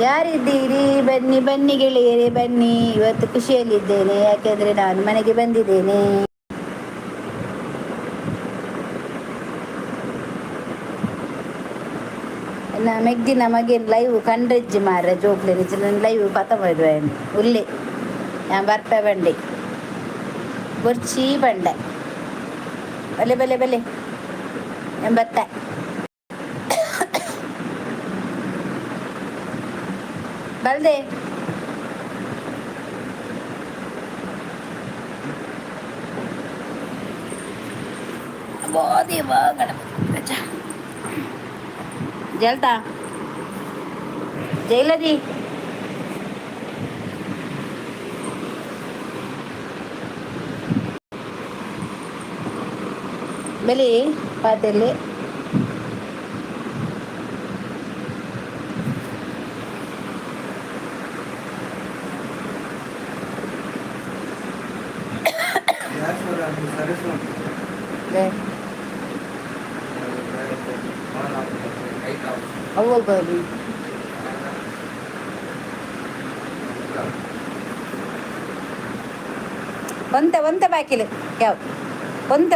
ಯಾರಿದ್ದೀರಿ? ಬನ್ನಿ ಬನ್ನಿ ಗೆಳೆಯರೆ ಬನ್ನಿ. ಇವತ್ತು ಖುಷಿಯಲ್ಲಿದ್ದೇನೆ, ಯಾಕೆಂದರೆ ನಾನು ಮನೆಗೆ ಬಂದಿದ್ದೇನೆ. ಮೆಗ್ದಿ ನಮಗೆ ಲೈವ್ ಕಂಡ್ರೆಜ್ಜಿ ಮಾರ ಜೋಕ್ಲೆ ಲೈವ್ ಪತ ಮಾಡಿದ್ವಿ ಉಲ್ಲೆ ഞാൻ ಬರ್ಪ ಬಂಡೆ ಬೊರ್ಚಿ ಬಂಡೆ ಬಲೆ ಬಲೆ ಬಲೆ ಎಂಬತ್ತ ಬಲ್ದೆ ಬೋದಿ ಗಣಪತಿ ಜಲ್ತಾ ಜೈಲದಿ ಬೆಲೆ ಪಾತೆರ್ಲೆ अव्वल बरली ಒಂತೆ ಬಾಕಿಲು ಯಾವ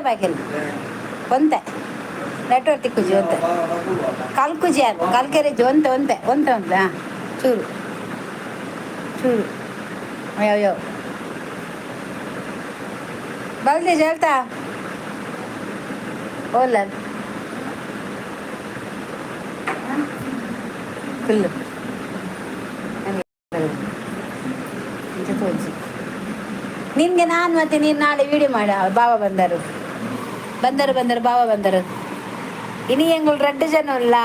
ಬಾಕಿಲು ಒಂತೆ ನೆಟ್ವರ್ಕ್ ತಿಕ್ಕುಜಿ ಒಂತೆ ಕಲ್ಕುಜಿ ಅದು ಕಲ್ಕೆರೆಜಿ ಒಂತೆ ಹಾಂ ಚೂರು ಯಾವ ಬಲ್ದಿ ಜಲ್ತಾ ಓಲ್ಲ ಫುಲ್ಲು ನಿನಗೆ ನಾನು ಮತ್ತೆ ನೀನು ನಾಳೆ ವಿಡಿಯೋ ಮಾಡ ಬಾವ ಬಂದರು ಬಾವ ಬಂದರು ಇನಿ ಎಂಗಳು ರೆಡ್ ಜನ ಇಲ್ಲ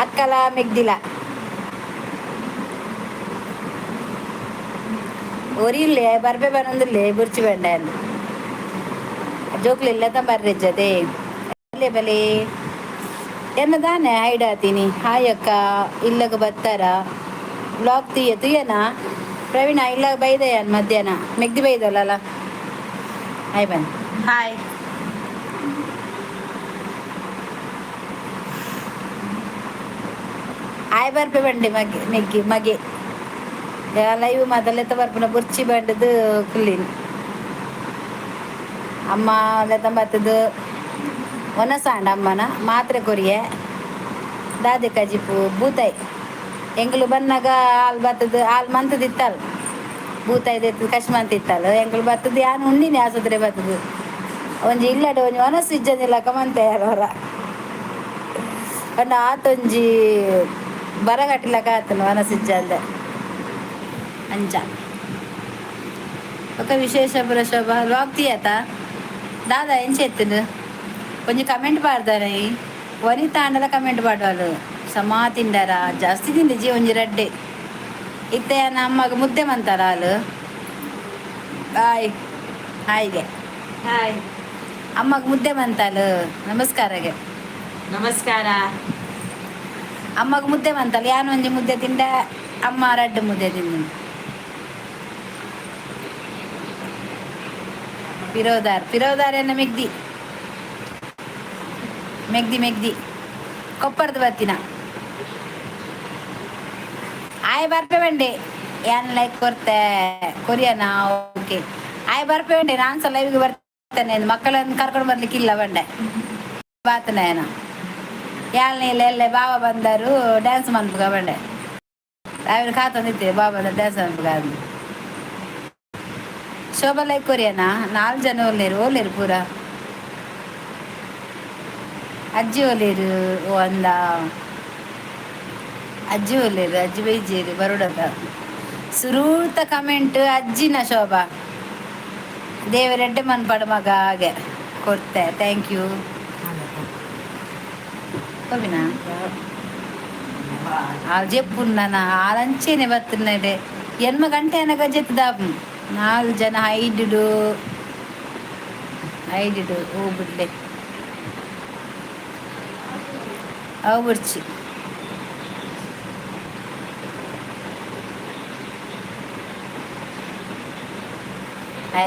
ಅಕ್ಕಲ ಮೆಗ್ದಿಲ್ಲ ಒರಿಯಿಲ್ಲೇ ಬರ್ಬೆ ಬನ್ನೊಂದಿಲ್ಲೇ ಬುರ್ಚಿ ಬಂಡ ಜೋಕ್ಲಿಲ್ಲ ಬರ್ರೆಜ್ಜದೆ ಬಲೆ ಬಲೆ ಎನ್ನದಾನೆ ಹೈಡಾತೀನಿ ಹಾಯ್ ಅಕ್ಕ ಇಲ್ಲಗ ಬತ್ತಾರ ಬ್ಲಾಗ್ ತುಯ್ಯನಾ ಪ್ರವೀಣ ಇಲ್ಲ ಬೈದಯ್ಯಾನ ಮಧ್ಯಾಹ್ನ ಮೆಗ್ದಿ ಬೈದಲ್ಲ ಹಾಯ್ ಬನ್ನಿ ಹಾಯ್ ಬರ್ಪೆ ಬಂಡೆ ಮಗೆ ಲೈವ್ ಮೊದಲೆತ್ತ ಬರ್ಪನ ಬುರ್ಚಿ ಬಂಡದು ಕುಲ್ಲಿನ್ ಅಮ್ಮ ಲೆತ್ತ ಬತ್ತದು ಒನಸಾಂಡ ಅಮ್ಮನ ಮಾತ್ರೆ ಕೊರಿಯೆ ದಾದೆ ಕಜಿಪು ಬೂತಾಯಿ ಎಂಗ್ಳು ಬನ್ನಾಗ ಹಾಲು ಬತ್ತದು ಹಾಲು ಮಂತದಿತ್ತಲ್ಲ ಬೂತಾಯ್ದು ಕಶ್ಮಂತ ಇತ್ತಲ್ಲ ಎಂಗ್ಳು ಬತ್ತದು ಯಾನು ಉಂಡಿನಿ ಆಸತ್ರೆ ಬತ್ತದು ಒಂಜಿ ಇಲ್ಲಡೆ ಒಂಜಿ ಒನಸು ಇಜ್ಜದಿಲ್ಲ ಕಮಂತ ಯಾರವರ ಅಣ್ಣ ಆತೊಂಜಿ ಬರಗಟ್ಟಿಲಕ ಆತನು ಒನಸು ಇಜ್ಜಂದ ಅಂಚ ఒక ವಿಶೇಷ ಶೋಭ ಹೋಗ್ತೀಯತ ದಾದಾ ಎಂಚೆತ್ತನು కొంచెం కమెంట్ పాడతారు వనిత అండల కమెంట్ పాడవాళ్ళు సమా తిండారా ಜಾಸ್ತಿ ತಿಂದಿಜ್ಜಿ ಒಂಜಿ ರಡ್ಡೆ ಇತ್ತೆ ನಮ್ಮಗ ಮುದ್ದೆ ಮಂತಾರ ಹಾಲು ಹಾಯ್ಗೆ ಹಾಯ್ ಅಮ್ಮಗ ಮುದ್ದೆ ಮಂತಾಲು ನಮಸ್ಕಾರಗೆ ನಮಸ್ಕಾರ ಅಮ್ಮಗ ಮುದ್ದೆ ಮಂತಾಲು ಯಾನು ಒಂಜಿ ಮುದ್ದೆ ತಿಂಡ ಅಮ್ಮ ರಡ್ಡು ಮುದ್ದೆ ತಿಂದು ಪಿರೋದಾರ್ ಎನ್ನ ಮೆಗ್ದಿ ಕೊಪ್ಪರ್ದು ಬರ್ತೀನ ಆಯ್ ಬರ್ಪೆ ಬಂಡೆ ಏನ್ ಲೈಕ್ ಕೊರ್ತೆ ಕೊರಿಯನಾ ಓಕೆ ಆಯ್ ಬರ್ಪೆ ಬಂಡೆ ನಾನು ಸಹ ಲೈವ್ಗೆ ಬರ್ತೇನೆ ಮಕ್ಕಳನ್ನು ಕರ್ಕೊಂಡು ಬರ್ಲಿಕ್ಕಿಲ್ಲ ಬಂಡೆ ಬಾತನ ಏನ ಎಲ್ಲ ಬಾವ ಬಂದರು ಡ್ಯಾನ್ಸ್ ಮನ್ಪುಗ ಬಂಡೆ ಅವ್ರು ಕಾತಂದಿತ್ತೆ ಬಾವ ಬಂದ ಡ್ಯಾನ್ಸ್ ಮನ್ಪುಗ ಅಂದು ಶೋಭಾ ಲೈಕ್ ಕೊರಿಯನಾ 4 ಜನ ಓಲೇರು ಪೂರ ಅಜ್ಜಿ ಒಲೇರು ಒಂದ ಅಜ್ಜಿ ಒಲೇರು ಅಜ್ಜಿ ಬೈಜೇರು ಬರೋಡದ ಸುರೂತ ಕಮೆಂಟ್ ಅಜ್ಜಿನ ಶೋಭಾ ದೇವರೆಡ್ಡೆ ಮನ್ಪಡ ಮಗ ಹಾಗೆ ಕೊಡ್ತೆ ಥ್ಯಾಂಕ್ ಯು ಕೋಬಿನ ಹಾಲು ಜೆಪ್ಪುನ್ನ ಹಾಲಂಚೇನೆ ಬರ್ತದೆ ಎನ್ಮ ಗಂಟೆ ಅನಗ ಜೆತ್ತದ 4 ಜನ ಐಡಿಡು ಹೋಗ್ಬಿಡ್ಲೆ ಅವು ಬಿಡ್ಚಿ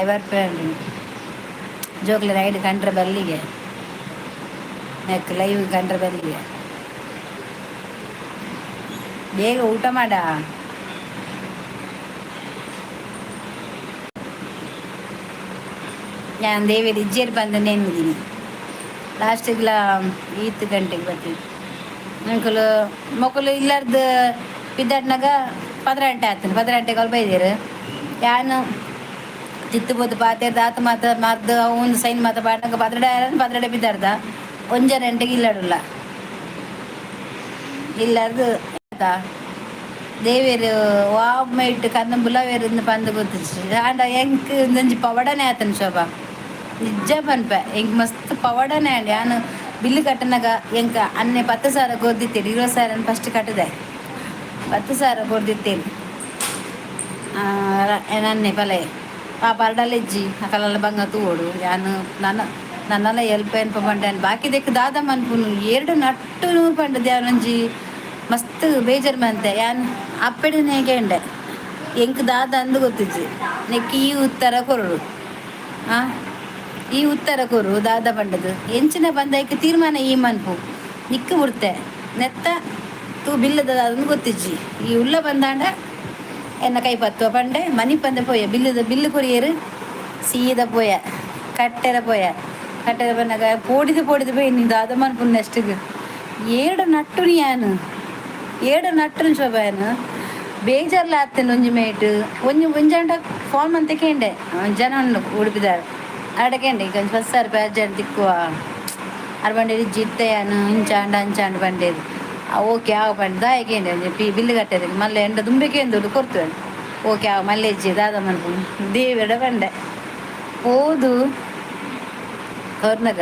ಬರ್ಪೆ ಜೋಕ್ಲೆ ರೈಡ್ ಕಂಡ್ರೆ ಬಲ್ಲಿಗೆ ನೆಕ್ ಲೈವ್ ಕಂಡ್ರೆ ಬಲ್ಲಿಗೆ ಬೇಗ ಊಟ ಮಾಡ. ನಾನು ದೇವೇರಿ ಇಜ್ಜೇರಿ ಬಂದು ನೆನ್ನಿದ್ದೀನಿ. ಲಾಸ್ಟಿಗ್ಲ 8 ಗಂಟೆಗೆ ಬರ್ತೀನಿ. ಅಂಕಲು ಮಕ್ಕಳು ಇಲ್ಲಾರ್ದು ಬಿದ್ದಾಡ್ನಾಗ 10 ಗಂಟೆ ಆಗ್ತೀನಿ. 10 ಗಂಟೆಗೆ ಅಲ್ಲಿ ಬೈದಿರು ಯಾನು ತಿತ್ತುಬೋದು ಪಾತೆರ್ದು ಆತು ಮಾತು ಒಂದು ಸೈನ್ ಮಾತು ಬಾಟ್ನಾಗ ಪತ್ರಡೆ ಬಿದ್ದಾಡ್ದ 1 ಗಂಟೆಗೆ ಇಲ್ಲಾಡಲ್ಲ ಇಲ್ಲಾರ್ದು ಆಯ್ತಾ ದೇವೇರು ವಾಮ ಇಟ್ಟು ಕನ್ನ ಬುಲವೇರಿಂದ ಪಂದು ಗೊತ್ತಿச்சு ಆಂಡ ಎಂಕ್ ಒಂಜಿ ಪವಡನೆ ಆತನ ಶೋಭಾ ನಿಜ ಪನ್ಪೆ ಎಂಕ್ ಮಸ್ತ್ ಪವಡನೆ ಅಂಡಿ ನಾನು ಬಿಲ್ಲು ಕಟ್ಟನಾಗ ಎಂಕ ಅನ್ನೆ 10,000 ಕೊರ್ದಿತ್ತೇನೆ. 20,000 ಫಸ್ಟ್ ಕಟ್ಟದೆ 10,000 ಕೊರ್ದಿತ್ತೇನೆ. ನನ್ನೆ ಪಲೆ ಪಾಪ ಅರ್ಡಲೆಜ್ಜಿ ಅಕಲೆಲ್ಲ ಬಂಗ ತೂಡು ನಾನು ನನ್ನೆಲ್ಲ ಎಲ್ಪ ಬಂಡೆ ಬಾಕಿ ದೆಕ್ಕ ದಾದ ಮನ್ಪುನು 2 ನಟ್ಟು ನೂರು ಪಂಡದೆ ಅವನೊಂಜಿ ಮಸ್ತ್ ಬೇಜಾರು ಮಂತೆ ಯಾನ್ ಅಪ್ಪಡಿನೇ ಕೇಂಡೆ ಎಂಕ್ ದಾದ ಅಂದು ಗೊತ್ತಿಜ್ಜಿ ನೆಕ್ಕಿ ಈ ಉತ್ತರ ಕೊರಡು ಈ ಉತ್ತರ ಕೊರು ದಾದ ಪಂಡದು ಎಂಚಿನ ಬಂದೈಕ್ ತೀರ್ಮಾನ ಈ ಮನ್ಪು ನಿಕ್ಕು ಬಿಡ್ತೆ ನೆತ್ತ ತೂ ಬಿಲ್ಲದ ಅದನ್ನು ಗೊತ್ತಿಜ್ಜಿ ಈ ಉಲ್ಲ ಬಂದಾಂಡ ಎನ್ನ ಕೈ ಪತ್ತುವ ಪಂಡೆ ಮನಿ ಪಂದೆ ಪೋಯ ಬಿಲ್ಲು ಕೊರಿಯರು ಸೀದ ಪೋಯ ಕಟ್ಟೆರ ಬಂದಾಗ ಪೋಡಿದು ಪೋಯ್ ನೀ ದಾದ ಮನ್ಪು ನೆಸ್ಟಿಗೆ 2 ನಟ್ಟು ಯಾನು 7 ನಟ್ಟು ಶೋಭಾಯನು ಬೇಜಾರ್ಲ ಆಗ್ತೇನೆ ಒಂಜಿ ಮೇಟು ಒಂಜಾಂಡ ಫೋನ್ ಮಂತೆ ಕೇಂಡೆ ಜನ ಉಡುಪಿದಾರೆ ಅಡಕೇಂಡೆ ಈಗ 10,000 ರೂಪಾಯಿ ಅರ್ಜೆಂಟ್ ತಿಕ್ಕುವ ಅರ್ಬಂಡೇರಿ ಜಿತ್ತೆಯನು ಅಂಚಾಂಡು ಬಂಡೇದು ಓಕೆ ಆಗ ಬಂದು ದಾಯಕೇಂಡೆ ಬಿಲ್ಲು ಕಟ್ಟೇರಿ ಮಲ್ಲೆ ಎಂಡ ದುಂಬೆಕೇಂದು ಕೊಡ್ತೇವೆ ಓಕೆ ಆಗ ಮಲ್ಲೆ ಇಜ್ಜಿ ದಾದ ಮನ್ಪು ದೇವಿಡ ಬಂಡೆ ಓದು ಅವ್ರನಾಗ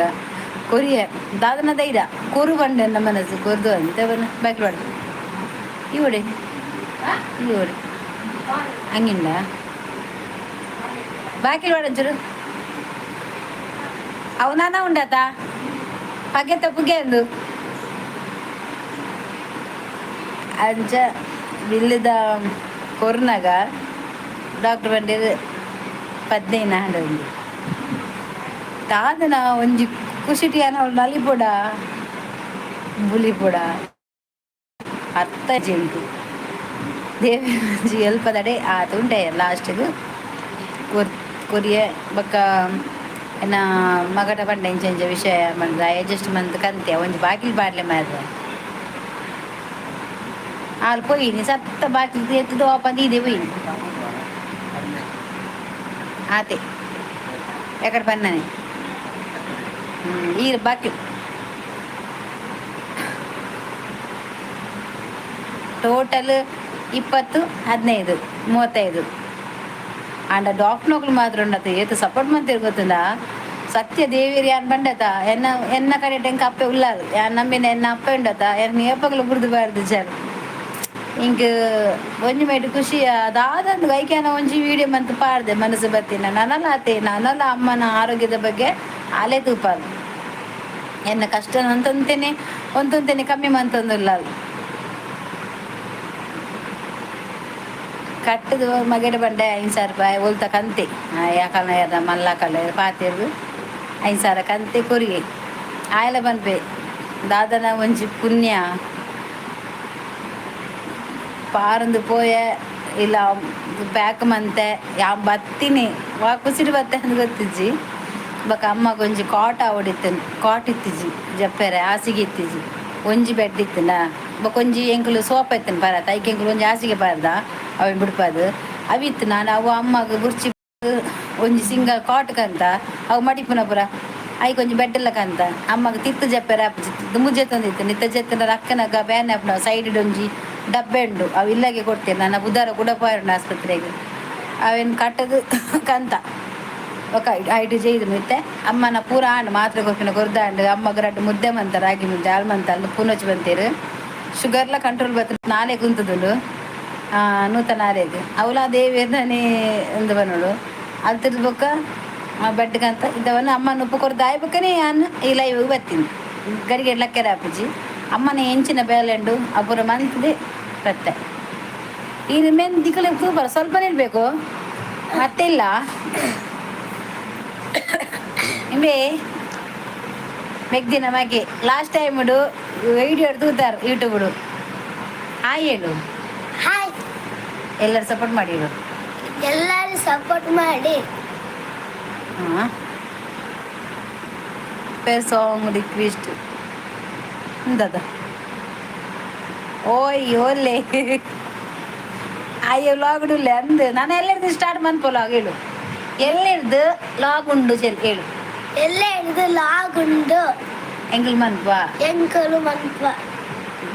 ಕೊರಿಯ ದಾದನ ಧೈರ್ಯ ಕೊರು ಬಂಡೆ ನಮ್ಮ ಮನಸ್ಸು ಕೊರ್ದು ಅಂತ ಬಾಕಿ ಬಾಡ ಇವಡೆ ಹಂಗಿಲ್ಲ ಬಾಕಿ ಬಾಡಂಚರು ಅವನಾನ ಉಂಡಾತ ಪಗ್ಗೆ ತಪ್ಪುಗೆ ಅಂದು ಅಂಚ ಬಿಲ್ಲದ ಕೊರ್ನಾಗ ಡಾಕ್ಟರ್ ಬಂಡೇರು 15 ಹಂಡ ಉಂಡು ದಾದನ ಒಂಜಿ ಕುಸಿಟಿ ಅವಳು ನಲಿಪುಡ ಬುಲಿಪುಡ ಅರ್ಥ ಜಂಟು ದೇವಿ ಒಂಜಿ ಎಲ್ಪದಡೆ ಆತ ಉಂಟೆ ಲಾಸ್ಟ್ಗೆ ಕೊರಿಯ ಬೊಕ್ಕ ಎನ್ನ ಮಗಟ ಪಂಡ ಇಂಚ ವಿಷಯ ಬಂದ ಅಡ್ಜಸ್ಟ್ಮೆಂಟ್ ಕಂತೆ ಒಂಜಿ ಬಾಕಿಲ್ ಬಾಡ್ಲೆ ಮಾರ್ರೆ ಆಲ್ ಪೋಯಿನಿ ಸತ್ತ ಬಾಕಿಲ್ ಎತ್ತದು ಓಪನ್ ಇದೆ ಪೋಯಿನಿ ಆತೆ ಎಕಡೆ ಬನ್ನನೆ ಈ ಬಾಕಿಲ್ ಟೋಟಲ್ 20, 15, 35 ಆಂಡ ಡಾಕ್ಟ್ನೋಕ್ಲು ಮಾತ್ರ ಉಂಡತ ಏತು ಸಪೋರ್ಟ್ ಮಂತಿರ್ ಗೊತ್ತುಂಡ ಸತ್ಯ ದೇವಿರಿ ಯಾನ್ ಬಂಡತ ಎನ್ನ ಕಡೆ ಟೆಂಕ ಅಪ್ಪೆ ಉಳ್ಳಾದು ಯಾನ್ ನಂಬಿನ ಎನ್ನ ಅಪ್ಪೆ ಉಂಡತ ಎನ್ನ ಏಪಗ್ಲು ಬುರ್ದು ಬಾರ್ದು ಜರ್ ಇಂಕ್ ಒಂಜಿ ಮೇಟ್ ಖುಷಿ ಅದಾದಂದು ಗೈಕ್ಯಾನ ಒಂಜಿ ವೀಡಿಯೋ ಮಂತ್ ಪಾಡ್ದೆ ಮನಸ್ಸು ಬತ್ತಿನ ನನ್ನಲ್ಲ ಅಮ್ಮನ ಆರೋಗ್ಯದ ಬಗ್ಗೆ ಆಲೆ ತೂಪಾದು ಎನ್ನ ಕಷ್ಟ ಒಂತೊಂತೇನೆ ಕಮ್ಮಿ ಮಂತೊಂದುಲ್ಲ ಕಟ್ಟದು ಮಗೆಡೆ ಬಂಡೆ 5,000 ರೂಪಾಯಿ ಒಲ್ತ ಕಂತೆ ಯಾಕಲ್ನ ಯಾರ ಮಲ್ಲಾಕಲ್ಲ ಪಾತಿರ್ದು 5,000 ಕಂತೆ ಕೊರಿಗೆ ಆಯ್ಲ ಬಂದ್ಪೆ ದಾದನ ಒಂಜಿ ಪುಣ್ಯ ಪಾರಂದು ಪೋಯ ಇಲ್ಲ ಪ್ಯಾಕ್ ಮಂತೆ ಯಾ ಬತ್ತೀನಿ ವಾ ಕುಸಿರು ಬತ್ತೆ ಅಂತ ಗೊತ್ತಿಜ್ಜಿ ಬಕ ಅಮ್ಮ ಒಂಜಿ ಕಾಟ್ ಇತ್ತಿಜ್ಜಿ ಜಪ್ಪೆರೆ ಹಾಸಿಗೆ ಇತ್ತಿಜ್ಜಿ ಒಂಜಿ ಬೆಡ್ ಇತ್ತನ ಬೊಕೊಂಜಿ ಎಂಕುಲು ಸೋಪ ಇತ್ತನ ಬರತ್ತ ಐಕೆ ಎಂಕುಲು ಒಂಜಿ ಹಾಸಿಗೆ ಬಾರ್ದ ಅವೆ ಬಿಡ್ಪದು ಅವಿತ್ತು ನಾನು ಅವು ಅಮ್ಮಗ ಬುರ್ಚಿ ಒಂಜಿ ಸಿಂಗಲ್ ಕಾಟ್ಕಂತ ಅವು ಮಡಿಪುನ ಪುರ ಐಕ್ ಒಂಜಿ ಬೆಡ್ಡಲ್ಲಕಂತ ಅಮ್ಮಗ ತಿತ್ತು ಜಪ್ಪೆರೆ ಆಪುಜಿತ್ತು ಮುಜ್ಜೆ ತಂದಿತ್ತು ನಿತ್ತ ಜೆತ್ತನ ಅಕ್ಕನಗ ಬ್ಯಾನ್ ಆಪುನ ಸೈಡ್ ಒಂಜಿ ಡಬ್ಬೆ ಉಂಡು ಅವು ಇಲ್ಲಗೆ ಕೊಡ್ತೇನೆ ನಾನು ಬುಧವಾರ ಕೂಡ ಪೋಯರುಂಡು ಆಸ್ಪತ್ರೆಗೆ ಅವೇನು ಕಟ್ಟದು ಕಂತ ఒక 5 ಜೈದು ಮಿತ್ತೆ ಅಮ್ಮನ ಪೂರ ಆಂಡ್ ಮಾತ್ರೆ ಕೊಪ್ಪಿನ ಕೊರ್ದಾಂಡು ಅಮ್ಮಗ 2 ಮುದ್ದೆ ಮಂತ ರಾಗಿ ಮುದ್ದೆ ಹಾಲು ಮಂತ ಅಲ್ಲಿ ಪೂನೊಚ್ಚಿ ಬಂತೀರು ಶುಗರ್ಲ ಕಂಟ್ರೋಲ್ ಬತ್ತ ನಾಲೆ ಕುಂತದುಂಡು ನೂತನ ಆರೆಗ್ ಅವಳ ದೇವಿರ್ನೇ ಒಂದು ಬನ್ನೋಡು ಅಲ್ಲಿ ತಿರ್ಬೇಕ ಬೆಡ್ಗಂತ ಇದ್ದವನ್ನ ಅಮ್ಮನ ಉಪ್ಪು ಕೊರ್ದು ಆಯ್ಬೇಕನೇ ನಾನು ಈ ಲೈವ್ ಬರ್ತೀನಿ ಗಡಿಗೆ ಲಕ್ಕೆರೆ ಹಾಪುಜಿ ಅಮ್ಮನ ಹೆಂಚಿನ ಬೇಲೆಂಡು ಅಪುರ ಮಂತ್ದೆ ಬತ್ತೆ ಈ ಮೇನ್ ದಿಕ್ಕಲೆ ಸೂಪರ್ ಸ್ವಲ್ಪ ನಿಲ್ಬೇಕು ಮತ್ತಿಲ್ಲ ಇಂಬೆ ಮೆಗ್ದಿನ ಮಗೆ ಲಾಸ್ಟ್ ಟೈಮ್ ವೀಡಿಯೋ ತೂತಾರು ಯೂಟ್ಯೂಬ್ಡು ಹಾಯ್ ಹೇಳು. ಹಾಯ್. ಎಲ್ಲರೂ ಸಪೋರ್ಟ್ ಮಾಡಿ ಹೇಳು. ಎಲ್ಲರೂ ಸಪೋರ್ಟ್ ಮಾಡಿ. ಹಾಂ ಪೇರ್ ಸಾಂಗ್ ರಿಕ್ವೆಸ್ಟ್ ಎಂತದ ಓಯ್ ಓಲ್ಲೆ ಅಯ್ಯೋ ಲಾಗ್ ಉಡ್ಲೆ ಅಂದು ನಾನು ಎಲ್ಲರದ್ದು ಸ್ಟಾರ್ಟ್ ಮನ್ಪೋ ಲಾಗ್ ಹೇಳು. ಎಲ್ಲರದ್ದು ಲಾಗ್ ಉಂಡು ಚೆಲ್ ಹೇಳು. ಎಲ್ಲರದ್ದು ಲಾಗ್ ಉಂಡು ಎಂಕಲ್ ಮನ್ಪ ಎಂಕಲು ಮನ್ಪ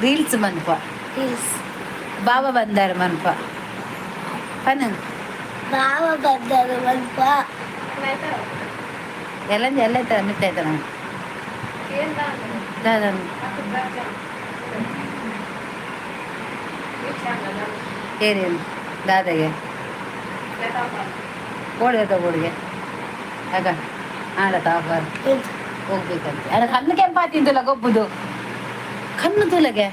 ರೀಲ್ಸ್ ಮನ್ಪ ರೀಲ್ಸ್ ಬಾಬಾ ಬಂದಾರ ಮನ್ಪ ಪನ್ ಬಾವ ಬಂದರು ಮನ್ಪ ಎಲ್ಲ ಎಲ್ಲ ಮಿತ್ತ ಆಯ್ತ ನಾನು ಏನೇನು ದಾದಾಗೆ ಓಡಿಗೆ ಓಡಿಗೆ ಆಗ ಆಡತ್ತ ಆಫರ್ ಹೋಗ್ಬೇಕಂತೆ ಅದ ಕಣ್ಣು ಕೆಂಪಾತಿಂತಲ್ಲ ಗೊಬ್ಬುದು ಕಣ್ಣು ತುಲಗೆ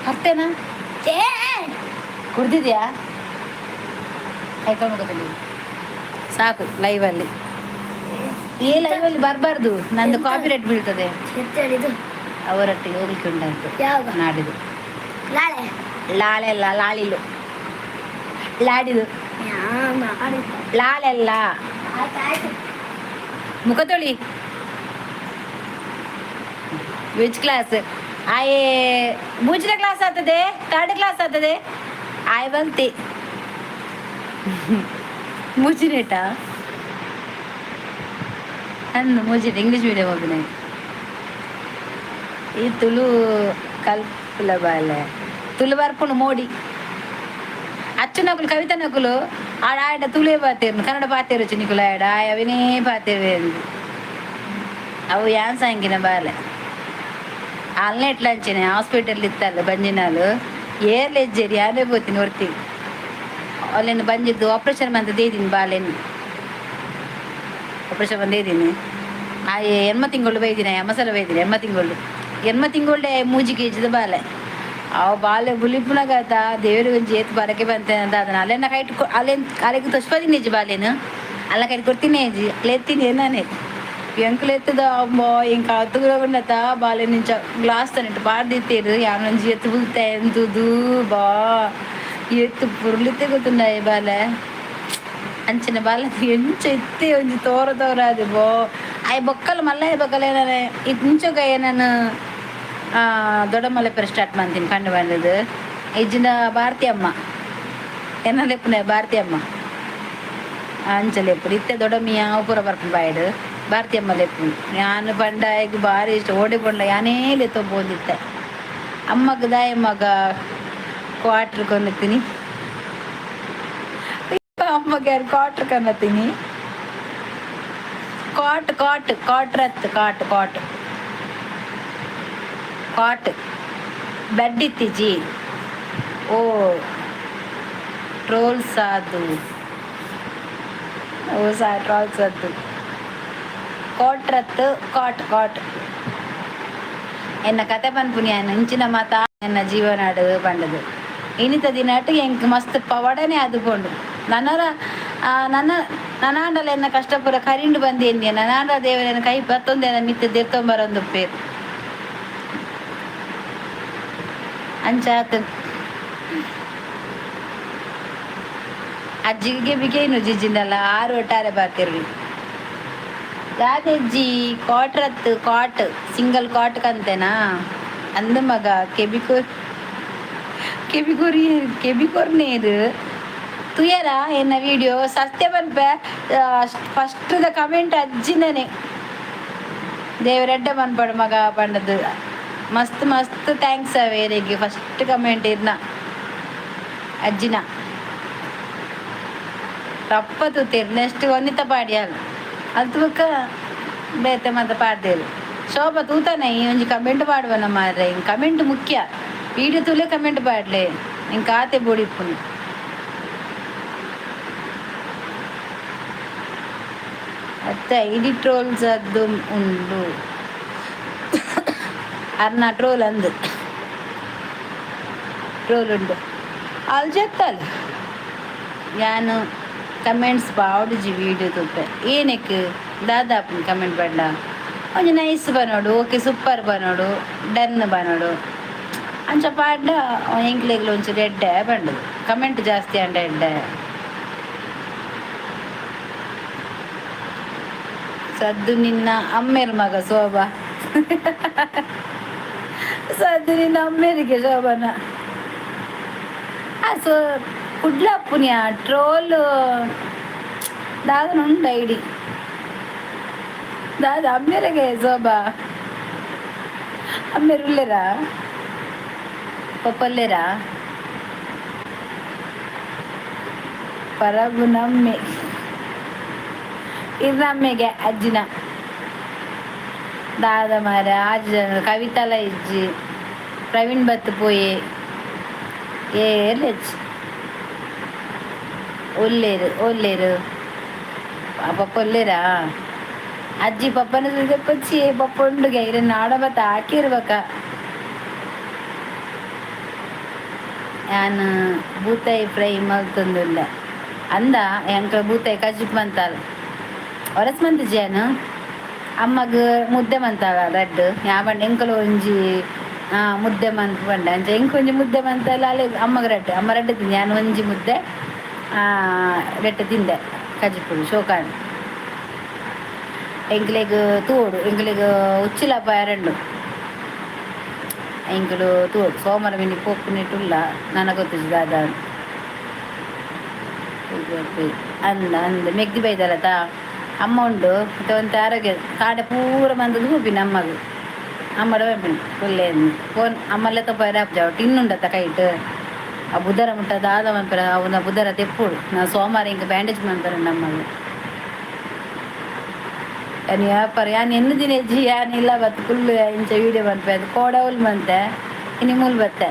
ಹರ್ತೇನಾ ಕುಡ್ದಿದ್ಯಾ ಕೈಕೊಂಡು ಸಾಕು ಲೈವಲ್ಲಿ ಈ ಲೈವಲ್ಲಿ ಬರಬಾರ್ದು ನಂದು ಕಾಪಿ ರೇಟ್ ಬೀಳ್ತದೆ ಅವರೊಟ್ಟಿಗೆ ಹೋಗ್ಲಿಕ್ಕೆ ಉಂಟಾಯ್ತು ನಾಡಿದ್ದು ಲಾಳೆಲ್ಲ ಲಾಳಿಲು ಲಾಡಿದು ಲಾಳೆಲ್ಲ ಮುಖ ತೊಳಿ ವಿಚ್ ಕ್ಲಾಸ್ ಆಯೇ ಮೂಜನ ಕ್ಲಾಸ್ ಆಗ್ತದೆ ಥರ್ಡ್ ಕ್ಲಾಸ್ ಆಗ್ತದೆ ಆಯ್ ಬಂತಿ ಮುಜಿನೇಟಾ ಅಂದು ಮುಜಿಟ್ ಇಂಗ್ಲೀಷ್ ಮೀಡಿಯಂ ಹೋಗಿನ ಈ ತುಳು ಕಲ್ಪುಲ ಬಾಲೆ ತುಳು ಬರ್ಪುಣು ಮೋಡಿ ಅಚ್ಚು ನಕುಲು ಕವಿತಾ ನಕುಲು ಆಡ ತುಳೇ ಪಾತೇರು ಕನ್ನಡ ಪಾತೇರು ಚಿನಿಕುಲು ಆಡ ಅವಿನೇ ಪಾತೇವೆ ಅಂದು ಅವು ಯಾನ್ ಸಾಂಗಿನ ಬಾಲೆ ಅಲ್ಲೇ ಇಟ್ಲಂಚೇನೆ ಹಾಸ್ಪಿಟಲ್ ಇತ್ತಲ್ಲ ಬಂಜಿನಾಲು ಏರ್ಲೆಜ್ಜೇರಿ ಯಾರೇ ಬೋತೀನಿ ಹೊರ್ತಿ ಅಲ್ಲೇನು ಬಂದಿದ್ದು ಆಪ್ರೇಷನ್ ಬಂದದ್ದು ಇದ್ದೀನಿ ಬಾಲೇನು ಆಪ್ರೇಷನ್ ಬಂದೇ ಇದ್ದೀನಿ ಆ ಎಣ್ಮ ತಿಂಗಳು ಬೈದಿನ ಮಸಾಲ ಬೈದಿನಿ ಎಣ್ಮ ತಿಂಗಳೇ ಮೂಜಿ ಕೆಜಿದ ಬಾಲೆ ಅವು ಬಾಲೆ ಬುಲಿಪುನಾಗತ ದೇವ್ರಿಗೆ ಒಂದು ಏತು ಬರಕ್ಕೆ ಬಂತೇನೆ ಅಂತ ಅದನ್ನ ಅಲ್ಲೆನ್ನ ಕೈಟ್ ಅಲ್ಲೇನು ಅಲ್ಲಿಗೆ ತೊಸ್ಪದಿನಿ ಏಜಿ ಬಾಲೇನು ಅಲ್ಲ ಕೈಟ್ ಕೊಡ್ತೀನಿ ಏಜಿ ಅಲ್ಲೆತ್ತೀನಿ ನಾನೇ ಎಂಕಲು ಎತ್ತದ ಅಮ್ಮ ಇಂಕ ಹತ್ತುಗುಂಡತ ಬಾಲೆ ನಿಂಚ ಗ್ಲಾಸ್ ತನಿಟ್ಟು ಬಾರ್ದಿತ್ತೇರು ಯಾವನೊಂಜಿ ಎತ್ತು ಬುಲ್ತೆ ಎಂತುದು ಬಾ ಎತ್ತು ಪುರ್ಲಿತ್ತೆ ಗೊತ್ತುಂಡ ಬಾಲೆ ಅಂಚಿನ ಬಾಲ ಎಂಚ ಇತ್ತೆ ಒಂಜಿ ತೋರ ಅದು ಬೋ ಆಯ್ ಬೊಕ್ಕಲು ಮಲ್ಲ ಬೊಕ್ಕಲ ಏನಾರೆ ಇಂಚಗ ನಾನು ದೊಡ್ಡಮ್ಮಲೆಪ್ಪರ ಸ್ಟಾರ್ಟ್ ಮಾಡ್ತೀನಿ ಕಂಡು ಬಂದದ್ದು ಇಜ್ಜಿನ ಭಾರತಿ ಅಮ್ಮ ಎನ್ನಲೆಪ್ಪನ ಭಾರತಿ ಅಮ್ಮ ಅಂಚಲೆಪ್ಪು ಇತ್ತೆ ದೊಡ್ಡಮ್ಮಿಯ ಉಪುರ ಬರ್ಪು ಬಾಯ್ಡು ಭಾರತಿ ಅಮ್ಮ ಲೆಪ್ಪು ನಾನು ಪಂಡ ಈಗ ಭಾರಿ ಇಷ್ಟ ಓಡಿ ಪಂಡ ಯಾನೇ ಲೆತ್ತೊಬ್ಬಂದಿತ್ತೆ ಅಮ್ಮಗ ದಾಯಮ್ಮಗ ಕ್ವಾಟ್ರ್ ಕೊನ್ನಿತ್ತೀನಿ ಅಮ್ಮಗೆ ಯಾರು ಕ್ವಾಟ್ರ್ ಕನ್ನತ್ತೀನಿ ಕಾಟ್ರತ್ ಕಾಟ್ ಬೆಡ್ ಇತ್ತೀಜಿ ಓ ಟ್ರೋಲ್ಸ್ ಅದು ಓ ಟ್ರೋಲ್ಸ್ ಅದು ಕಾಟ್ರತ್ ಕಾಟ್ ಎನ್ನ ಕತೆ ಪನ್ಪುನಿ ಅನ್ನ ಇಂಚಿನ ಮಾತ ಎನ್ನ ಜೀವನಾಡು ಪಂಡದು ಇನಿತ ದಿನಾಟು ಎಂಕ್ ಮಸ್ತ್ ಪವಡನೆ ಅದು ಪೋಂಡು ನನಾಂಡಲ ಎನ್ನ ಕಷ್ಟಪುರ ಕರಿಂಡು ಬಂದೇಂದಿಯ ನನಾಂಡ ದೇವರನ್ನ ಕೈ ಬತ್ತೊಂದೇನ ಮಿತ್ತು ದಿರ್ತೊಂಬರೊಂದು ಪೇರು ಅಂಚಾತ ಅಜ್ಜಿಗೆ ಬಿಗೇನು ಜಿಜ್ಜಿಂದಲ್ಲ 6 ಒಟ್ಟಾರೆ ಬಾತಿರ್ಲಿ ಯಾದಜ್ಜಿ ಕಾಟ್ ಸಿಂಗಲ್ ಕಾಟ್ ಕಂತೆನಾ ಅಂದ ಮಗ ಕೆಬಿಕೊರ್ನೇರು ತುಯರ ಎನ್ನ ವಿಡಿಯೋ ಸತ್ಯ ಬನ್ಪೆ ಫಸ್ಟ್ ದ ಕಮೆಂಟ್ ಅಜ್ಜಿನೇ ದೇವರೆಡ್ಡ ಮನ್ಪಡು ಮಗ ಪಂಡದು ಮಸ್ತ್ ಥ್ಯಾಂಕ್ಸ್ ಅವೇರಿಗೆ ಫಸ್ಟ್ ಕಮೆಂಟ್ ಇರ್ನ ಅಜ್ಜಿನ ರಪ್ಪ ತೂತೇರು ನೆಕ್ಸ್ಟ್ ಒನ್ನಿತ ಪಾಡ್ಯಾಲ ಅದು ಬಕ್ಕ ಬೇತೆ ಮತ್ತೆ ಪಾಡ್ದೇರು ಶೋಭಾ ತೂತಾನೆ ಒಂಜಿ ಕಮೆಂಟ್ ಪಾಡುವನ ಮಾರ್ರೆ ಹಿಂಗೆ ಕಮೆಂಟ್ ಮುಖ್ಯ ವೀಡಿಯೋ ತೂಲೆ ಕಮೆಂಟ್ ಪಾಡ್ಲೆ ಹಿಂಗೆ ಖಾತೆ ಬೋಡಿಪ್ಪುನು ಮತ್ತೆ ಇಡಿ ಟ್ರೋಲ್ಸ್ ಅದು ಉಂಡು ಅರ್ನ ಟ್ರೋಲ್ ಅಂದು ಟ್ರೋಲ್ ಉಂಡು ಅಲ್ಲಿ ಜತ್ತಲ್ಲ ಯಾನು ಕಮೆಂಟ್ಸ್ ಬಾವುಡುಜಿ ವೀಡಿಯೋ ತುಪ್ಪೆ ಏನಕ್ಕೆ ದಾದಾಪನ್ ಕಮೆಂಟ್ ಬಡ್ಡ ಒಂಜಿ ನೈಸ್ ಬನೋಡು ಓಕೆ ಸೂಪರ್ ಬನೋಡು ಡನ್ ಬನೋಡು ಅಂಚ ಪಾಡ್ಡ ಎಂಕ್ಲೆಗ್ಲ ಒಂಚೂರು ಎಡ್ಡೆ ಬಂಡು ಕಮೆಂಟ್ ಜಾಸ್ತಿ ಅಂಡ ಎಡ್ಡೆ ಸದ್ದು ನಿನ್ನ ಅಮ್ಮೇರ ಮಗ ಶೋಭಾ ಸದ್ದು ನಿನ್ನ ಅಮ್ಮೇರಿಗೆ ಶೋಭನ ಸೊ ಕುಡ್ಲಪ್ಪುನಿಯ ಟ್ರೋಲ್ ದಾದನ ಉಂಡ ಐಡಿ ದಾದ ಅಮ್ಮೇರಿಗೆ ಶೋಭಾ ಅಮ್ಮೇರು ಉಳ್ಳೇರಾ ಪಪ್ಪಲ್ಲೇರಾ ಪರಬು ನಮ್ಮೆ ಇದು ನಮ್ಮೆಗೆ ಅಜ್ಜಿನ ದಾದ ಮಾರ ಆಜ್ ಕವಿತಲ ಇಜ್ಜಿ ಪ್ರವೀಣ್ ಬತ್ತು ಪೋಯೆ ಏರ್ಲೆಜ್ ಒಲ್ಲೇರು ಒಲ್ಲೇರು ಪಪ್ಪ ಒಲ್ಲೇರಾ ಅಜ್ಜಿ ಪಪ್ಪನ ಪಚ್ಚಿ ಪಪ್ಪ ಉಂಡುಗೆ ಇದನ್ನ ಆಡಬತ್ತ ಹಾಕಿರ್ಬೇಕ ನಾನು ಬೂತಾಯಿ ಫ್ರೈ ಮಲ್ತೊಂದುಲ್ಲ ಅಂದ ಎಂಕ ಬೂತಾಯಿ ಕಜಿಪ್ ಮಂತಾಳ ಹೊರಸ್ ಮಂತ್ ಜೇನು ಅಮ್ಮಗ ಮುದ್ದೆ ಮಂತಾಳ ರಡ್ಡು ಯಾವಂಡ ಎಂಕಲು ಒಂಜಿ ಮುದ್ದೆ ಮಂತ್ ಬಂಡ ಅಂಚ ಎಂಕ್ ಒಂಜಿ ಮುದ್ದೆ ಮಂತಲ್ಲ ಅಲ್ಲಿ ಅಮ್ಮಗ ರಡ್ಡು ಅಮ್ಮ ರಡ್ಡು ತಿಂದೆ ನಾನು ಒಂಜಿ ಮುದ್ದೆ ರೆಟ್ಟು ತಿಂದೆ ಕಜಿಪುಡು ಶೋಕಾಣ್ ಎಂಕ್ಲೆಗ್ ತೂಡು ಎಂಕ್ಲೆಗ್ ಉಚ್ಚಿಲಪ್ಪ ಎರಡು ಎಂಕಲು ತೂಡು ಸೋಮವಾರ ಮಿನಿ ಪೋಪುನಿಟ್ಟುಲ್ಲ ನನಗೊತ್ತಿದ್ದು ದಾದ ಅಂದ ಅಂದ ಮೆಗ್ದಿ ಬೈದಲ್ಲತಾ ಅಮ್ಮ ಉಂಡು ಮತ್ತು ಒಂದು ಆರೋಗ್ಯ ಕಾಡೆ ಪೂರ ಮಂದದು ಹೋಪಿನ ಅಮ್ಮಗೂ ಅಮ್ಮಡ ಹೋಪಿನ ಒಳ್ಳೆ ಫೋನ್ ಅಮ್ಮಲ್ಲೇ ತಪ್ಪ ಜಾವ ಟಿನ್ನುಂಡತ್ತ ಕೈಟ್ ಆ ಬುಧರ ಮುಟ್ಟ ದಾದ ಮಂಪರ ಅವನ ಬುಧರ ತೆಪ್ಪುಡು ನಾ ಸೋಮವಾರ ಹಿಂಗೆ ಬ್ಯಾಂಡೇಜ್ ಮಾಡ್ತಾರೆ ನಮ್ಮದು ಯಾನು ವ್ಯಾಪಾರ ಯಾನು ಎನ್ನು ದಿನ ಹೆಜ್ಜಿ ಯಾನು ಇಲ್ಲ ಬತ್ತು ಫುಲ್ ಇಂಚ ವೀಡಿಯೋ ಬಂತು ಅದು ಕೋಡವಲ್ ಬಂತೆ ಇನ್ನು ಮೂಲ್ ಬತ್ತೆ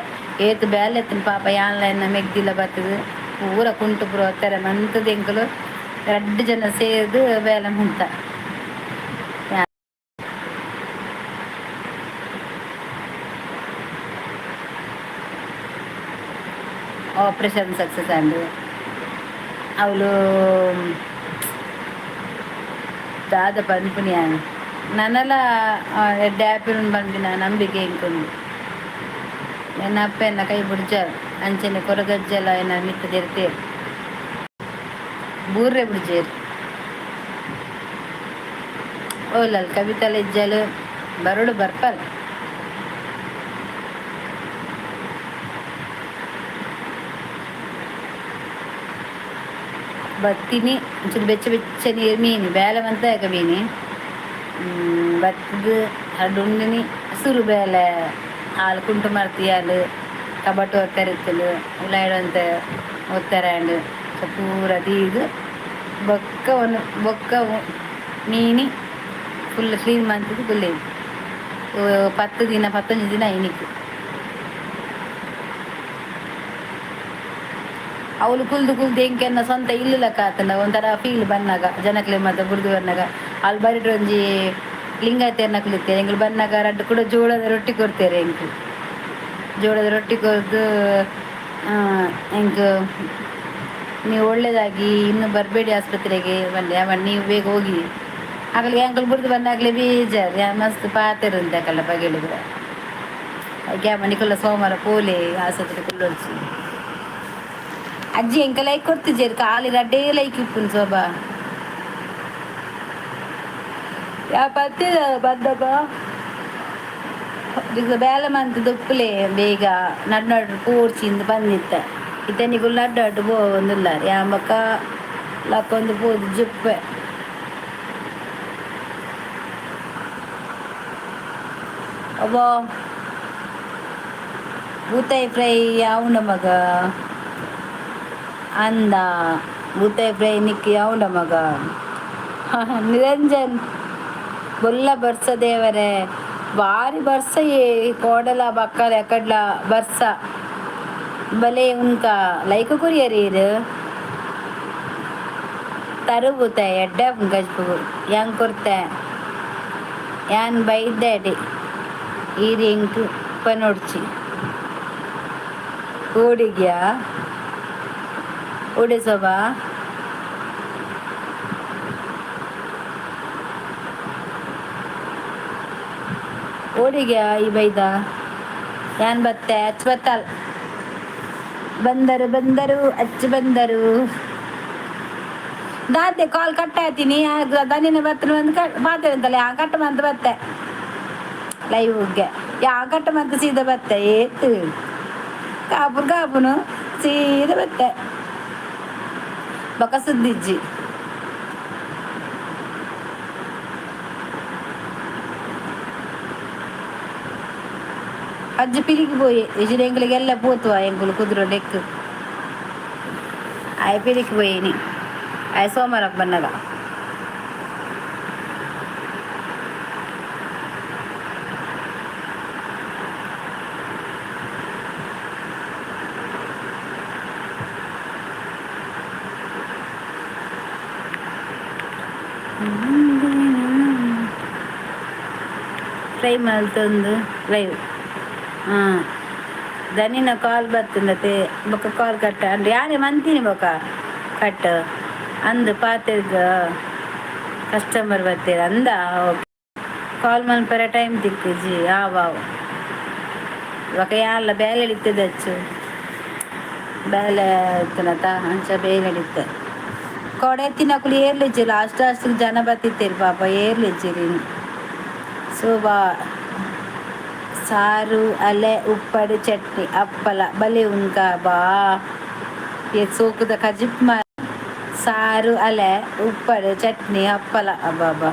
ಏತು ಬೇಲೆ ಎತ್ತಿನ ಪಾಪ ಯಾನ್ಲ ಮೆಗ್ದಿಲ್ಲ ಬರ್ತದೆ ಪೂರ ಕುಂಟು ಪುರ ಹೊತ್ತಾರೆ ಮಂತದ ಎಂಕಲು 2 ಜನ ಸೇರಿದು ಬೇಲೆ ಮುಂತ ಆಪ್ರೇಷನ್ ಸಕ್ಸಸ್ ಅಂಡು ಅವಳು ದಾದ ಪನ್ಪುನಿಯಾನು ನನ್ನಲ್ಲ ಡ್ಯಾಪಿನ ಬಂದಿನ ನಂಬಿಕೆ ಇಂಕೊಂಡು ನನ್ನ ಅಪ್ಪ ಎನ್ನ ಕೈ ಬಿಡ್ಜಾರು ಅಂಚನೆ ಕೊರಗಜ್ಜೆಲ್ಲ ಏನ ಮಿತ್ತದಿರ್ತೀರು ಬೂರ್ರೆ ಬಿಡ್ಜೇರು ಓಲಲ್ ಕವಿತಲ ಇಜ್ಜಲು ಬರಡು ಬರ್ಪಲ್ ಬತ್ತೀನಿ ಒಂಚೂರು ಬೆಚ್ಚ ನೀರು ಮೀನು ಬೇಲೆ ಮಂತ ಮೀನು ಬತ್ತದು ಅದು ಉಂಡಿನಿ ಹಸುರು ಬೇಲೆ ಹಾಲು ಕುಂಟು ಮಾಡ್ತೀಯಾಲು ಕಬಟ್ಟು ಒತ್ತರಿತ್ತಲು ಉಲಾಯಿಡಂತ ಒತ್ತರಾಂಡು ಪೂರ ತೀದು ಬೊಕ್ಕ ಮೀನಿ ಫುಲ್ ಕ್ಲೀನ್ ಮಾಡ್ತಿದ್ದು ಫುಲ್ 10 ದಿನ 11 ದಿನ ಐನಿಕ್ಕು ಅವಳು ಕುಲ್ದು ಎಂಕೆನ್ನ ಸ್ವಂತ ಇಲ್ಲಕ್ಕ ಆತನ ಒಂಥರ ಫೀಲ್ ಬಂದಾಗ ಜನಕ್ಲೆ ಮತ್ತು ಬುಡ್ದು ಬಂದಾಗ ಅಲ್ಲಿ ಬರಿಟ್ರು ಒಂಜಿ ಲಿಂಗಾಯತ ಎನ್ನಕ್ಲಿತ್ತೆ ಎಂಗ್ಳು ಬಂದಾಗ ರಡ್ಡು ಕೂಡ ಜೋಳದ ರೊಟ್ಟಿ ಕೊಡ್ತಾರೆ ಎಂಕು ಜೋಳದ ರೊಟ್ಟಿ ಕೊರ್ದು ಎಂಕ್ ನೀವು ಒಳ್ಳೇದಾಗಿ ಇನ್ನೂ ಬರಬೇಡಿ ಆಸ್ಪತ್ರೆಗೆ ಬಂದೆ ನೀವು ಬೇಗ ಹೋಗಿ ಆಗಲಿ ಅಂಕಲ್ ಬುಡ್ದು ಬಂದಾಗಲೇ ಬೇಜಾರು ಮಸ್ತ್ ಪಾತಿರಂತೆ ಅಕ್ಕಲ್ಲ ಬಗೆಳಿದ್ರೆ ಹಾಗೆ ಮಣಿಕೊಲ್ಲ ಸೋಮವಾರ ಪೋಲೆ ಆಸ್ಪತ್ರೆ ಕುಲ್ಲೊಡ್ಸಿ ಅಜ್ಜಿ ಎಂಕ ಲೈಕ್ ಕೊಡ್ತಿದ್ದೇರು ಕಾಲಿ ರಡ್ಡೇ ಲೈಕ್ ಇಪ್ಪುನು ಶೋಭಾ ಪತ್ತಿದ ಬಂದಾಗ ಈಗ ಬೇಲೆ ಮಂತ್ ದುಪ್ಪಲೆ ಬೇಗ ನಡ್ಡು ಪೂರ್ಚಿಂದ ಬಂದಿತ್ತ ಇತನಿಗೂ ನಡ್ಡು ಒಂದಿಲ್ಲ ಯಾಂಬಕ್ಕ ಲಕ್ಕೊಂದು ಪೋದು ಜುಪ್ಪೆ ಅಬ್ಬಾ ಬೂತಾಯಿ ಫ್ರೈ ಯಾವುಂಡ ಮಗ ಅಂದ ಬೂತಾಯಿ ಫ್ರೈ ನಿಕ್ಕಿ ಯಾವುಂಡ ಮಗ ನಿರಂಜನ್ ಬೊಲ್ಲ ಬರ್ಸ ದೇವರೇ ಭಾರಿ ಬರ್ಸ ಕೋಡಲ ಬಕ್ಕಲ ಎಕಡ್ಲ ಬರ್ಸ ಬಲೆ ಉನ್ಕ ಲೈಕ್ ಕೊರಿಯರೀರು ತರು ಬೂತಾಯಿ ಎಡ್ಡ ಗಜ್ಪು ಹೆಂಗೆ ಕೊಡ್ತೆ ಯಾನ್ ಬೈದ್ದೆ ಈರಿ ಎಂಕು ಪನೋಡ್ಚಿ ಓಡಿಗ್ಯಾ ಓಡೆ ಶೋಭಾ ಓಡಿಗ್ಯಾ ಈ ಬೈದ ಏನ್ ಬತ್ತೆ ಅಚ್ಚ ಬತ್ತಲ್ ಬಂದರು ಅಚ್ಚ ಬಂದರು ದಾದೆ ಕಾಲ್ ಕಟ್ ಆಯ್ತೀನಿ ದನಿನ ಬತ್ತನ ಒಂದು ಮಾತಾಡ ಅಂತಲ್ಲ ಕಟ್ ಮಂತ್ ಬತ್ತೆ ಲೈವ್ಗೆ ಕಟ್ ಮಂತ್ ಸೀದಾ ಬತ್ತೆ ಏತು ಕಾಪುನು ಸೀದಾ ಬತ್ತೆ ಬೊಕ್ಕ ಸುದ್ದಿಜ್ಜಿ ಅಜ್ಜಿ ಪಿಲಿಗೆ പോയി ಇಜಿನ ಎಂಗ್ಳಿಗೆಲ್ಲ ಪೋತುವ ಎಂಗುಲು ಕುದುರೆ ಡೆಕ್ ಆಯ ಪಿಲಿಗೆ പോയിನಿ ಆಯ ಸೋಮವಾರಕ್ಕೆ ಬಂದಾಗ ಫ್ರೈ ಮಲ್ತೊಂದು ಲೈವ್ ಹಾಂ ದನಿನ ಕಾಲ್ ಬರ್ತಂದತೆ ಬೊಕ್ಕ ಕಾಲ್ ಕಟ್ಟ ಅಂದ್ರೆ ಯಾರೇ ಮಂತೀನಿ ಬೊಕ್ಕ ಕಟ್ ಅಂದು ಪಾತೆರ್ಗ ಕಸ್ಟಮರ್ ಬರ್ತೀರ ಅಂದ ಕಾಲ್ ಮಲ್ಪರ ಟೈಮ್ ತಿಕ್ಕುಜಿ ಆವಾವು ಇವಾಗ ಯಾರಲ್ಲ ಬೇಲೆ ಹಿಡಿತದೆ ಹಚ್ಚು ಬೇಲೆ ಇತ್ತನತ ಅಂಚ ಬೇಲೆ ಹಿಡಿತೆ ಕೊಡೆ ತಿನ್ನಕುಲು ಏರ್ಲಿಜ್ಜಿ ಲಾಸ್ಟ್ ಲಾಸ್ಟಿಗೆ ಜನ ಬತ್ತಿತ್ತೇರಿ ಪಾಪ ಏರ್ಲಿಜ್ಜಿರಿ ಸೋಬಾ ಸಾರು ಅಲೆ ಉಪ್ಪಡು ಚಟ್ನಿ ಅಪ್ಪಲ ಬಲೆ ಉಂಕ ಬಾ ಸೋಕುದ ಕಜಿಪ್ ಸಾರು ಅಲೆ ಉಪ್ಪಡು ಚಟ್ನಿ ಅಪ್ಪಲ ಅಬ್ಬಾ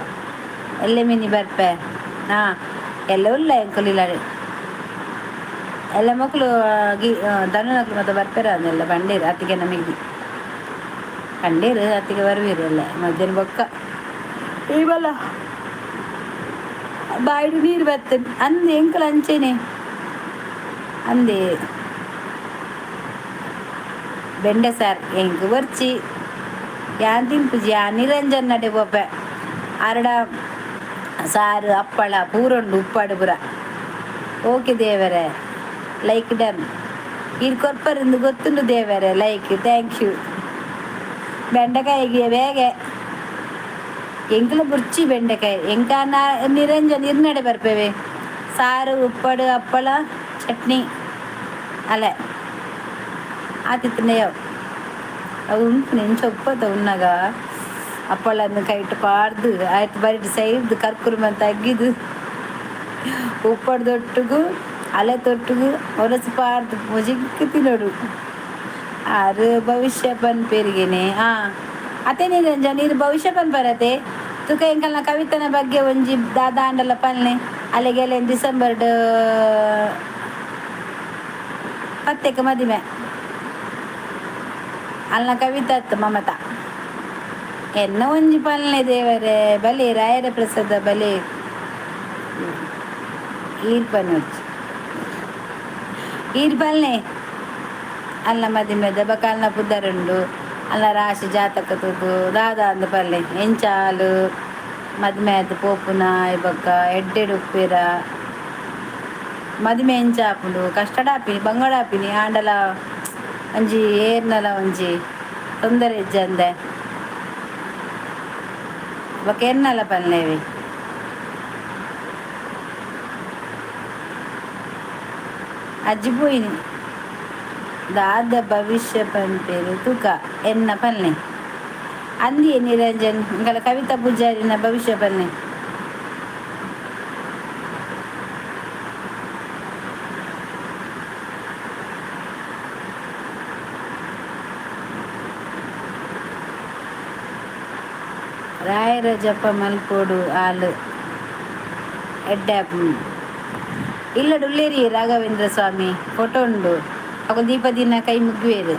ಎಲ್ಲೆ ಮಿನಿ ಬರ್ಪೆ ಹಾಂ ಎಲ್ಲ ಉಲ್ಲ ಎಂಕುಲಿಲ್ಲಾಡೆ ಎಲ್ಲ ಮಕ್ಕಳು ದನನಕ್ಳು ಮತ್ತೆ ಬರ್ಪೇರ ಅದನ್ನೆಲ್ಲ ಬಂಡೇರು ಅತ್ತಿಗೆ ನಮಗೆ ಕಂಡೇರು ಅತ್ತಿಗೆ ಬರ್ವೀರು ಎಲ್ಲ ಮಧ್ಯಾಹ್ನ ಬೊಕ್ಕ ಇವಲ್ಲ ಬಾಯಿಡು ನೀರು ಬರ್ತದೆ ಅಂದೆ ಎಂಕಲ್ ಅಂಚೇನೆ ಅಂದೆ ಬೆಂಡೆ ಸಾರು ಎಂಕು ಬರ್ಚಿ ಯಾನ್ ತಿನ್ಪುಜಿ ಆ ನಿರಂಜನ್ ನಡೆ ಪೊಪ್ಪೆ ಅರಡ ಸಾರು ಅಪ್ಪಳ ಪೂರೊಂಡು ಉಪ್ಪಾಡು ಪುರ ಓಕೆ ದೇವರೇ ಲೈಕ್ ಡನ್ ಇದು ಕೊರ್ಪರಿಂದ ಗೊತ್ತುಂಡು ದೇವರೇ ಲೈಕ್ ಥ್ಯಾಂಕ್ ಯು ಬೆಂಡೆಕಾಯಿಗೆ ಬೇಗ ಎಂಕಲ ಬುರ್ಚಿ ಬೆಂಡೆಕಾಯಿ ಎಂಕಾನ ನಿರಂಜನ್ ಇರ್ನಡೆ ಬರ್ಪೇವೆ ಸಾರು ಉಪ್ಪಡು ಅಪ್ಪಳ ಚಟ್ನಿ ಅಲೆ ಆತಿತ್ತನೆಯವು ಅವು ಉಂಟು ನೆಂಚು ಒಪ್ಪತ್ತ ಉನ್ನಾಗ ಅಪ್ಪಳನ್ನು ಕೈಟ್ಟು ಪಾಡ್ದು ಆಯ್ತು ಬರೀ ಸೈಡ್ದು ಕರ್ಕುರುಮಂತ ಅಗ್ಗಿದು ಉಪ್ಪಡು ತೊಟ್ಟಿಗೂ ಅಲೆ ತೊಟ್ಟಿಗೂ ಹೊರಸು ಪಾಡ್ದು ಮುಜಿಕ್ಕಿ ತಿನ್ನೋಡು ಆರು ಭವಿಷ್ಯ ಪನ್ಪೇರಿಗೇನೆ ಅತೆ ನಿರಂಜನ್ ಇದು ಭವಿಷ್ಯ ಪನ್ ಬರತ್ತೆ ತುಕ ಎಂಕಲ್ನ ಕವಿತನ ಬಗ್ಗೆ ಒಂಜಿ ದಾಂಡಲ ಪಲ್ನೆ ಅಲ್ಲಿಗೆಲ್ಲ ಡಿಸೆಂಬರ್ 10ಕ್ಕೆ ಮದುವೆ ಅಲ್ನ ಕವಿತಾ ಅತ್ತ ಮಮತಾ ಎನ್ನ ಒಂಜಿ ಪಲ್ನೆ ದೇವರೇ ಬಲೆ ರಾಯರ ಪ್ರಸಾದ ಬಲೆ ಈರ್ಪಲ್ನೆ ಅಲ್ಲ ಮದಿಮೆದ ಬಕಾಲ್ನ ಪುದರುಂಡು ಅಲ್ಲ ರಾಶಿ ಜಾತಕ ತುದು ದಾದ ಅಂದ ಪಲ್ಲೆ ಎಂಚಾಲು ಮದ್ಮೆ ಆಯ್ತು ಪೋಪುನ ಇಬಕ್ಕ ಎಡ್ಡೆಡು ಉಪ್ಪಿರ ಮದುವೆ ಎಂಚಾಪುಂಡು ಕಷ್ಟಡ ಆಪಿನಿ ಬಂಗಡ ಆಪಿನಿ ಆಂಡಲ ಒಂಜಿ ಏರ್ನಲ ಒಂಜಿ ತೊಂದರೆ ಇಜ್ಜಂದೆ ಬೊಕ್ಕ ಎನ್ನಲ ಪಲ್ಲೆವಿ ಅಜ್ಜಿ ಪೋಯಿನಿ ದಾದ ಭವಿಷ್ಯ ಪಂಪೇರು ತುಕ ಎನ್ನ ಪಲ್ಲೆ ಅಂದಿಯೇ ನಿರಂಜನ್ ಇಂಗಳ ಕವಿತಾ ಪೂಜಾರಿನ ಭವಿಷ್ಯ ಪಲ್ಲೆ ರಾಯರ ಜಪ ಮಲ್ಪೋಡು ಆಲು ಎಡ್ಡಾಪು ಇಲ್ಲಡು ಉಳ್ಳೇರಿ ರಾಘವೇಂದ್ರ ಸ್ವಾಮಿ ಫೋಟೋ ಉಂಡು ಅವ ದೀಪ ದಿನ ಕೈ ಮುಗ್ಗುವೇರು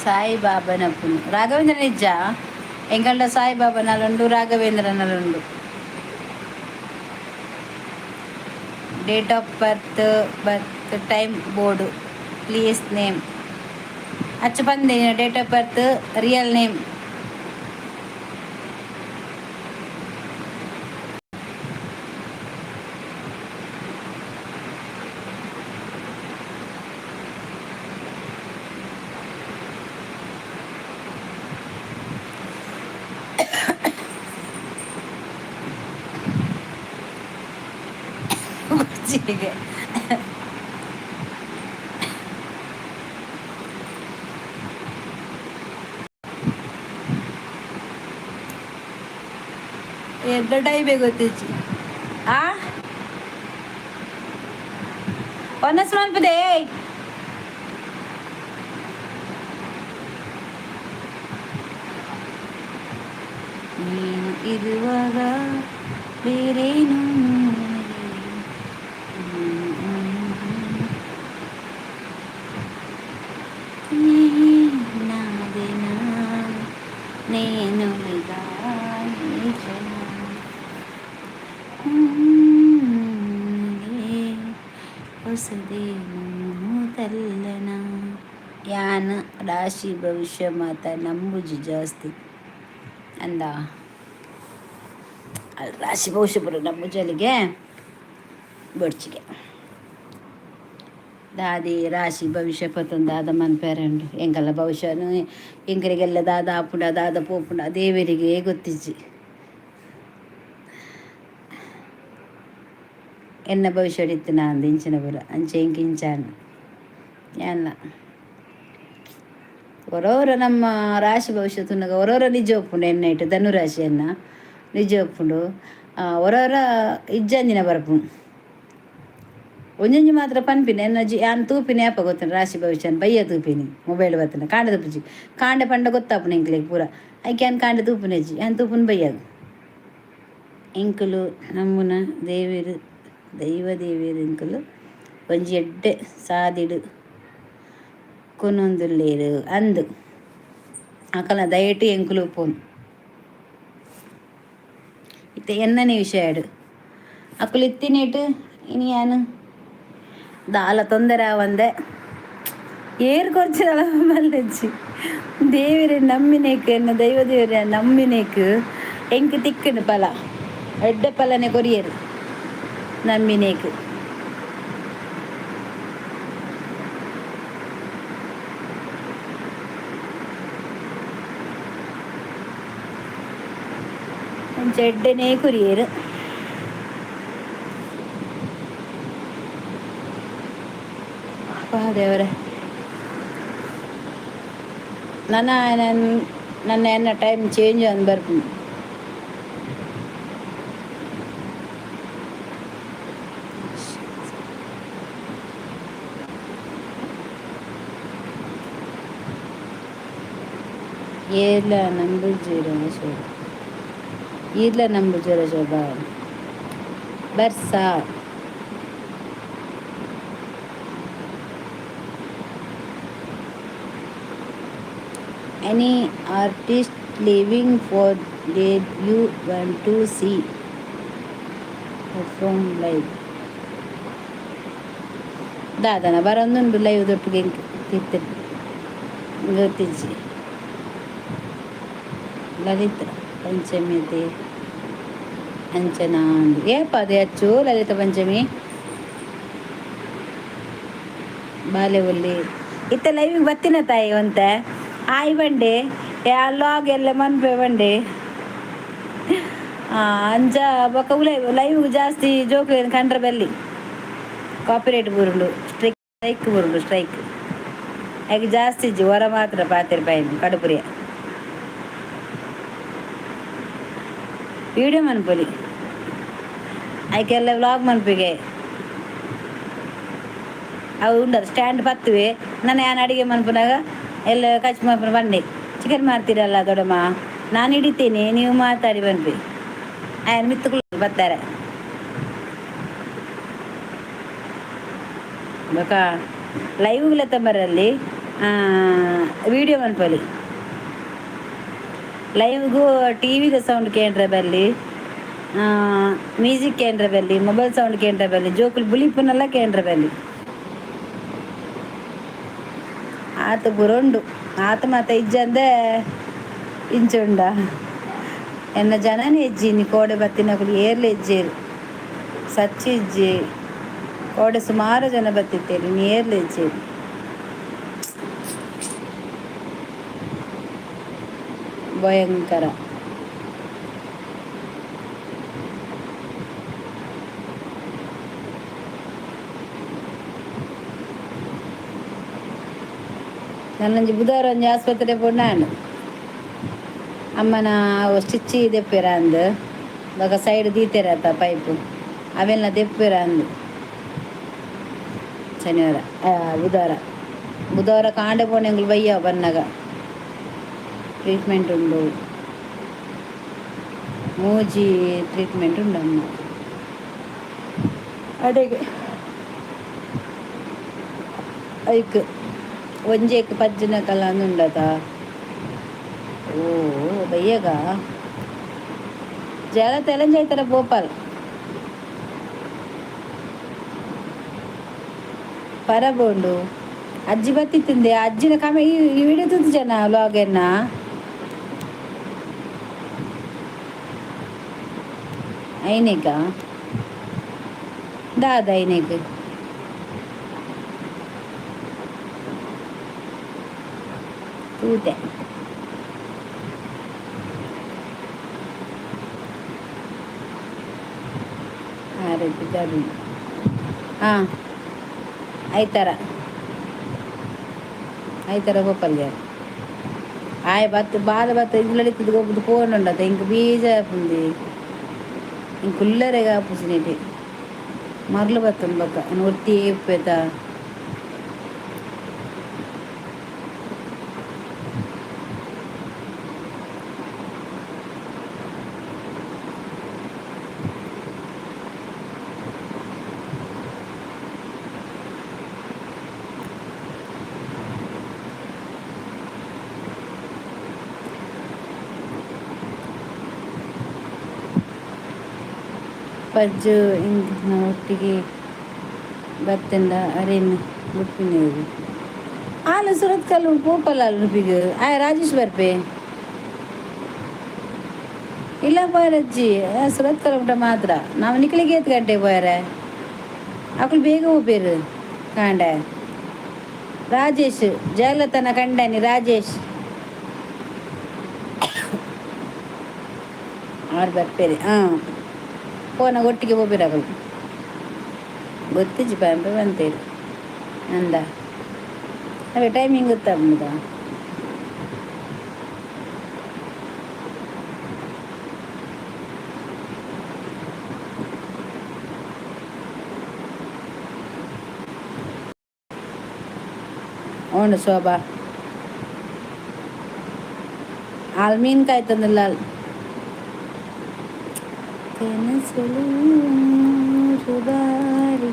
సాయిబాబానప్పుడు రాఘవేంద్ర నిజ ఎంగళ్ళ సాయిబాబా నలుండు రాఘవేంద్ర నలుండు date of birth time board please name ಅಚ್ಚ ಬಂದೆ date of birth real name ಹೀಗೆ ಎಂತ ಟೈಮೇ ಗೊತ್ತಿಚ್ಚಿ ಆ ಒನ್ನಸ್ ಮಲ್ಪದೆ ನೀನು ಇರುವಾಗ ಬೇರೇನು ನಾದಿನ నేను ಹೊಸದೇನು ತಲ್ಲನ ಯಾನ ರಾಶಿ ಭವಿಷ್ಯ ಮಾತ ನಂಬುಜಿ ಜಾಸ್ತಿ ಅಂದ ಅಲ್ಲಿ ರಾಶಿ ಭವಿಷ್ಯ ಬರೋ ನಂಬುಜಲಿಗೆ ಬಡ್ಚಿಗೆ ದಾದಿ ರಾಶಿ ಭವಿಷ್ಯ ಪತ್ತೊಂದು ದಾದ ಮನ್ಪೇರಂಡು ಎಂಕಲ್ಲ ಭವಿಷ್ಯನು ಎಂಕರಿಗೆಲ್ಲ ದಾದ ಆಪುಂಡ ದಾದ ಪೋಪುಂಡ ದೇವರಿಗೆ ಗೊತ್ತಿಜ್ಜಿ ಎನ್ನ ಭವಿಷ್ಯ ಇತ್ತು ನಾನು ಇಂಚಿನ ಬರ ಅಂಚೆ ಇಂಚಾನು ಎಲ್ಲ ಹೊರವರ ನಮ್ಮ ರಾಶಿ ಭವಿಷ್ಯ ತುನ್ನಗ ಹೊರವರ ನಿಜ ಒಪ್ಪುಂಡು ಎನ್ನ ಇಟ್ಟು ಧನು ರಾಶಿಯನ್ನ ನಿಜ ಒಪ್ಪುಂಡು ಹೊರವರ ಇಜ್ಜಂದಿನ ಬರಪು ಒಂಜೊಂಜಿ ಮಾತ್ರ ಪನ್ಪಿನ ಎನ್ನಜ್ಜಿ ಯಾನ್ ತೂಪಿನ ಯಾಪ ಗೊತ್ತನ ರಾಶಿ ಭವಿಷ್ಯನ ಬಯ್ಯ ತೂಪಿನಿ ಮೊಬೈಲ್ ಬತ್ತನ ಕಾಂಡ ತೂಪಿಜಿ ಕಾಂಡೆ ಪಂಡ ಗೊತ್ತಾಪುನ ಇಂಕ್ಲೆಗ್ ಪೂರ ಐಕೆ ಯಾನ್ ಕಾಂಡೆ ತೂಪಿನಜ್ಜಿ ಯಾನ್ ತೂಪುನ ಬಯ್ಯದು ಇಂಕುಲು ನಮ್ಮುನ ದೇವಿರು ದೈವ ದೇವಿರು ಇಂಕುಲು ಒಂಜಿ ಎಡ್ಡೆ ಸಾದಿಡು ಕೊನೊಂದುಲ್ಲೇರು ಅಂದು ಅಕಲ ದಯಟಿ ಎಂಕುಲು ಪೋನು ಇತ್ತೆ ಎನ್ನನೇ ವಿಷಯ ಆಡು ಅಕುಲು ಇತ್ತಿನೇಟು ಇನಿ ಯಾನು ದಾಲ ತೊಂದರೆ ಆವಂದೆ ಏರು ಕೊರ್ಚಿನ ಮಲ್ಲಜ್ಜಿ ದೇವಿರೆ ನಮ್ಮಿನೇಕು ಎನ್ನ ದೈವ ದೇವರ ನಮ್ಮಿನೇಕು ಎಂಕ್ ತಿಕ್ಕನು ಫಲ ಎಡ್ಡೆ ಫಲನೆ ಕೊರಿಯರು ನಮ್ಮಿನೇಕು ಎಡ್ಡೆನೇ ಕುರಿಯರು ದೇವರೇ ನನ್ನ ಎನ್ನ ಟೈಮ್ ಚೇಂಜ್ ಅಂದು ಬರ್ತೀನಿ ಏರ್ಲ ನಂಬು ಜೀರೋ ಶೋಭ ಈರ್ಲ ನಂಬು ಜೀರೋ ಶೋಭ ಬರ್ಸಾ any artist living for that you want to see from live ದಾದನ ಬರೊಂದುಂಡು ಲೈವ್ ದೊಟ್ಟಿಗೆ ತಿತ್ತ ಗೊತ್ತಿಜ್ಜಿ ಲಲಿತ ಪಂಚಮಿದೆ ಅಂಚನಾ ಅಂದು ಏಪ ಅದೇ ಹಚ್ಚು ಲಲಿತ ಪಂಚಮಿ ಬಾಲೆ ಒಲ್ಲಿ ಇತ್ತ ಲೈವಿಗೆ ಬತ್ತಿನ ತಾಯಿ ಅಂತ ಆಯ್ ಬಂಡೆ ಲಾಗ್ ಎಲ್ಲ ಮನ್ಪೆ ಬಂಡೆ ಅಂಚ ಬೊಕ್ಕ ಲೈವ್ ಜಾಸ್ತಿ ಜೋಕು ಕಂಡ್ರೆ ಬಲ್ಲಿ ಕಾಪಿರೇಟ್ ಬುರುಂಡು ಸ್ಟ್ರೈಕ್ ಬುರುಂಡು ಸ್ಟ್ರೈಕ್ ಹಾಗೆ ಜಾಸ್ತಿ ಇಜ್ಜಿ ಹೊರ ಮಾತ್ರ ಪಾತಿರ ಪಾಯಿನ ಕಡುಪುರಿಯ ವಿಡಿಯೋ ಮನ್ಪೊಲಿ ಆಯ್ಕೆಲ್ಲ ವ್ಲಾಗ್ ಮನ್ಪಿಗೆ ಅವು ಉಂಡದು ಸ್ಟ್ಯಾಂಡ್ ಪತ್ತುವೆ ನಾನು ಯಾನು ಅಡುಗೆ ಮನ್ಪನಾಗ ಎಲ್ಲ ಕಚ್ಚಿ ಮನ್ಪನ ಬಂಡೆ ಚಿಕನ್ ಮಾಡ್ತೀರಲ್ಲ ದೊಡ್ಡಮ್ಮ ನಾನು ಹಿಡಿತೀನಿ ನೀವು ಮಾತಾಡಿ ಬನ್ರಿ ಆಯ್ತು ಮಿತ್ತುಗಳು ಬರ್ತಾರೆ ಬೇಕಾ ಲೈವ್ಗಳ ತಂಬರಲ್ಲಿ ವಿಡಿಯೋ ಮನ್ಪಲಿ ಲೈವ್ಗೂ ಟಿ ವಿಗೆ ಸೌಂಡ್ ಕೇಂದ್ರ ಬರಲಿ ಮ್ಯೂಸಿಕ್ ಕೇಂದ್ರ ಬರಲಿ ಮೊಬೈಲ್ ಸೌಂಡ್ ಕೇಂದ್ರ ಬರಲಿ ಜೋಕುಲು ಬುಲಿಪುನೆಲ್ಲ ಕೇಂದ್ರ ಬರಲಿ ಆತ ಬುರೊಂಡು ಆತ ಮಾತ ಇಜ್ಜಂದೆ ಇಂಚುಂಡ ಎನ್ನ ಜನನೇ ಹೆಜ್ಜಿನಿ ಕೋಡೆ ಬತ್ತಿನಕುಲು ಏರ್ಲ ಹೆಜ್ಜೇರು ಸಚ್ಚಿ ಇಜ್ಜಿ ಕೋಡೆ ಸುಮಾರು ಜನ ಬತ್ತಿತ್ತೇರಿ ಏರ್ಲ ಹೆಜ್ಜೇರು ಭಯಂಕರ. ನನ್ನೊಂಜಿ ಬುಧವಾರ ಒಂಜಿ ಆಸ್ಪತ್ರೆ ಪೋಂಡಾಂಡು ಅಮ್ಮನ ಸ್ಟಿಚ್ಚಿ ದೆಪ್ಪೆರ ಅಂದು ಬೊಕ ಸೈಡ್ ದೀತೆರತ್ತ ಪೈಪು ಅವೆಲ್ಲ ದೆಪ್ಪೆರ ಅಂದು ಶನಿವಾರ ಬುಧವಾರ ಕಾಂಡೆ ಪೋಂಡು ಎಂಗ್ಲು ಬಯ್ಯವ ಬನ್ನಗ ಟ್ರೀಟ್ಮೆಂಟ್ ಉಂಡು ಮೂಜಿ ಟ್ರೀಟ್ಮೆಂಟ್ ಉಂಡು ಅಮ್ಮ ಅಡೆಗೆ ಐಕ್ ಒಂಜೇಕ್ ಪಜ್ಜಿನ ಕಲ ಉಂಡತ ಓ ಬಯ್ಯಗ ಜಲ ತೆಲಂಜಾಯ್ತರ ಭೋಪಾಲ್ ಪರಬೋಂಡು ಅಜ್ಜಿ ಬತ್ತಿತ್ತಿಂದೆ ಅಜ್ಜಿನ ಕಮೆ ಈ ವಿಡಿಯೋ ತುತ್ತು ಜನ ವ್ಲಾಗೆನ್ನ ಐನೇಕ ದಾದ ಐನೇಕ ತೂತೆ ಆ ರೀತಿ ಗಡಿ ಹಾಂ ಐತರ ಗೋಪಾಲ್ಗೆ ಆಯ್ ಬತ್ತು ಬಾದ ಬತ್ತ ಇಲ್ಲಡಿತ್ತದು ಗೊಬ್ಬದು ಫೋನ್ ಉಂಡತ ಇಂಕ ಬೀಜ ಪುಂದಿ ಇಂಕ ಕುಲ್ಲರೆಗ ಪುಸಿನೇಟಿ ಮರ್ಲು ಬತ್ತನ್ ಬಕ್ಕ ಒತ್ತಿ ಉಪ್ಪೇತ ಪಜ್ಜು ಇಂದಿನ ಒಟ್ಟಿಗೆ ಬತ್ತಂಡ ಅರೇನು ಉಪ್ಪಿನದು ಆಲ ಸುರತ್ ಕಲ್ಲು ಪೋಪಲ್ಲ ರುಪಿಗೆ ಆಯ್ ರಾಜೇಶ್ ಬರ್ಪೆ ಇಲ್ಲ ಪೋಯರಜ್ಜಿ ಸುರತ್ ಕಲ್ ಉಂಟ ಮಾತ್ರ ನಾವು ನಿಕ್ಲಿಗೆ 8 ಗಂಟೆ ಪೋಯರೆ ಅಕ್ಕಳು ಬೇಗ ಹೋಗ್ಬೇರು ಕಾಂಡೆ ರಾಜೇಶ್ ಜಯಲತನ ಕಂಡನಿ ರಾಜೇಶ್ ಅವ್ರು ಬರ್ಪೇರಿ ಹಾಂ ಫೋನ ಒಟ್ಟಿಗೆ ಹೋಗ್ಬಿರಾಗಲು ಗೊತ್ತಿಜ್ಜಿ ಪಂಪೆ ಬಂತೇರಿ ಅಂದ ಅವೇ ಟೈಮಿಂಗ್ ಗೊತ್ತಾಗ್ಬೋದ ಓಂಡು ಶೋಭಾ ಆಲ್ ಮೀನು ಕಾಯ್ತಂದಿಲ್ಲ ಬಾರಿ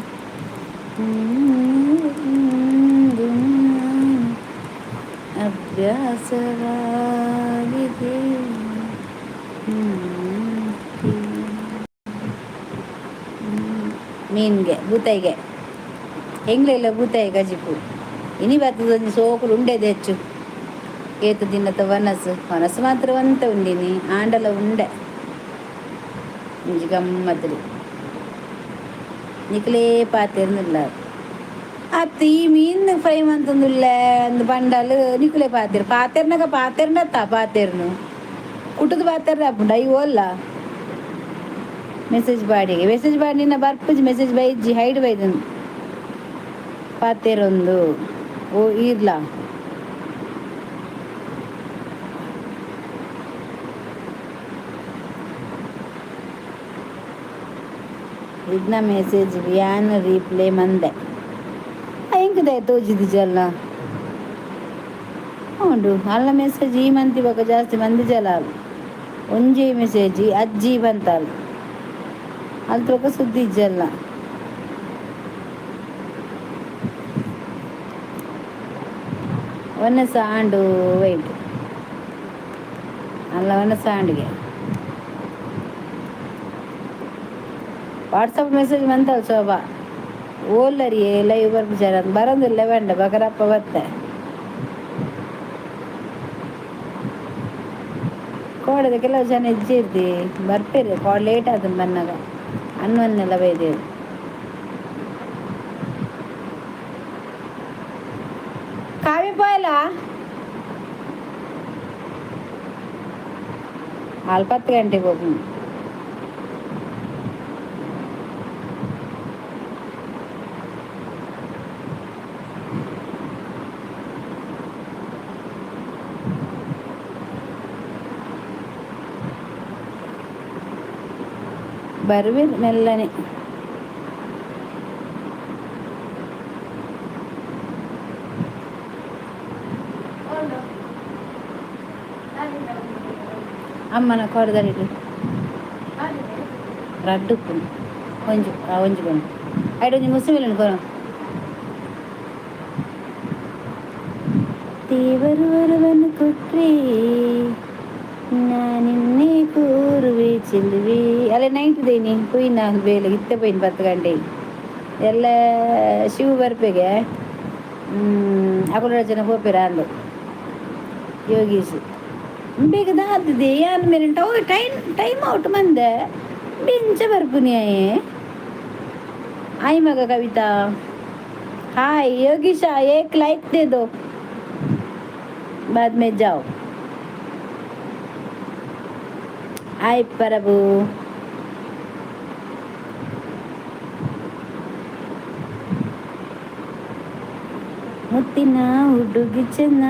ಅಭ್ಯಾಸವಾಗಿದೆ ಮೀನ್ಗೆ ಬೂತಾಯಿಗೆ ಹೆಂಗ್ಲಿಲ್ಲ ಬೂತಾಯಿ ಗಜಿಪು ಇನಿ ಬರ್ತದೊಂದು ಸೋಕುಲು ಉಂಡೆದು ಹೆಚ್ಚು ಏತು ದಿನದ ವನಸು ಮಾತ್ರ ಒಂತ ಉಂಡಿನಿ ಆಂಡಲ ಉಂಡೆ ಇಂಜಿ ಗಮ್ಮತ್ರಿ ನಿಕ್ಲೇ ಪಾತೆರ್ನಿಲ್ಲ ಅತ್ತ ಈ ಮೀನು ಫ್ರೈ ಮಂತಂದುಲ್ಲ ಒಂದು ಬಂಡಲು ನಿಕ್ಲೆ ಪಾತೆರ್ನತ್ತ ಪಾತೆರ್ನು ಕುಟುದು ಪಾತೆರ್ನ ಹಾಪುಂಡು ಅಯ್ಯೋ ಅಲ್ಲ ಮೆಸೇಜ್ ಬಾಡಿ ನಿನ್ನ ಬರ್ಪುಜಿ ಮೆಸೇಜ್ ಬೈಜ್ಜಿ ಹೈಡ್ ಬೈದನು ಪಾತೆರೊಂದು ಓ ಇರ್ಲಾ ಇದನ್ನ ಮೆಸೇಜ್ ಯಾನ್ ರೀಪ್ಲೇ ಮಂದೆ ಹೆಂಗದೆ ತೋಜಿದ್ದು ಜಲ್ಲ ಉಂಡು ಅಲ್ಲ ಮೆಸೇಜ್ ಈ ಮಂತಿ ಬಗ್ಗೆ ಜಾಸ್ತಿ ಮಂದಿ ಜಲ ಒಂಜಿ ಮೆಸೇಜ್ ಅಜ್ಜಿ ಬಂತಲ್ಲ ಅಲ್ತ್ರಕ ಸುದ್ದಿ ಇಜ್ಜಲ್ಲ ಒನ್ನೆ ಸಾಂಡು ವೈಟ್ ಅಲ್ಲ ಒನ್ನೆ ಸಾಂಡಿಗೆ ವಾಟ್ಸಪ್ ಮೆಸೇಜ್ ಬಂತಲ್ಲ ಶೋಭಾ ಓಲ್ಲರಿ ಲೈವ್ ಬರ್ಬಿಚಾರ ಬರೋದಿಲ್ಲ ಬಂಡ ಬಗರಪ್ಪ ಬತ್ತೆ ಕೋಡದ ಕೆಲವು ಜನ ಹೆಜ್ಜೆ ಇರ್ತಿ ಬರ್ಪೇರಿ ಕೋಡ್ ಲೇಟ್ ಆದ ಬಂದಾಗ ಅನ್ನವನ್ನೆಲ್ಲ ಬೈದೇವು. ಕಾವಿ ಪೋಯಲ ಅಲ್ಲಿ 10 ಗಂಟೆಗೆ ಹೋಗಿ ಬರುವೆ ಮೆಲ್ಲನೆ. ಅಮ್ಮನ ಕೊರದಲ್ಲಿ ರಡ್ಡುಪ್ಪು ಒಂಜು ಒಂಜು ಬಣ್ಣ ಐಡೊಂಜಿ ಮುಸ್ಲಿಂ ಕೊರ ದೇವರು ವರವನ್ನು ಕೊಟ್ರೆ ನಾನಿನ್ನೇ ಕೂರುವೆ ಚೆಲುವೆ ಅಲ್ಲ ನೈಟ್ ದೇನಿ ಪುಯ್ನ ಬೇಲೆ ಇತ್ತೆ ಪೋಯ್ನ 10 ಗಂಟೆ ಎಲ್ಲ ಶಿವ ಬರ್ಪೆಗೆ ಅಕುಲ ಜನ ಹೋಗ್ಬೇರ ಅಂದು ಯೋಗೀಶ್ ಬೇಗ ದಾದಿದೆ ಯಾನ ಮೇಲೆ ಟೈಮ್ ಔಟ್ ಮಂದೆ ಬೆಂಚ ಬರ್ಪುನಿ आई मग कविता हाय योगीशा एक लाइक दे दो बाद में जाओ हाय प्रभु ಮುತ್ತಿನ ಹುಡುಗಿ ಚೆನ್ನ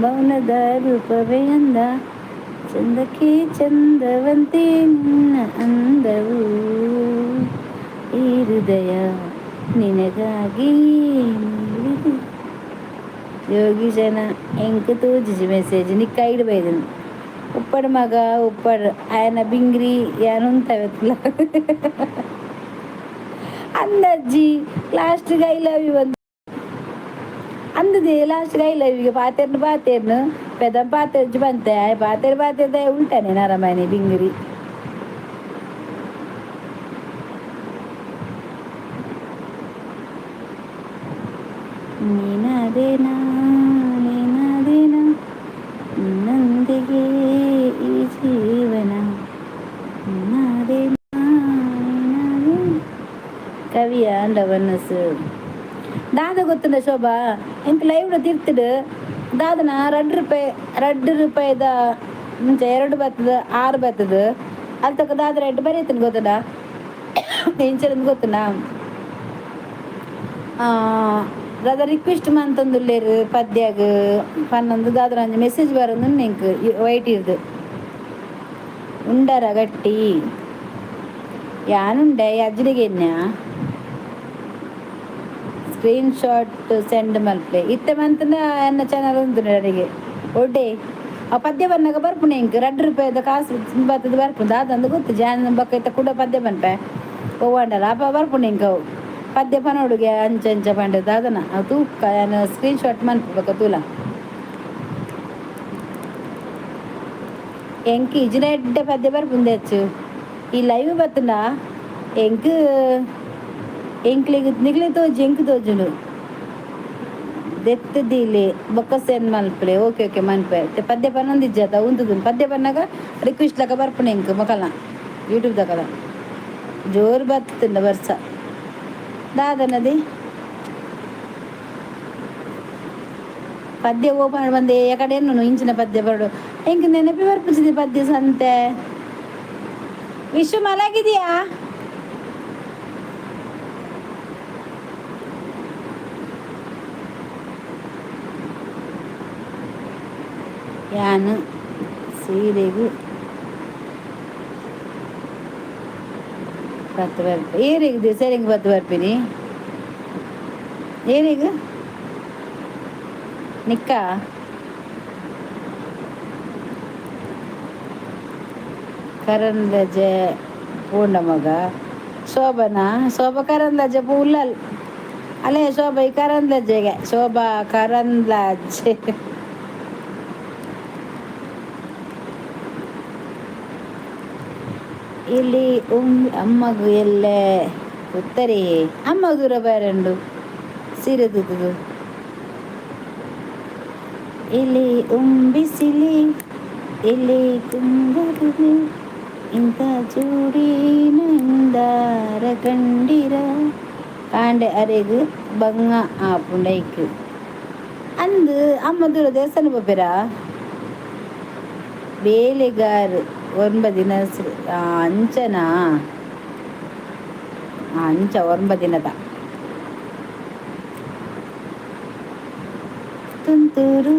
ಭವನದ ರೂಪವೇ ಅಂದ ಚಂದಕ್ಕೆ ಚಂದವಂತೆ ನಿನ್ನ ಅಂದವು ಈ ಹೃದಯ ನಿನಗಾಗಿ ಯೋಗೀಶನ ಎಂಕ್ ತೋಜಿಸಿ ಮೆಸೇಜ್ ನಿಕ್ಕ ಇಡಬೇದನು ಉಪ್ಪಡ ಮಗ ಉಪ್ಪಡ ఆయన ಬಿಂಗ್ರಿ ಯಾನುಂತವತ್ಲ ಅಂದಜ್ಜಿ ಲಾಸ್ಟ್ಗೆ ಐ ಲವ್ ಯು ಅಂತ ಅಂದದೆ ಲಾಸ್ಟ್ಗೆ ಐ ಲವ್ ಯು ಪಾತೇರ್ನು పెద్ద పాతేర్చి ಬಂತೆ ಪಾತೇರ್ದ ఉంటాನೆ ನರಮನೆ ಬಿಂಗಿರಿ ನೀನಾದೇನಾ ನೀನಾದೇನಾ ನಿನ್ನೊಂದಿಗೆ ಈ ಜೀವನ ನೀನಾದೇನಾ ಕವಿಯ ಅಂಡವನ್ನಸು ದಾದ ಗೊತ್ತುಂಡ ಶೋಭಾ ಎಂಕ್ ಲೈವ್ ತಿರ್ತಿಡು ದಾದನ 2 ರೂಪಾಯಿದ ಮುಂಚೆ 2 ಬರ್ತದ 6 ಬರ್ತದ ಅಲ್ಲಿ ತಕ್ಕ ದಾದ ರೆಡ್ ಬರೀತೀನಿ ಗೊತ್ತದ ಇಂಚರಂದು ಗೊತ್ತುಂಡ ದಾದ ರಿಕ್ವೆಸ್ಟ್ ಮಂತೊಂದುಲ್ಲೇರು ಪದ್ಯಾಗ ಪನ್ನೊಂದು ದಾದ್ರ ಒಂಜಿ ಮೆಸೇಜ್ ಬರೋದು ನಿಂಕ್ ವೈಟ್ ಇರ್ದು ಉಂಡರ ಗಟ್ಟಿ ಯಾನುಂಡೆ ಅಜ್ಜಿಗೆ ಸ್ಕ್ರೀನ್ ಶಾಟ್ ಸೆಂಡ್ ಮಲ್ಪೆ ಇತ್ತೆ ಮಂತನ ಎನ್ನ ಚಾನಲ್ ಉಂಟು ನನಗೆ ಒಡ್ಡೆ ಆ ಪದ್ಯ ಬಂದಾಗ ಬರ್ಪುಣೆ ಇಂಕ್ 2 ರೂಪಾಯಿದ ಕಾಸು ಬರ್ತದ ಬರ್ಪುಂಡು ಅದಂದು ಗೊತ್ತು ಜಾನ್ ಬಕ್ಕ ಇತ್ತ ಕೂಡ ಪದ್ಯ ಬನ್ಪೆ ಹೋಗಂಡಲ್ಲ ಅಪ್ಪ ಬರ್ಪುಣೆ ಇಂಕ್ ಅವು ಪದ್ಯ ಪನೋಡುಗೆ ಅಂಚ ಪಂಡದ ಅದನ್ನ ಅವು ತೂಕ ನಾನು ಸ್ಕ್ರೀನ್ ಶಾಟ್ ಮನ್ಪಬೇಕ ತೂಲ ಎಂಕ್ ಇಜಿನ ಎಡ್ಡೆ ಪದ್ಯ ಬರ್ಪುಂದೆ ಹೆಚ್ಚು ಈ ಲೈವ್ ಬತ್ತುಂಡ ಎಂಕ್ಲಿಗೆ ನಿಗ್ಲೆ ತೋಜು ಎಂಕ್ ತೋಜುಂಡು ದೆತ್ತದಿಲೆ ಬೊಕ್ಕ ಸೆಂಡ್ ಮಲ್ಪಲೆ ಓಕೆ ಮನ್ಪೆ ಪದ್ಯ ಪನ್ನೊಂದು ಇಜ್ಜಾತ ಉಂತುದು ಪದ್ಯ ಪನ್ನಾಗ ರಿಕ್ವೆಸ್ಟ್ ಲಕ ಬರ್ಪುಣೆ ಎಂಕ್ ಮೊಕಲ್ನ ಯೂಟ್ಯೂಬ್ ದಕಲ ಜೋರು ಬತ್ತುಂಡ ಬರ್ಸ ದಾದನದಿ ಪದ್ಯ ಓಪನ್ ಬಂದೆ ಕಡೆ ಇಂಚಿನ ಪದ್ಯ ಬರಡು ಹೆಂಗೆ ನೆನಪಿ ಬರ್ಪಿಸಿದೆ ಪದ್ಯ ಸಂತೆ ವಿಶ್ವ ಮಲಗಿದೆಯಾ ಯಾನು ಸೀರೆಗೂ 10 ಬರ್ಪ ಏರಿಗಿದೆ ಸರಿಂಗ್ 10 ಬರ್ಪಿನಿ ಏರಿಗ ನಿಕ್ಕ ಕರಂದ್ಲಜೆ ಪೂರ್ಣ ಮಗ ಶೋಭಾ ಕರಂದ್ಲಜೆ ಪೂಲ್ಲಲ್ ಅಲ್ಲೇ ಶೋಭಾ ಈ ಕರಂದ್ಲಜೆಗೆ ಶೋಭಾ ಕರಂದ್ಲಜೆ ಇಲ್ಲಿ ಅಮ್ಮಗು ಎಲ್ಲೆ ಉತ್ತರಿ ಅಮ್ಮ ದೂರ ಬೇರೆಂಡು ಸೀರೆ ತುದು ಇಲ್ಲಿ ಬಿಸಿಲಿ ಎಲ್ಲಿ ಕುಂದರುವೆ ಇಂಥ ಜೋಡಿ ನಂದಾರ ಕಂಡಿರ ಕಾಂಡೆ ಅರೆಗು ಬಂಗ ಆಪುಂಡೈಕ್ ಅಂದು ಅಮ್ಮ ದೂರ ದೇವಸ್ಥಾನ ಬಪ್ಪೆರ ಬೇಲೆಗಾರು 9 ದಿನ ಅಂಚನಾ ಅಂಚ 9 ದಿನದ ತುಂತುರು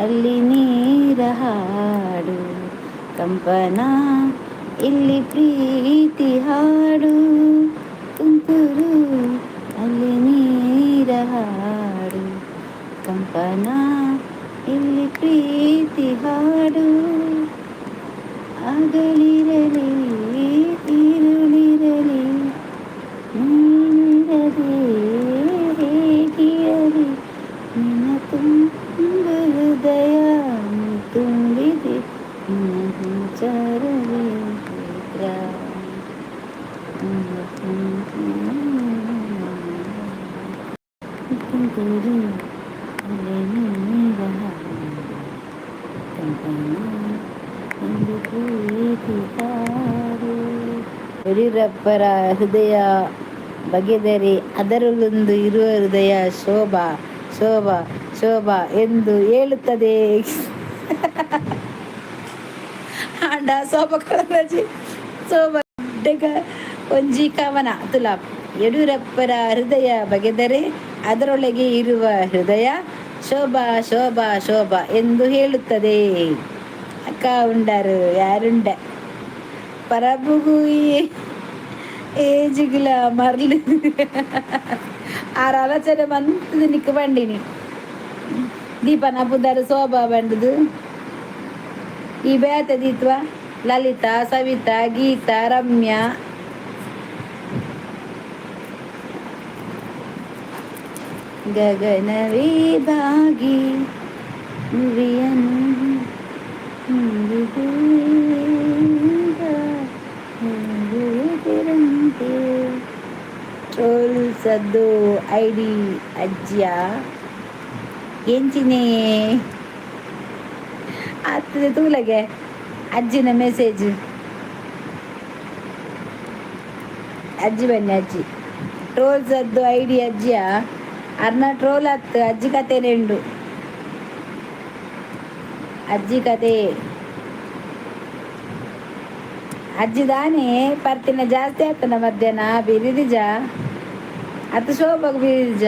ಅಲ್ಲಿ ನೀರ ಹಾಡು ಕಂಪನ ಇಲ್ಲಿ ಪ್ರೀತಿ ಹಾಡು ತುಂತುರು ಅಲ್ಲಿ ನೀರ ಹಾಡು ಕಂಪನ ಇಲ್ಲಿ ಪ್ರೀತಿ ಹಾಡು ಆಗಲಿರಲಿ ಇರುಳಿರಲಿ ನೀನಿರದೆ ಹೇಗಿರಲಿ ನಿನ್ನ ತುಂಬ ಹೃದಯ ತುಂಬಿದೆ ನಿನ್ನ ಸಂಚಾರವೇ ಕ್ಷೇತ್ರ ತುಂತುರು ಅಲೆ ನೀರ ಕಂಪನ ಒಂದು ಪ್ರೀತಿ ಹಾಡು ಯಡಿಯೂರಪ್ಪರ ಹೃದಯ ಬಗೆದರೆ ಅದರಲ್ಲೊಂದು ಇರುವ ಹೃದಯ ಶೋಭಾ ಶೋಭಾ ಶೋಭಾ ಎಂದು ಹೇಳುತ್ತದೆ ಆಂಡ ಶೋಭಕರಜಿ ಶೋಭಾ ಒಂಜಿ ಕವನ ತುಲ ಯಡಿಯೂರಪ್ಪರ ಹೃದಯ ಬಗೆದರೆ ಅದರೊಳಗೆ ಇರುವ ಹೃದಯ ಶೋಭಾ ಶೋಭಾ ಶೋಭಾ ಎಂದು ಹೇಳುತ್ತದೆ ಅಕ್ಕ ಉಂಡಾರು ಯಾರುಂಡ ಪರಬುಗು ಏಜಿಗಿಲ ಮರ್ಲು ಆರ ಆಲೋಚನೆ ಮಂತದ ನಿಕ್ಕ ಬಂಡಿನಿ ದೀಪನ ಪುದಾರು ಶೋಭಾ ಬಂಡದು ಈ ಬೇತ ದೀತ್ವ ಲಲಿತಾ ಸವಿತಾ ಗೀತಾ ರಮ್ಯಾ ಗಗನವೇ ಬಾಗಿ ನುರಿಯನು ಟ್ರೋಲ್ ಸದ್ದು ಐಡಿ ಅಜ್ಜಿಯ ಎಂಚಿನೇ ಆಗ್ತದೆ ತೂಲಗೆ ಅಜ್ಜಿನ ಮೆಸೇಜ್ ಅಜ್ಜಿ ಬನ್ನಿ ಅಜ್ಜಿ ಟ್ರೋಲ್ ಸದ್ದು ಐಡಿ ಅಜ್ಜಿಯ ಅರ್ನ ಟ್ರೋಲ್ ಹತ್ತು ಅಜ್ಜಿ ಕತೆ ನೆಂಡು ಅಜ್ಜಿ ಕತೆ ಅಜ್ಜಿ ದಾನೆ ಪರ್ತಿನ ಜಾಸ್ತಿ ಆಗ್ತನ ಮಧ್ಯಾಹ್ನ ಬೀರಿದಿಜ ಅದು ಶೋಭಾಗ ಬೀರಿದಿಜ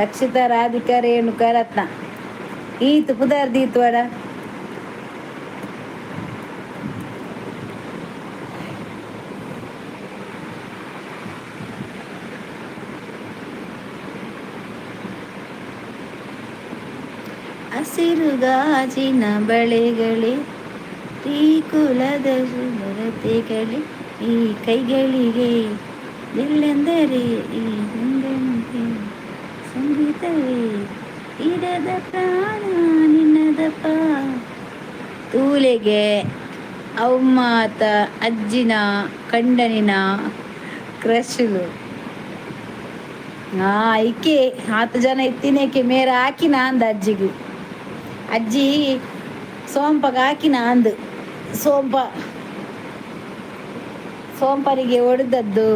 ರಕ್ಷಿತಾ ರಾಧಿಕಾ ರೇಣುಕಾ ರತ್ನ ಈತು ಪುದರ್ದೀತು ವಡ ಹಸಿರು ಗಾಜಿನ ಬಳೆಗಳೇ ಈ ಕುಲದ ಸುಂದರತೆಗಳೇ ಈ ಕೈಗಳಿಗೆ ಎಲ್ಲೆಂದರೆ ಈ ಗಂಗನಿಗೆ ಸಂಗೀತವೇ ಇರದ ಪ್ರಾಣ ನಿನ್ನದಪ್ಪ ತೂಲೆಗೆ ಅವಮಾತ ಅಜ್ಜಿನ ಕಂಡನಿನ ಕ್ರಶುಲು ಇಕ್ಕೆ 10 ಜನ ಇತ್ತಿನೇಕೆ ಮೇರ ಹಾಕಿನ ಅಂದ ಅಜ್ಜಿಗೆ ಅಜ್ಜಿ ಸೋಂಪಗ ಹಾಕಿನ ಅಂದು ಸೋಂಪರಿಗೆ ಹೊಡೆದದ್ದು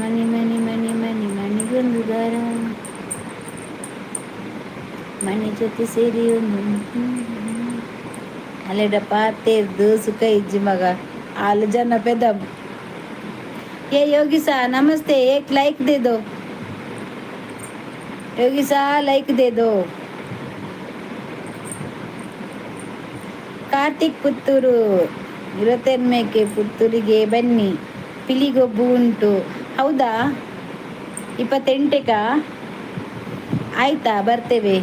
ಮನಿ ಮನಿ ಮನಿ ಮನಿ ಮನಿಗೊಂದು ದಾರ ಮನೆ ಜೊತೆ ಸೇರಿ ಒಂದು ಅಲ್ಲೆಡಪ್ಪ ತೇರ್ದು ಸುಖ ಇಜ್ಜಿ ಮಗ ಆಲು ಜನ ಪೆದಮ್ ये योगी सा नमस्ते एक लाइक दे दो योगी सा लाइक दे दो ಕಾರ್ತಿಕ್ ಪುತ್ತೂರು 28ಕ್ಕೆ ಪುತ್ತೂರಿಗೆ ಬನ್ನಿ ಪಿಲಿಗೊಬ್ಬು ಉಂಟು ಹೌದಾ 28ಕ್ಕ ಆಯ್ತಾ ಬರ್ತೇವೆ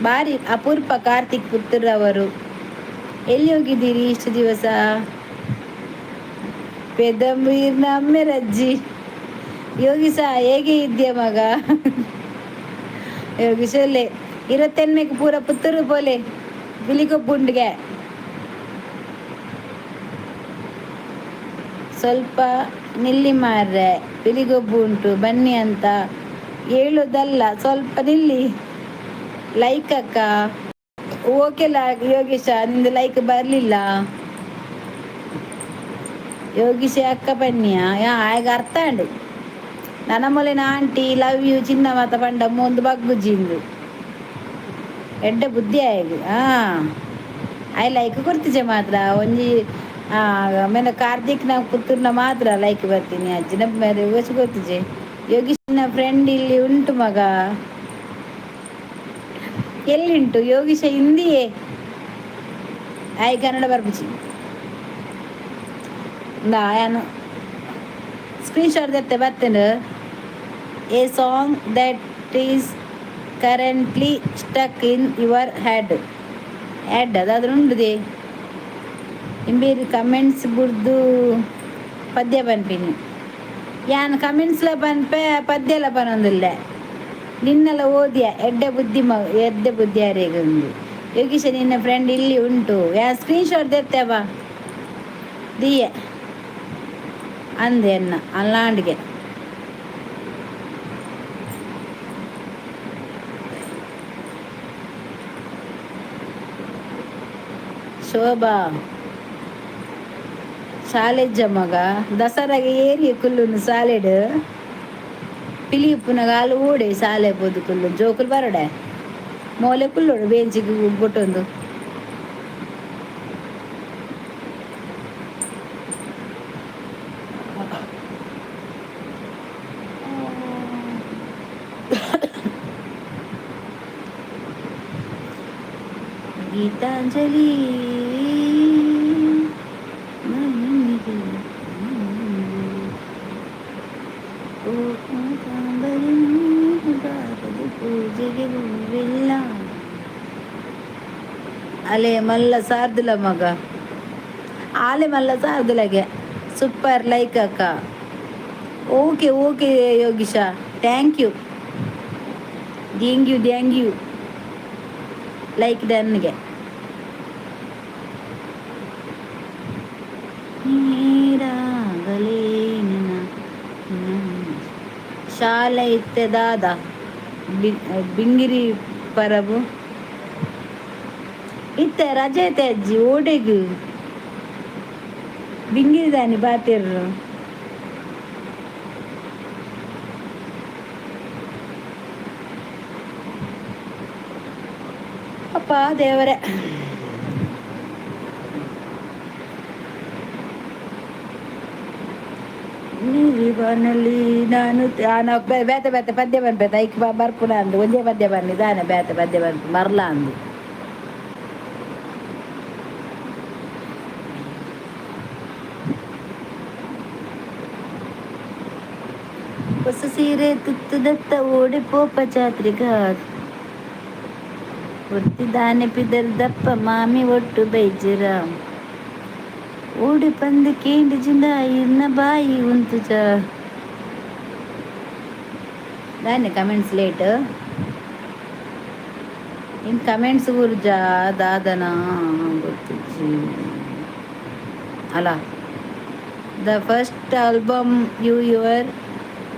ಬಾರಿ ಅಪೂರ್ವ ಕಾರ್ತಿಕ್ ಪುತ್ತೂರು ಅವರು ಎಲ್ಲಿ ಹೋಗಿದ್ದೀರಿ ಇಷ್ಟು ದಿವಸ ಪೆದಂಬೀರ್ನ ಅಮ್ಮೆರಜ್ಜಿ ಯೋಗಿಸ ಹೇಗೆ ಇದೆಯಾ ಮಗ ಯೋಗಿಸಲ್ಲೇ 28ಕ್ಕೆ ಪೂರ ಪುತ್ತೂರು ಪೋಲೆ ಬಿಲಿಗೊಬ್ಬುಂಡ್ಗೆ ಸ್ವಲ್ಪ ನಿಲ್ಲಿ ಮಾರ್ರೆ, ಪಿಲಿಗೊಬ್ಬು ಉಂಟು ಬನ್ನಿ ಅಂತ ಹೇಳುದಲ್ಲ, ಸ್ವಲ್ಪ ನಿಲ್ಲಿ. ಲೈಕ್ ಅಕ್ಕ. ಓಕೆಲ್ಲ ಯೋಗೇಶ, ನಿಂದು ಲೈಕ್ ಬರಲಿಲ್ಲ. ಯೋಗೀಶ ಅಕ್ಕ ಬನ್ನಿಯ ಆಗ ಅರ್ಥ ಉಂಡು ನನ್ನ ಮೊಲಿನ ಆಂಟಿ ಲವ್ ಯು ಚಿನ್ನ ಮಾತ ಪಂಡ ಒಂದು ಬಗ್ಗುಜಿಂದು ಎಡ್ಡೆ ಬುದ್ಧಿ ಆಯ್ತು. ಐ ಲೈಕ್ ಕೊಡ್ತಿದ್ದೆ ಮಾತ್ರ ಒಂಜಿ ಆಮೇಲೆ ಕಾರ್ತಿಕ್ ನಾವು ಪುತ್ತೂರ್ನ ಮಾತ್ರ ಲೈಕ್ ಬರ್ತೀನಿ ಅಜ್ಜಿನ ಮೇಲೆ ಓಚ್ ಗೊತ್ತಿಜೆ. ಯೋಗೀಶನ ಫ್ರೆಂಡ್ ಇಲ್ಲಿ ಉಂಟು ಮಗ. ಎಲ್ಲಿ ಉಂಟು ಯೋಗೀಶ? ಹಿಂದಿಯೇ ಆಯ್ ಕನ್ನಡ ಬರ್ಬಿಚ್ಚಿ ನಾನು ಸ್ಕ್ರೀನ್ ಶಾಟ್ ತೆತ್ತೆ ಬರ್ತೇನೆ. A song that is currently stuck in your head ಅದಾದ್ರೂ ಉಂಡುದೆ ಇಂಬೇರಿ ಕಮೆಂಟ್ಸ್ ಬುರ್ದು ಪದ್ಯ ಪನ್ಪಿನಿ ಯಾನ್ ಕಮೆಂಟ್ಸ್ಲ ಪನ್ಪೆ ಪದ್ಯಲ ಪನೊಂದಿಲ್ಲ ನಿನ್ನೆಲ್ಲ ಓದಿಯ ಎಡ್ಡೆ ಬುದ್ಧಿ ಯಾರೇಗೊಂದು. ಯೋಗೀಶ ನಿನ್ನ ಫ್ರೆಂಡ್ ಇಲ್ಲಿ ಉಂಟು ಯಾನ್ ಸ್ಕ್ರೀನ್ ಶಾಟ್ ತೆತ್ತೇವ ದಿಯೆ ಅಂದೆ ಅನ್ನ ಅಲ್ಲಾಂಡ್ಗೆ. ಶೋಭಾ ಶಾಲೆಜ್ಜ ಮಗ ದಸರಾಗೆ ಏರಿ ಕುಲ್ಲುನು ಸಾಲೆಡ್ ಪಿಲಿಪ್ಪುನಗ ಹಾಲು ಓಡೆ ಸಾಲೆ ಬೋದು ಕುಲ್ಲು ಜೋಕುಲು ಬರಡೆ ಮೋಲೆ ಕುಲ್ಲೋಡು ಬೇಂಚಿಗೆ ಬೊಟ್ಟೊಂದು ಗೀತಾಂಜಲಿ ಪೂಜೆಗೆ ಹೂವಿಲ್ಲ ಅಲೆ ಮಲ್ಲ ಸಾರ್ದುಲ ಮಗ ಆಲೆ ಮಲ್ಲ ಸಾರ್ದುಲಗೆ ಸೂಪರ್ ಲೈಕ್ ಅಕ್ಕ. Okay okay Yogisha thank you ಡ್ಯಾಂಗ್ ಯು ಲೈಕ್ ಡನ್ಗೆ. ಶಾಲೆ ಇತ್ತೆ ದಾದ ಬಿಂಗಿರಿ ಪರಬು ಇತ್ತೆ ರಜೆ ಐತೆ ಅಜ್ಜಿ ಓಡೆಗು ಬಿಂಗಿರಿ ದಾನಿ ಬಾತಿರ್ರು ಅಪ್ಪ ದೇವರೇ. ನೀರಿನಲ್ಲಿ ನಾನು ಬೇತೆ ಪದ್ಯ ಬನ್ಪೇತ ಐಕ್ ಬರ್ಪುನ ಅಂದು ಒಂದೇ ಪದ್ಯ ಬನ್ನಿ ದಾನೆ ಬೇತೆ ಪದ್ಯ ಬನ್ಪು ಮರ್ಲ ಅಂದು ಹೊಸ ಸೀರೆ ತುತ್ತುದತ್ತ ಓಡಿ ಪೋಪ ಜಾತ್ರೆಗ ಒತ್ತಿದ್ದಾನೆ ಪಿದರ್ ದಪ್ಪ ಮಾಮಿ ಒಟ್ಟು ಬೈಜಿರ ಓಡಿ ಪಂದು ಕೇಂಡಿ ಜಿಂದ ಇನ್ನ ಬಾಯಿ ಉಂಟು ದಾನೆ ಕಮೆಂಟ್ಸ್ ಲೇಟ್ ಇನ್ ಕಮೆಂಟ್ಸ್ ಗುರ್ಜ ದಾದನ ಗೊತ್ತಿಜ್ಜಿ ಅಲ್ಲ the first album your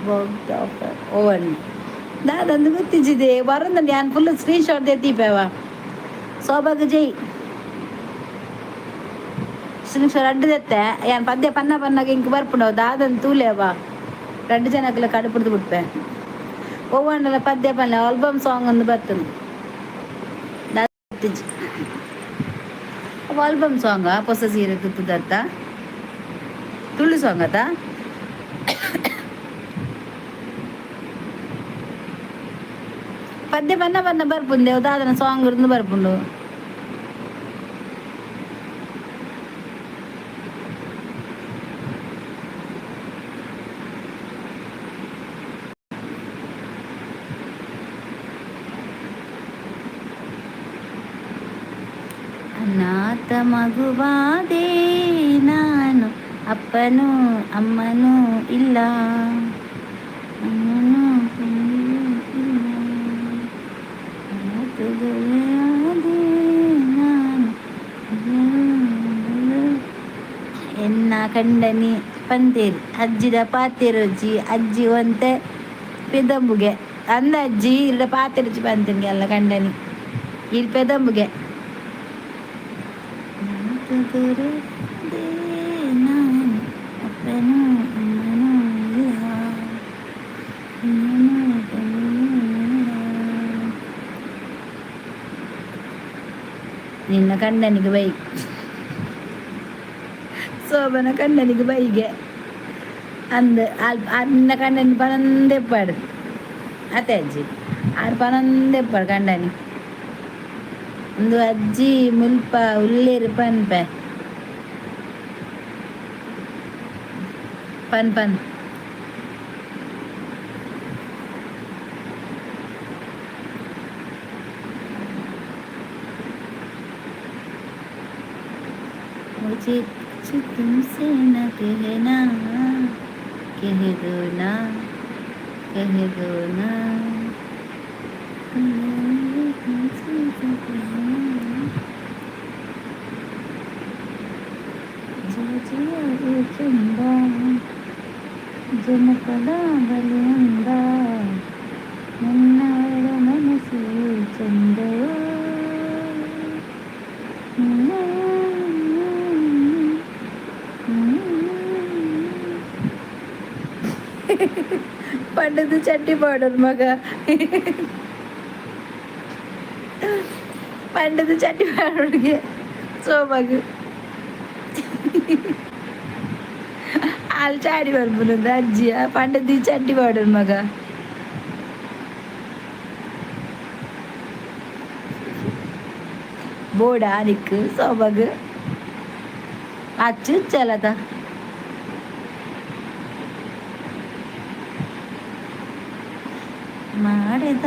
work offer oven ದಾದಂದು ಗೊತ್ತಿಜ್ಜಿದೆ ಬರೋದು ನಾನು ಫುಲ್ ಸ್ಕ್ರೀನ್ ಶಾಟ್ ತೆತ್ತೀಪವ ಸೋಬಾಗ ಜೈ ಸ್ಕ್ರೀನ್ ಶಾಟ್ ಅಡ್ಡು ತೆತ್ತೆ ಯಾನ್ ಪದ್ಯ ಪನ್ನಾಗ ಇಂಕ ಬರ್ಪುಂಡವ ದಾದಂದು ತೂಲೇವ 2 ಜನಕ್ಕೆಲ್ಲ ಕಡುಪುಡ್ದು ಬಿಡ್ಪೆ ಓವನ್ನೆಲ್ಲ ಪದ್ಯ ಪನ್ನ ಆಲ್ಬಮ್ ಸಾಂಗ್ ಒಂದು ಬರ್ತದೆ ಆಲ್ಬಮ್ ಸಾಂಗ ಹೊಸ ಸೀರೆ ತುತ್ತುದತ್ತ ತುಳು ಸಾಂಗ್ ಅದ ಪದ್ಯ ಪನ್ನ ಬರ್ಪುಂದೆ ದಾದನ ಸಾಂಗ್ ಇருந்து ಬರ್ಪುಂಡು ಅನಾಥ ಮಗುವಾದೆ ನಾನು ಅಪ್ಪನೂ ಅಮ್ಮನೂ ಇಲ್ಲ ಅಮ್ಮನೂ ನಾನು ಎನ್ನ ಕಂಡನಿ ಪಂತೇರು ಅಜ್ಜಿದ ಪಾತೇರು ಅಜ್ಜಿ ಅಜ್ಜಿ ಒಂತೆ ಪೆದಂಬುಗೆ ಅಂದ ಅಜ್ಜಿ ಇಲ್ಲ ಪಾತೆರುಚಿ ಪಂತನಿಗೆ ಎಲ್ಲ ಕಂಡನಿ ಇಲ್ಲಿ ಪೆದಂಬುಗೆ ಅಪ್ಪನೂ ಅಮ್ಮನೂ ಇಲ್ಲ ನಿನ್ನ ಕಣ್ಣನಿಗೆ ಬೈ ಶೋಭನ ಕಣ್ಣನಿಗೆ ಬೈಗೆ ಅಂದ ನಿನ್ನ ಕಣ್ಣನಿ ಪನಂದೆಪ್ಪಾಡು ಅತ್ತೆ ಅಜ್ಜಿ ಆರು ಪನಂದೆಪ್ಪಾಡು ಕಂಡನಿ ಒಂದು ಅಜ್ಜಿ ಮುಲ್ಪ ಉಳ್ಳೇರು ಪನ್ಪೆ ಪನ್ ಪನ್ मुझे कुछ तुमसे न कहना कह दो ना कह दो ना ಚಂದ ಜನಪದ ಬಲಿಯಂದ ನನ್ನವರ ಮನಸ್ಸು ಚಂದವೋ పండుది చట్టి పౌడర్ మగ పండుది చట్టి పౌడర్ಗೆ ಸೋಮಗು ಅಲ್ಲಿ ಚಾಡಿ ಬರ್ಬೋದು ಅಜ್ಜಿಯ ಪಂಡದಿ ಚಟ್ಟಿ ಪೌಡರ್ ಮಗ ಬೋಡ ನಿಕ್ಕು ಸೋಮಗು ಅಚ್ಚು ಚಲದ ಮಾಡಿದ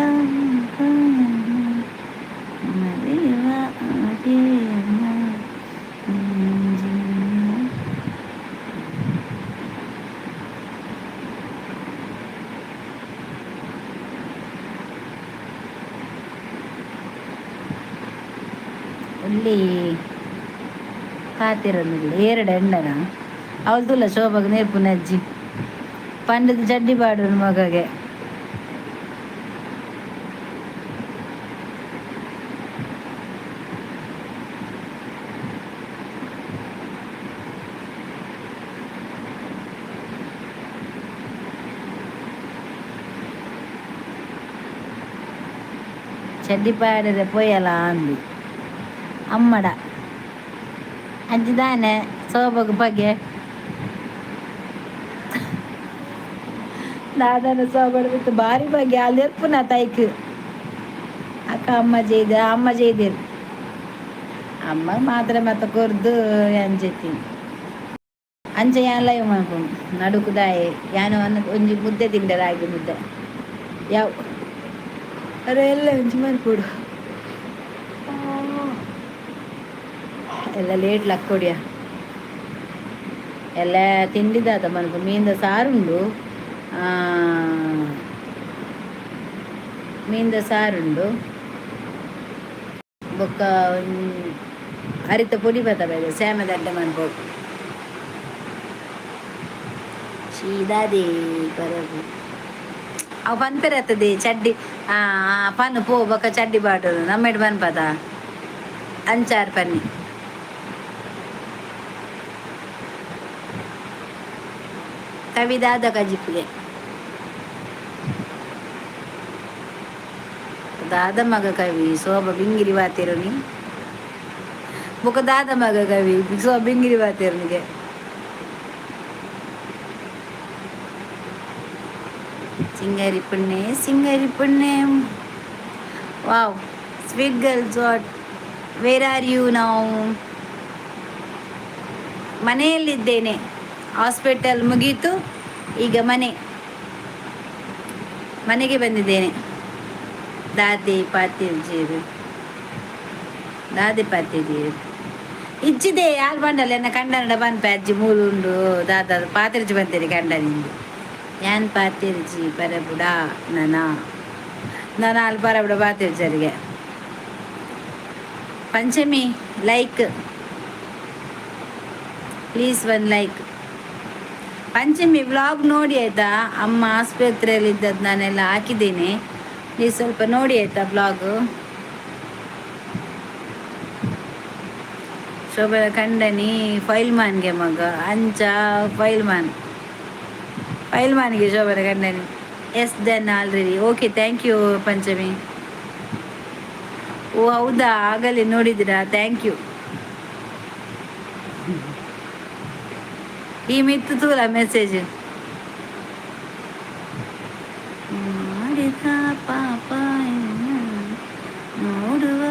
ಮರೆಯುವ ಉಳ್ಳಿ ಕಾತಿರೋದಿಲ್ಲ 2 ಎಂಡನ ಅವಲ್ದುಲ್ಲ ಶೋಭಾಗ ನೇರ್ಪುನ ಅಜ್ಜಿ ಪಂಡದ ಚಡ್ಡಿ ಬಾಡ್ರ ಮಗಗೆ ಚಡ್ಡಿ ಪಾಡಿದ್ರೆ ಪೊಯ್ಯಲ್ಲ ಅಂದು ಅಮ್ಮಡ ಅಜ್ಜಿದಾನೆ ಸೋಬಗು ಬಗೆ ದಾದನ ಸೋಬಡ ಬಿಟ್ಟು ಭಾರಿ ಬಗೆ ಅಲ್ಲಿ ಎಪ್ಪುನ ತೈಕ್ ಅಕ್ಕ ಅಮ್ಮ ಜೈದಿರು ಅಮ್ಮ ಮಾತ್ರ ಮತ್ತೆ ಕೊರ್ದು ಅಂಜೆತಿ ಅಂಚೆ ಎಲ್ಲ ಮಾಡ್ಕೊಂಡು ನಡುಕುದಾಯಿ ಯಾನೋ ಒಂಜಿ ಮುದ್ದೆ ತಿಂದೆ ರಾಗಿ ಮುದ್ದೆ ಯಾವ ಅರೆ ಎಲ್ಲ ಒಂಚಿ ಮಾಡ್ಕೊಡು ಎಲ್ಲ ಲೇಟ್ ಲಕ್ಕೊಡಿಯ ಎಲ್ಲ ತಿಂಡಿದಾದ ಮನಕು ಮೀನ್ದ ಸಾರುಂಡು ಬೊಕ್ಕ ಅರಿತ ಪುಡಿ ಬರ್ತವೆ ಸ್ಯಾಮದ ಅಡ್ಡೆ ಮಾಡ್ಬೋದು ಶೀದಾದೇ ಬರದು ಅವು ಪನ್ಪೆರತ್ತದೆ ಚಡ್ಡಿ ಪನ್ನು ಪೋ ಬೊಕ್ಕ ಚಡ್ಡಿ ಬಾಟರು ನಮ್ಮೆಡು ಪನ್ಪದ ಅಂಚಾರು ಪನ್ನಿ ಕವಿದಾದ ಕಜಿಪ್ಗೆ ದಾದ ಮಗ ಕವಿ ಶೋಭ ಬಿಂಗಿರಿ ಬಾತಿರೋನಿ ಬೊಕ್ಕ ದಾದ ಮಗ ಕವಿ ಶೋಭ ಬಿಂಗಿರಿ ಬಾತಿರೋನಿಗೆ ಸಿಂಗರಿ ಪುಣ್ಣೆ wow sweet girls what where are you ನಾವು ಮನೆಯಲ್ಲಿದ್ದೇನೆ ಹಾಸ್ಪಿಟಲ್ ಮುಗೀತು ಈಗ ಮನೆಗೆ ಬಂದಿದ್ದೇನೆ ದಾದೆ ಪಾತಿರ್ಜೀರು ಇಚ್ಚಿದೆ ಯಾರು ಬಂಡಲ್ಲ ಎನ್ನ ಕಂಡನಡ ಬನ್ಪೆ ಅಜ್ಜಿ ಮೂಲು ಉಂಡು ದಾದ ಪಾತಿರ್ಜಿ ಬಂತೇನೆ ಕಂಡನಿಂದು ಯಾನ್ ಪಾತಿರ್ಜಿ ಪರಬುಡ ನಾನು ಅಲ್ಲಿ ಪರಬುಡ ಪಾತಿರ್ಜರಿಗೆ Panchami like please 1 like Panchami vlog ನೋಡಿ ಆಯಿತಾ, ಅಮ್ಮ ಆಸ್ಪತ್ರೆಯಲ್ಲಿ ಇದ್ದದ್ದು ನಾನೆಲ್ಲ ಹಾಕಿದ್ದೇನೆ, ನೀವು ಸ್ವಲ್ಪ ನೋಡಿ ಆಯಿತಾ ಬ್ಲಾಗು. ಶೋಭನ ಖಂಡನಿ ಫೈಲ್ಮಾನ್ಗೆ ಮಗ ಅಂಚ ಫೈಲ್ಮಾನ್ಗೆ ಶೋಭನ ಖಂಡನಿ. Yes then already okay, thank you Panchami. ಓ ಹೌದಾ, ಆಗಲೇ ನೋಡಿದ್ದೀರಾ, ಥ್ಯಾಂಕ್ ಯು. ಈ ಮಿತ್ತು ತೂಲ ಮೆಸೇಜ್ ಮಾಡಿದ ಪಾಪ ನೋಡುವ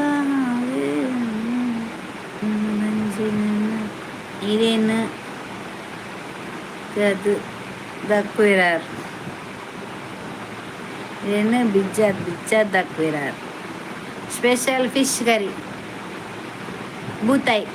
ಇದೇನು ಅದು ದಕ್ವಿರಾರ್, ಇದೇನು ಬಿಜ್ಜ ದಕ್ವಿರಾರ್. ಸ್ಪೆಷಲ್ ಫಿಶ್ ಕರಿ ಬೂತಾಯಿ.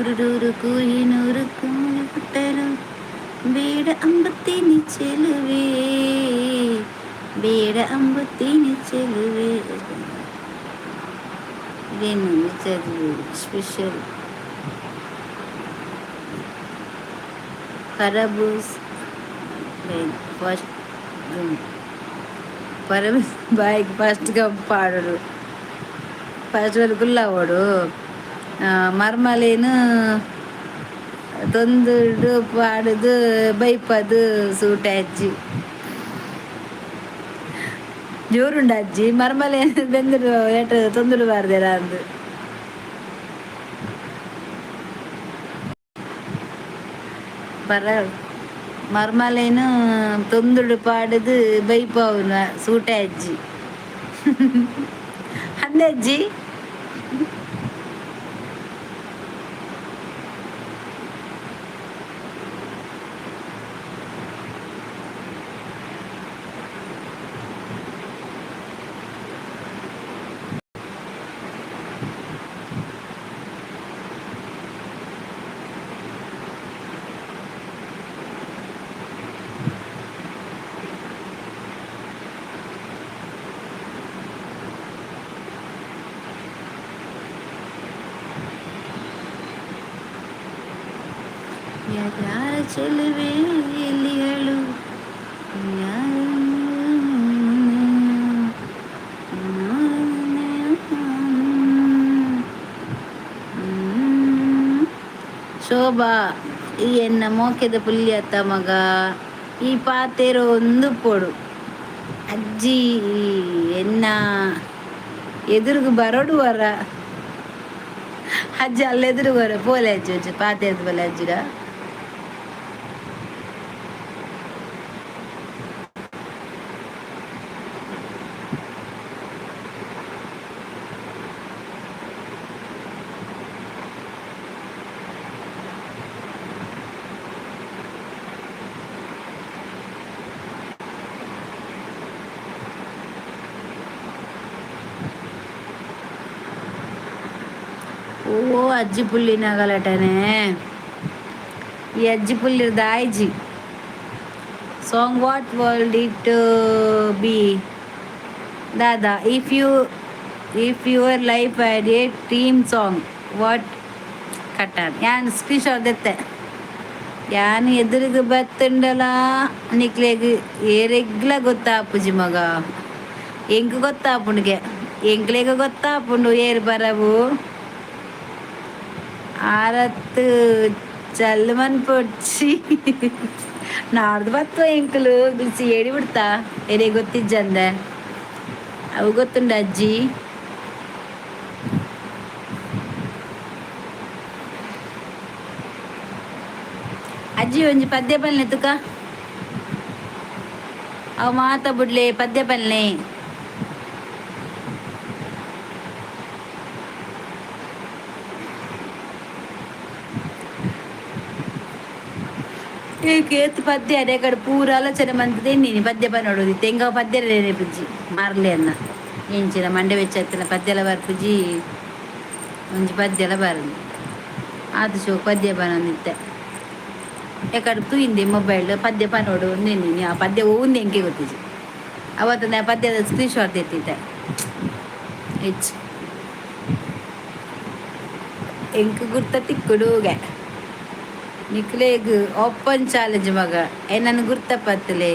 ನೂರು ಕೂಲಿ ನೂರು ಕೂಲಿ ಹುಟ್ಟಲು ಬೇಡ ಅಂಬತ್ತೀನಿ ಚೆಲುವೆ, ಬೇಡ ಅಂಬತ್ತೀನಿ ಚೆಲುವೆ. ಇದೇನು ಸ್ಪೆಷಲ್ ಕರಬೂಸ್ ಫಸ್ಟ್ బాయ్కి ఫస్ట్గా పాడరు, ఫస్ట్ వరకుల్లా వాడు ಮರ್ಮಲೇನು ತೊಂದುಡು ಪಾಡುದು ಬೈಪದು ಸೂಟ ಅಜ್ಜಿ ಜೋರುಂಡ ಅಜ್ಜಿ ಮರ್ಮಲೇನು ಬೆಂದರು ಏಟ ತೊಂದುಡು ಬಾರ್ದೇರ ಅಂದು ಬರ ಮರ್ಮಲೇನು ತೊಂದುಡು ಪಾಡುದು ಬೈಪವನ ಸೂಟ ಅಜ್ಜಿ ಅಂದೆ ಅಜ್ಜಿ. ಯಾರ ಚೆಲುವೆ ಎಲ್ಲಿಗಳು ಶೋಭಾ ಈ ಎನ್ನ ಮೋಕೆದ ಪುಲ್ಯತ್ತ ಮಗ ಈ ಪಾತೆರೋ ಒಂದು ಪೊಡು ಅಜ್ಜಿ ಎನ್ನ ಎದುರುಗು ಬರೋಡುವರ ಅಜ್ಜಿ ಅಲ್ಲೆದುರು ಬರ ಪೋಲೆ ಅಜ್ಜಿ ಅಜ್ಜಿ ಪಾತೆರದ ಬಲೆ ಅಜ್ಜಿರ ಓ ಅಜ್ಜಿ ಪುಲ್ಲಿನಾಗಲಟನೆ ಈ ಅಜ್ಜಿ ಪುಲ್ಲಿರ್ದ ಆಯ್ಜಿ song what world it be ದಾದಾ if your life add a team song what ಕಟ್ಟಾನ್ ಯಾನ್ ಸ್ಕ್ರೀನ್ ಶಾಟ್ ದೆತ್ತೆ ಯಾನ್ ಎದುರಿಗೆ ಬತ್ತುಂಡಲ ನಿಕ್ಲೆಗ್ ಏರೆಗ್ಲ ಗೊತ್ತಾಪುಜಿ ಮಗ ಎಂಕ್ ಗೊತ್ತಾಪುಂಡ್ಗೆ ಎಂಕ್ಲೆಗ ಗೊತ್ತಾಪುಂಡು ಏರ್ ಬರವು ಆರತ್ತು ಚಲ್ಮನ್ ಪೊಡ್ಚಿ ನಾಡ್ದು ಬತ್ತು ಎಂಕಲು ಬಿಸಿ ಹೇಳಿ ಬಿಡ್ತಾ ಎರೆ ಗೊತ್ತಿಜ್ಜಂದೆ ಅವು ಗೊತ್ತುಂಡ ಅಜ್ಜಿ ಅಜ್ಜಿ ಒಂಜಿ ಪದ್ಯ ಪಲ್ಲೆ ತುಕ ಅವು ಮಾತ ಬಿಡ್ಲೆ ಪದ್ಯ ಪಲ್ಲೆ ಏತ್ ಪದ್ಯ ಅಡೆಕಡೆ ಪೂರ ಆಲೋಚನೆ ಮಂತದೆ ನೀನು ಪದ್ಯ ಪನ್ನೋಡು ತೆಂಗ ಪದ್ಯ ರೇಪುಜಿ ಮಾರ್ಲೆ ಅನ್ನ ಎಂಚಿನ ಮಂಡೆ ವೆಚ್ಚತ್ತಿನ ಪದ್ಯಲ ಬರ್ಪುಜಿ ಒಂಜಿ ಪದ್ಯಲ ಬರಲಿ ಆದು ಶೋ ಪದ್ಯ ಬನನಿತ್ತೆ ಎಕಡೆ ತೂಯಿಂದೆ ಮೊಬೈಲ್ ಪದ್ಯ ಪನ್ನೋಡು ನೆನ್ನಿ ಆ ಪದ್ಯ ಓಂದು ಎಂಕೆ ಗೊತ್ತಿಜಿ ಅವತ್ತು ನಾ ಪದ್ಯದ ಸ್ಕ್ರೀನ್ ಶಾಟ್ ಎತ್ತಿದ್ದೆ ಹೆಚ್ಚು ಎಂಕ್ ಗುರ್ತ ತಿಕ್ಕುಡುಗೆ ನಿಕ್ಲೇಗ್ ಓಪನ್ ಚಾಲೆಂಜ್ ಮಗ ಏನನ್ನು ಗುರ್ತ ಪತ್ತಲೆ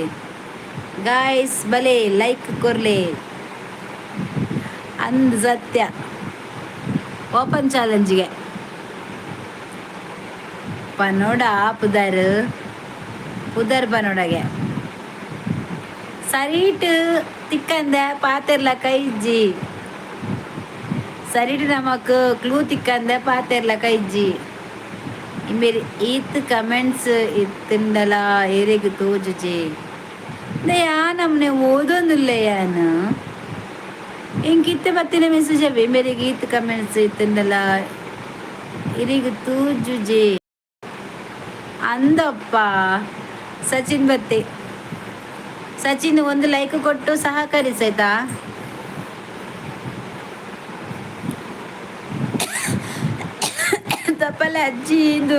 ಗಾಯ್ಸ್ ಬಲೆ ಲೈಕ್ ಕೊರ್ಲೆ ಅಂದ್ ಸತ್ಯ ಓಪನ್ ಚಾಲೆಂಜ್ಗೆ ಪನ್ನೋಡ ಪುದರ್ ಪನ್ನೋಡಗೆ ಸರೀಟ್ ತಿಕ್ಕಂದ ಪಾತೆರ್ಲ ಕೈಜ್ಜಿ ಸರೀಟ್ ನಮಕ್ ಕ್ಲೂ ತಿಕ್ಕಂದ ಪಾತೆರ್ಲ ಕೈಜ್ಜಿ ಇಮೇರಿ ಈತ್ ಕಮೆಂಟ್ಸ್ ಇತ್ತಿಂಡಲ ಏರೆಗ್ ತೋಜುಜಿ ಯಾ ನಮ್ನೆ ಓದೊಂದುಲ್ಲ ಯಾನು ಇಂಕಿತ್ತೆ ಬತ್ತಿನ ಮೆಸೇಜ್ ಅವೇ ಮೇರೆಗೆ ಈತ್ ಕಮೆಂಟ್ಸ್ ಇತ್ತಿಂಡಲ ಇರಿಗ್ ತೂಜುಜಿ ಅಂದಪ್ಪ ಸಚಿನ್ ಬತ್ತೆ ಸಚಿನ್ ಒಂದು ಲೈಕ್ ಕೊಟ್ಟು ಸಹಕರಿಸಾಯ್ತಾ ತಪ್ಪಲೆ ಅಜ್ಜಿ ಇದು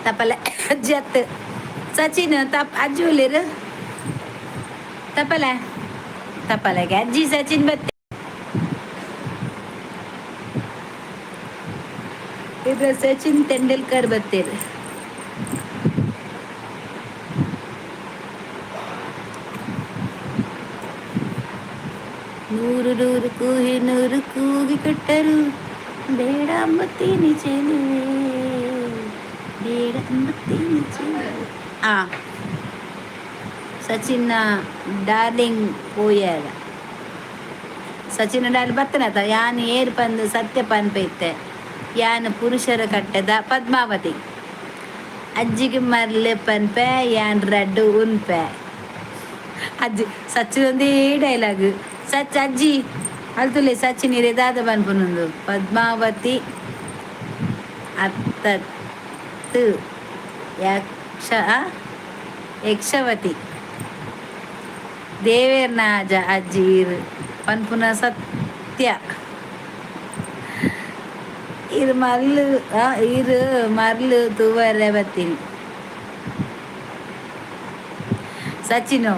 ತಪ್ಪಲೆ ಅಜ್ಜಿ ಅತ್ತು ಸಚಿನ್ ಅಜ್ಜಿ ಒಲಿರು ತಪ್ಪಲೆಗೆ ಅಜ್ಜಿ ಸಚಿನ್ ಬತ್ತೆ ಇದ್ರ ಸಚಿನ್ ತೆಂಡೂಲ್ಕರ್ ಬತ್ತೀರಿ ನೂರು ಕೂಗಿ ಕಟ್ಟರು ಬೇಡ ಅಂಬತ್ತೀನಿ ಚೆಲುವೆ ಬೇಡ ಅಂಬತ್ತೀನಿ ಚೆಲುವೆ ಸಚಿನ್ನ ಡಾರ್ಲಿಂಗ್ ಪೋಯರ ಸಚಿನ ಡಾರ್ಲಿಂಗ್ ಬತ್ತನತ ಯಾನ್ ಏರ್ ಪಂದು ಸತ್ಯ ಪನ್ಪೈತೆ ಯಾನ್ ಪುರುಷರ ಕಟ್ಟದ ಪದ್ಮಾವತಿ ಅಜ್ಜಿಗೆ ಮರ್ಲೆ ಪನ್ಪೆ ಯಾನ್ ರಡ್ಡು ಉನ್ಪೆ ಅಜ್ಜಿ ಸಚ್ಚಿನೊಂದೇ ಡೈಲಾಗ್ ಸಚ್ ಅಜ್ಜಿ ಅಲ್ತುಲೆ ಸಚಿನ್ ಇರೆದಾದ ಪನ್ಪುನೊಂದು ಪದ್ಮಾವತಿ ಅತ್ತತ್ತು ಯಕ್ಷವತಿ ದೇವೇರ್ನಾಜ ಅಜ್ಜಿ ಇರು ಪನ್ಪುನ ಸತ್ಯ ಇರು ಮರ್ಲು ತೂವರೆ ಬತ್ತೀನಿ ಸಚಿನು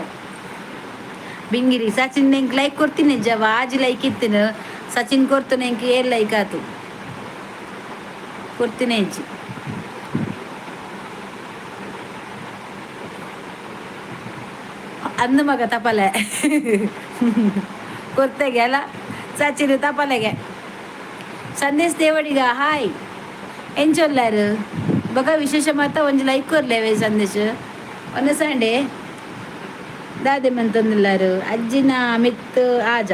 ಬಿಂಗಿರಿ ಸಚಿನ್ ಎಂಕ್ ಲೈಕ್ ಕೊಡ್ತೀನಿ ಜವ ಆಜಿ ಲೈಕ್ ಇತ್ತಿನ ಸಚಿನ್ ಕೊಡ್ತಾನೆ ಎಂಕ್ ಏರ್ ಲೈಕ್ ಆತು ಕೊಡ್ತೀನಿ ಅಜ್ಜಿ ಅಂದು ಮಗ ತಪಲೆ ಕೊರ್ತೆಗೆ ಅಲ್ಲ ಸಚಿನ್ ತಪಲೆಗೆ ಸಂದೇಶ್ ದೇವಡಿಗ ಹಾಯ್ ಎಂಚೊಲ್ಲಾರು ಬಗ ವಿಶೇಷ ಮಾತ ಒಂಜಿ ಲೈಕ್ ಕೊರ್ಲೇವೆ ಸಂದೇಶ್ ಒಂದು ಸಂಡೆ ದಾದೆ ಮಂತಂದಿಲ್ಲಾರು ಅಜ್ಜಿನ ಮಿತ್ ಆಜ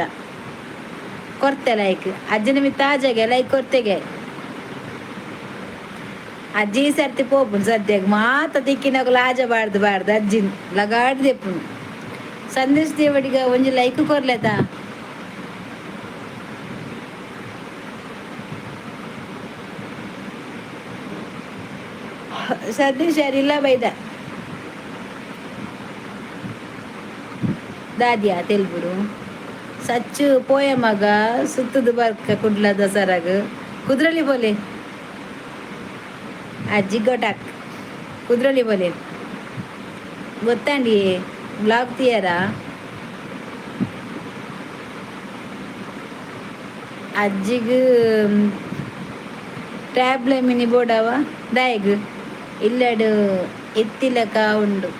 ಕೊರ್ತೆ ಲೈಕ್ ಅಜ್ಜಿನ ಮಿತ್ ಆಜಗೆ ಲೈಕ್ ಕೊರ್ತೆಗೆ ಅಜ್ಜಿ ಸರ್ತಿ ಪೋಪುನ್ ಸದ್ಯಕ್ಕೆ ಮಾತ ತಿಕ್ಕಿನಾಗ ಲಾಜ ಬಾರ್ದು ಅಜ್ಜಿನ ಲಗಾಡ್ದೆಪ್ಪುನು ಸಂದೇಶ್ ದೇವಡಿಗ ಒಂಜಿ ಲೈಕ್ ಕೊರ್ಲೇತ ಸಂದೇಶ್ ಯಾರಿಲ್ಲ ಬೈದ ದಾದಿಯಾ ತೆಲ್ಬುಡು ಸಚ್ಚು ಪೋಯ ಮಗ ಸುತ್ತದು ಬರ್ಕ ಕುಡ್ಲ ದಸರಾಗ ಕುದ್ರಲಿ ಬೋಲೆ ಅಜ್ಜಿ ಗೊಟಾಕ್ ಕುದ್ರಲಿ ಬೋಲೆ ಗೊತ್ತಾಂಡಿ ಬ್ಲಾಗ್ ತೀಯರ ಅಜ್ಜಿಗೆ ಟ್ಯಾಬ್ಲೆ ಮಿನಿ ಬೋಡವ ದಾಯಿಗ್ ಇಲ್ಲಡು ಎತ್ತಿಲಕ ಉಂಡು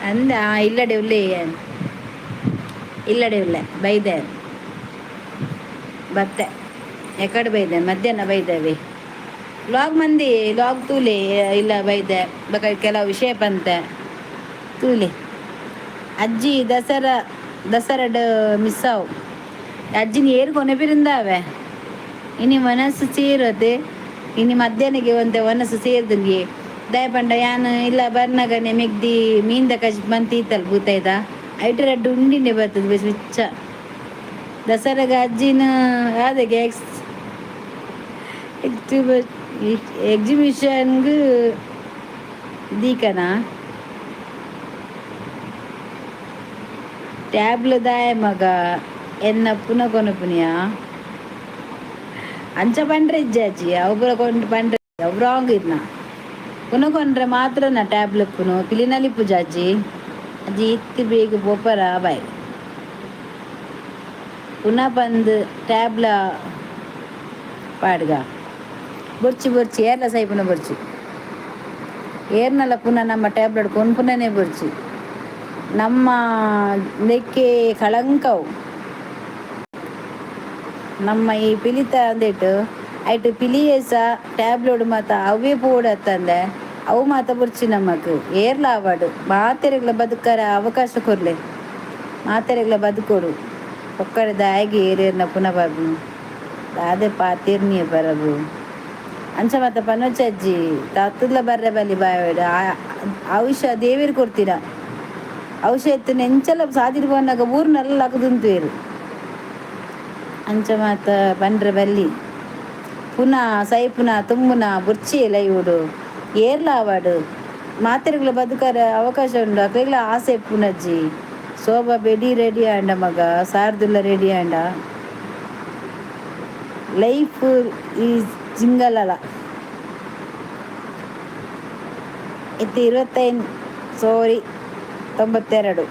ಅಂದ ಇಲ್ಲಡೆ ಉಲ್ಲೇ ಇಲ್ಲಡೆ ಉಳ್ಳೆ ಬೈದೆ ಬತ್ತೆ ಎಕಡೆ ಬೈದೆ ಮಧ್ಯಾಹ್ನ ಬೈದೇವೆ ಲಾಗ್ ಮಂದಿ ಲಾಗ್ ತೂಲೆ ಇಲ್ಲ ಬೈದೆ ಬೇಕಾದ್ರೆ ಕೆಲವು ವಿಷಯ ಬಂತೆ ತೂಲೆ ಅಜ್ಜಿ ದಸರಡ್ ಮಿಸ್ ಆವು ಅಜ್ಜಿನ ಏರು ಕೊನೆಪಿರಿಂದಾವೆ ಇನಿ ಮನಸ್ಸು ಸೇರತ್ತೆ ಇನ್ನು ಮಧ್ಯಾಹ್ನಗೆ ಒಂತೆ ಮನಸ್ಸು ಸೇರ್ದಂಗೆ ದಯಪಂಡ ಯಾನು ಇಲ್ಲ ಬರ್ನಗನೆ ಮೆಗ್ದಿ ಮೀಂದ ಕಜ್ ಮಂತಿ ಇತ್ತಲ್ಲ ಭೂತಾಯ್ದ ಐಟು ರಡ್ಡು ಉಂಡಿಂಡೆ ಬರ್ತದೆ ಬೇಸ್ ಮಿಚ್ಚ ದಸರಾಗ ಅಜ್ಜಿನ ಅದಕ್ಕೆ ಎಕ್ಸಿಬಿಷನ್ಗೆ ದೀಕನ ಟ್ಯಾಬ್ಲ್ ದಾಯ ಮಗ ಎನ್ನ ಪುನ ಕೊನಪುನಿಯ ಅಂಚ ಪಂಡ್ರೆ ಇಜ್ಜಾಜಿ ಅವುಗಳ ಕೊಂಡು ಪಂಡ್ರೆ ಅವು ರಾಂಗ್ ಇರ್ನ ಪುನ ಕೊಂಡ್ರೆ ಮಾತ್ರ ನಾ ಟ್ಯಾಬ್ಲ್ ಪುನು ಪಿಲಿನಲ್ಲಿ ಪೂಜಾಜಿ ಅಜ್ಜಿ ಇತ್ತಿ ಬೇಗ ಬೊಪ್ಪರ ಬಾಯ್ ಪುನಃ ಬಂದು ಟ್ಯಾಬ್ಲ ಪಾಡ್ಗ ಬೊರ್ಚಿ ಬೊರ್ಚಿ ಏರ್ಲ ಸೈಪುನ ಬೊರ್ಚಿ ಏರ್ನಲ್ಲ ಪುನಃ ನಮ್ಮ ಟ್ಯಾಬ್ಲೆಟ್ ಕೊಂಡು ಪುನಃನೇ ಬೊರ್ಚಿ ನಮ್ಮ ನೆಕ್ಕೆ ಕಳಂಕವು ನಮ್ಮ ಈ ಪಿಲಿತ ಅಂದಿಟ್ಟು ಐಟು ಪಿಲಿಯೇ ಸಹ ಟ್ಯಾಬ್ಲೆಟ್ ಮಾತ ಅವೇ ಪೋಡತ್ತಂದೆ ಅವು ಮಾತ ಬುರ್ಚಿ ನಮಕ್ ಏರ್ಲ ಆವಾಡು ಮಾತೆರೆಗ್ಲ ಬದುಕರ ಅವಕಾಶ ಕೊರ್ಲೆ ಮಾತೆರೆಗ್ಲ ಬದುಕೋಡು ಒಕ್ಕಡೆ ಆಗಿ ಏರಿಯರ್ನ ಪುನಃ ಬರ್ಬು ಅದೇ ಪಾತಿರ್ನಿಯ ಬರಬು ಅಂಚ ಮಾತ ಪನೋಚಜ್ಜಿ ತತ್ತುದ್ಲ ಬರ್ರೆ ಬಲ್ಲಿ ಬಾಯವಾಡು ಔಷಧ ದೇವಿರ್ ಕೊಡ್ತೀರ ಔಷಧ ಎತ್ತಿನ ಎಂಚೆಲ್ಲ ಸಾದಿರ್ ಬಂದಾಗ ಊರ್ನೆಲ್ಲ ಅಗದುಂತೇರು ಅಂಚ ಮಾತ ಬಂಡ್ರೆ ಬಲ್ಲಿ ಪುನಃ ಸೈಪುನ ತುಂಬುನ ಬುರ್ಚಿ ಲೈವುಡು ಏರ್ಲಾವಾಡು ಮಾತೆರೆಗ್ಲ ಬದುಕರ ಅವಕಾಶ ಉಂಡು ಅಕ್ಲೆಗ್ಲ ಆಸೆ ಪುನಜ್ಜಿ ಶೋಭಾ ಬೆಡಿ ರೆಡಿ ಆಂಡ ಮಗ ಸಾರ್ದುಲ್ಲ ರೆಡಿ ಆಂಡ ಲೈಫ್ ಈಸ್ ಜಿಂಗಲಲ ಇತ್ತು 25 ಸಾರಿ 92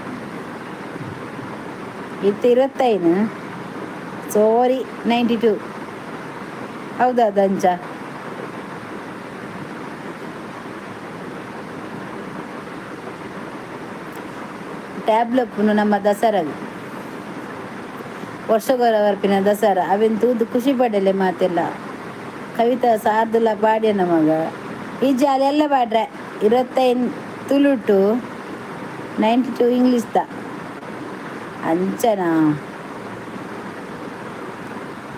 ಇತ್ತು 25 ಸಾರಿ 92 ಹೌದಾ ದಂಚ ಟ್ಯಾಬ್ಲಪ್ಪುನು ನಮ್ಮ ದಸರಾಗ ವರ್ಷಗೊರ ವರ್ಪಿನ ದಸರಾ ಅವೆನ್ ತೂದು ಖುಷಿ ಪಡಲೆ ಮಾತೆಲ್ಲ ಕವಿತಾ ಸಾರ್ದುಲ್ಲ ಪಾಡ್ಯ ನಮಗ ಈ ಜಾಲಿ ಎಲ್ಲ ಪಾಡ್ರೆ 25 ತುಳು ಟು 92 ಇಂಗ್ಲೀಷ್ ದ ಅಂಚನ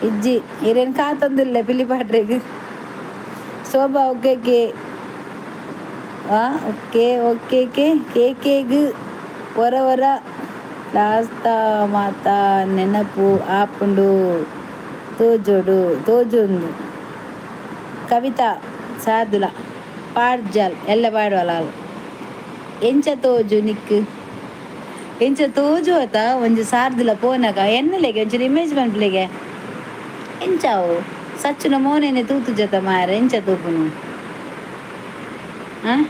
ಇಜ್ಜಿ ಇರೇನು ಕಾತಂದಿಲ್ಲ ಪಿಲಿ ಪಾಡ್ರೆಗ್ ಶೋಭಾ ಒಗ್ಗಕ್ಕೆ ಓಕೆ ಓಕೆ ಕೇಕೆಗ್ ಹೊರ ಲಾಸ್ತ ಮಾತ ನೆನಪು ಆಪುಂಡು ತೋಜೋಡು ತೋಜೊಂದು ಕವಿತಾ ಸಾರ್ದುಲ ಪಾಡ್ಜಾಲ್ ಎಲ್ಲ ಪಾಡುವಲ್ಲ ಎಂಚ ತೋಜು ನಿಕ್ ಎಂಚ ತೋಜು ಆತ ಒಂಜಿ ಸಾರ್ದುಲ ಪೋನಗ ಎನ್ನಲೆಗೆ ಒಂಚೂರು ಇಮೇಜ್ ಬಂದ್ಲೆಗೆ ಎಂಚಾವು ಸಚ್ಚುನ ಮೋನೇನೆ ತೂತು ಜೊತೆ ಮಾರ ಎಂಚ ತೂಪುನು ಹಾಂ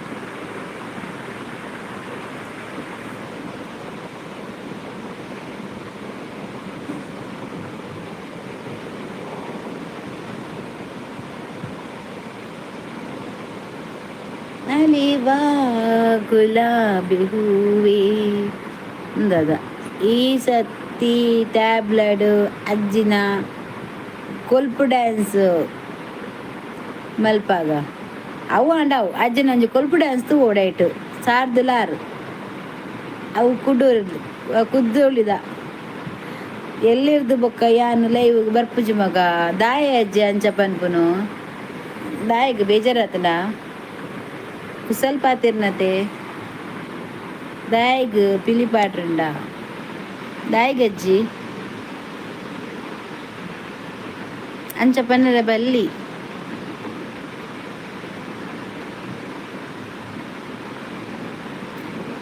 ಅಲಿವಾ ಗುಲಾಬಿ ಹೂವೇ ಅಂದದ ಈ ಸತಿ ಟ್ಯಾಬ್ಲೆಟ್ ಅಜ್ಜಿನ ಕೊಲ್ಪು ಡ್ಯಾನ್ಸ್ ಮಲ್ಪಾಗ ಅವು ಅಂಡವು ಅಜ್ಜಿನ ಒಂಜಿ ಕೊಲ್ಪು ಡ್ಯಾನ್ಸ್ ತು ಓಡಾಯ್ತು ಸಾರ್ದುಲಾರು ಅವು ಕುದ್ದೊಳಿದ ಎಲ್ಲಿರ್ದು ಬೊಕ್ಕ ಯಾನು ಲೈವ್ ಬರ್ಪುಜಿ ಮಗ ದಾಯ ಅಜ್ಜಿ ಅಂಚ ಪನ್ಪುನು ದಾಯಿಗೆ ಬೇಜಾರಾತನ ಕುಸಲ್ ಪಾತಿರ್ನತೆ ದಾಯಿಗ್ ಪಿಲಿ ಪಾಡ್ರಂಡ ದಾಯಿಗಜ್ಜಿ ಅಂಚ ಪನ್ನರ ಬಲ್ಲಿ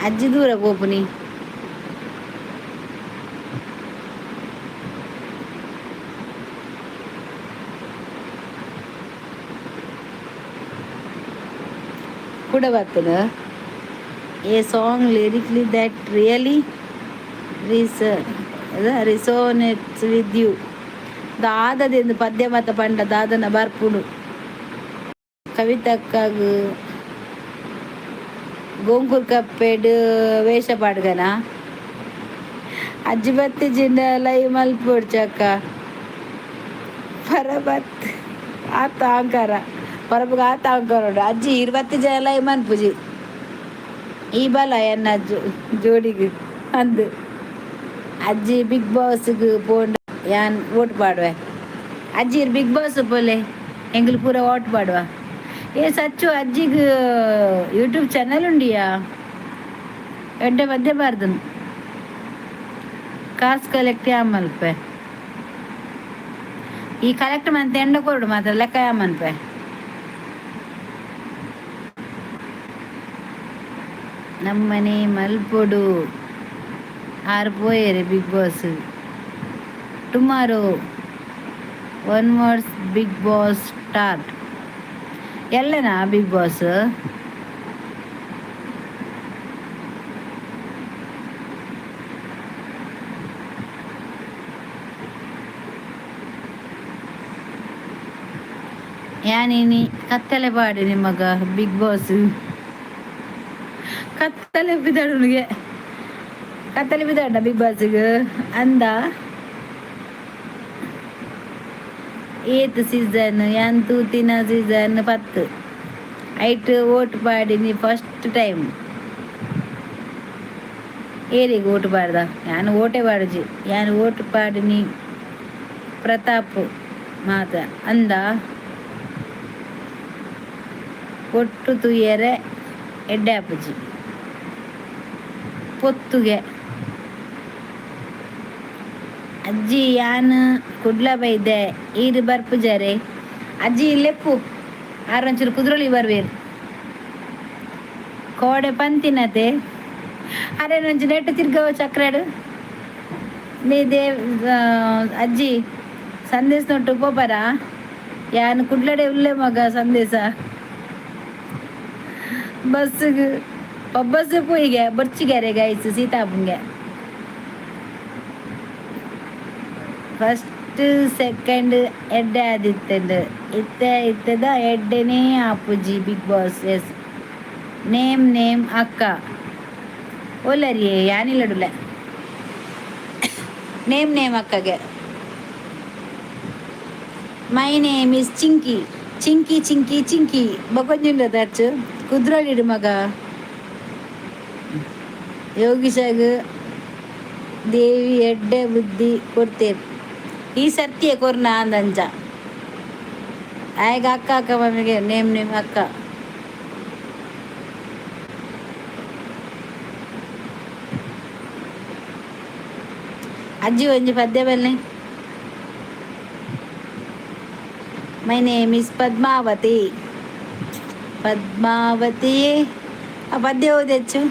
ಅಜ್ಜಿ ದೂರ ಗೋಪುನಿ ಕೂಡ ಬರ್ತದ a song lyrically that really resonates with you ದಾದದೆಂದು ಪದ್ಯ ಮತ ಪಂಡ ದಾದನ ಬರ್ಪುಡು ಕವಿತಕ್ಕಾಗ ಗೋಂಕೂರ್ ಕಪ್ಪೆಡ್ ವೇಷ ಪಾಡ್ಗನ ಅಜ್ಜಿ ಬತ್ತಿ ಜಿಂಡ ಲೈ ಮಲ್ಪೋಡ್ ಚಕ್ಕ ಪರಬತ್ ಆತ ಅಂಕಾರ ಪರಬಗ ಆತ ಅಂಕಾರ ಅಜ್ಜಿ 20 ಜನ ಲೈ ಮನ್ಪುಜಿ ಈ ಬಲ ಎನ್ನ ಜೋಡಿಗೆ ಅಂದು ಅಜ್ಜಿ ಬಿಗ್ ಬಾಸ್ಗೆ ಪೋಂಡ ಯಾನ್ ಓಟ್ ಪಾಡುವೆ ಅಜ್ಜಿ ಬಿಗ್ ಬಾಸ್ ಪೋಲೆ ಎಂಗ್ಲು ಪೂರ ಓಟ್ ಪಾಡುವ ಏ ಸಚ್ಚು ಅಜ್ಜಿಗೆ ಯೂಟ್ಯೂಬ್ ಚಾನಲ್ ಉಂಡಿಯಾ ಎಡ್ಡೆ ಮಧ್ಯೆ ಬಾರ್ದು ಕಾಸು ಕಲೆಕ್ಟ್ ಯಾಮಲ್ಪೆ ಈ ಕಲೆಕ್ಟ್ ಮಂತ್ ಎಂಡ ಕೊರಡು ಮಾತ್ರ ಲೆಕ್ಕ ಯಾಮನ್ಪೆ ನಮ್ಮನೆ ಮಲ್ಪೊಡು ಆರು ಪೋಯೆರೆ Big Boss tomorrow one more's Big Boss start ಎಲ್ಲನಾ ಬಿಗ್ ಬಾಸ್ ಯಾನೇನಿ ಕತ್ತಲೆ ಪಾಡು ನಿಮಗ ಬಿಗ್ ಬಾಸ್ ಕತ್ತಲೆ ಬಿದ್ದಾಡುನಿಗೆ ಕತ್ತಲೆ ಬಿದ್ದಾಡ ಬಿಗ್ ಬಾಸ್ಗೆ ಅಂದ ಏತ್ ಸೀಸನ್ ಎಂತೂ ತಿನ್ನ ಸೀಸನ್ 10 ಐಟ್ ಓಟ್ ಪಾಡಿನಿ ಫಸ್ಟ್ ಟೈಮ್ ಏರಿಗೆ ಓಟ್ ಪಾಡ್ದ ಯಾನು ಓಟೆ ಪಾಡುಜಿ ಯಾನು ಓಟ್ ಪಾಡಿನಿ ಪ್ರತಾಪ್ ಮಾತ ಅಂದ ಒಟ್ಟು ತುಯ್ಯರೆ ಎಡ್ಡೆ ಅಪ್ಪಜಿ ಪೊತ್ತುಗೆ ಅಜ್ಜಿ ಯಾನು ಕುಡ್ಲ ಬೈದೆ ಈರು ಬರ್ಪುಜಾರೆ ಅಜ್ಜಿ ಲೆಪ್ಪು ಆರೊಂಚೂರು ಕುದ್ರೋಳಿ ಬರ್ವೇರು ಕೋಡೆ ಪಂತಿನತೆ ಅರೆ ನೊಂಚು ನೆಟ್ಟು ತಿರ್ಗವ ಚಕ್ರಾಡು ನೀ ದೇವ್ ಅಜ್ಜಿ ಸಂದೇಶ ನೋಟು ಪೋಪರ ಯಾನು ಕುಡ್ಲಡೆ ಉಳ್ಳೆ ಮಗ ಸಂದೇಶ ಬಸ್ಸಿಗೆ ಬಸ್ ಪೋಯಿಗೆ ಬರ್ಚಿಗ್ಯಾರೆ ಗೈಸ್ ಸೀತಾಪುಂಗೆ ಫಸ್ಟ್ ಸೆಕೆಂಡ್ ಎಡ್ಡೆ ಆದಿತ್ತಂಡು ಇತ್ತದ ಎಡ್ಡೆನೇ ಆಪುಜಿ ಬಿಗ್ ಬಾಸ್ ಎಸ್ ನೇಮ್ ಅಕ್ಕ ಒಲ್ಲರಿ ಯಾನಿಲ್ಲಡುಲ್ಲ ನೇಮ್ ಅಕ್ಕಗೆ ಮೈ ನೇಮ್ ಇಸ್ ಚಿಂಕಿ ಬಕೊಂಜಿಲ್ಲ ದರ್ಚು ಕುದ್ರೋಳಿಡು ಮಗ ಯೋಗಿಸಾಗ ದೇವಿ ಎಡ್ಡೆ ಬುದ್ಧಿ ಕೊಡ್ತೇವೆ ಈ ಸರ್ತಿಯ ಕೊರ್ನ ಅಂದಂಜ ಆಯ್ಗ ಅಕ್ಕ ಮಮ್ಮಿಗೆ ನೇಮ್ ಅಕ್ಕ ಅಜ್ಜಿ ಒಂಜಿ ಪದ್ಯ ಬಲ್ಲೆ ಮೈ ನೇಮ್ ಇಸ್ ಪದ್ಮಾವತಿ ಆ ಪದ್ಯ ಓದೆಚ್ಚು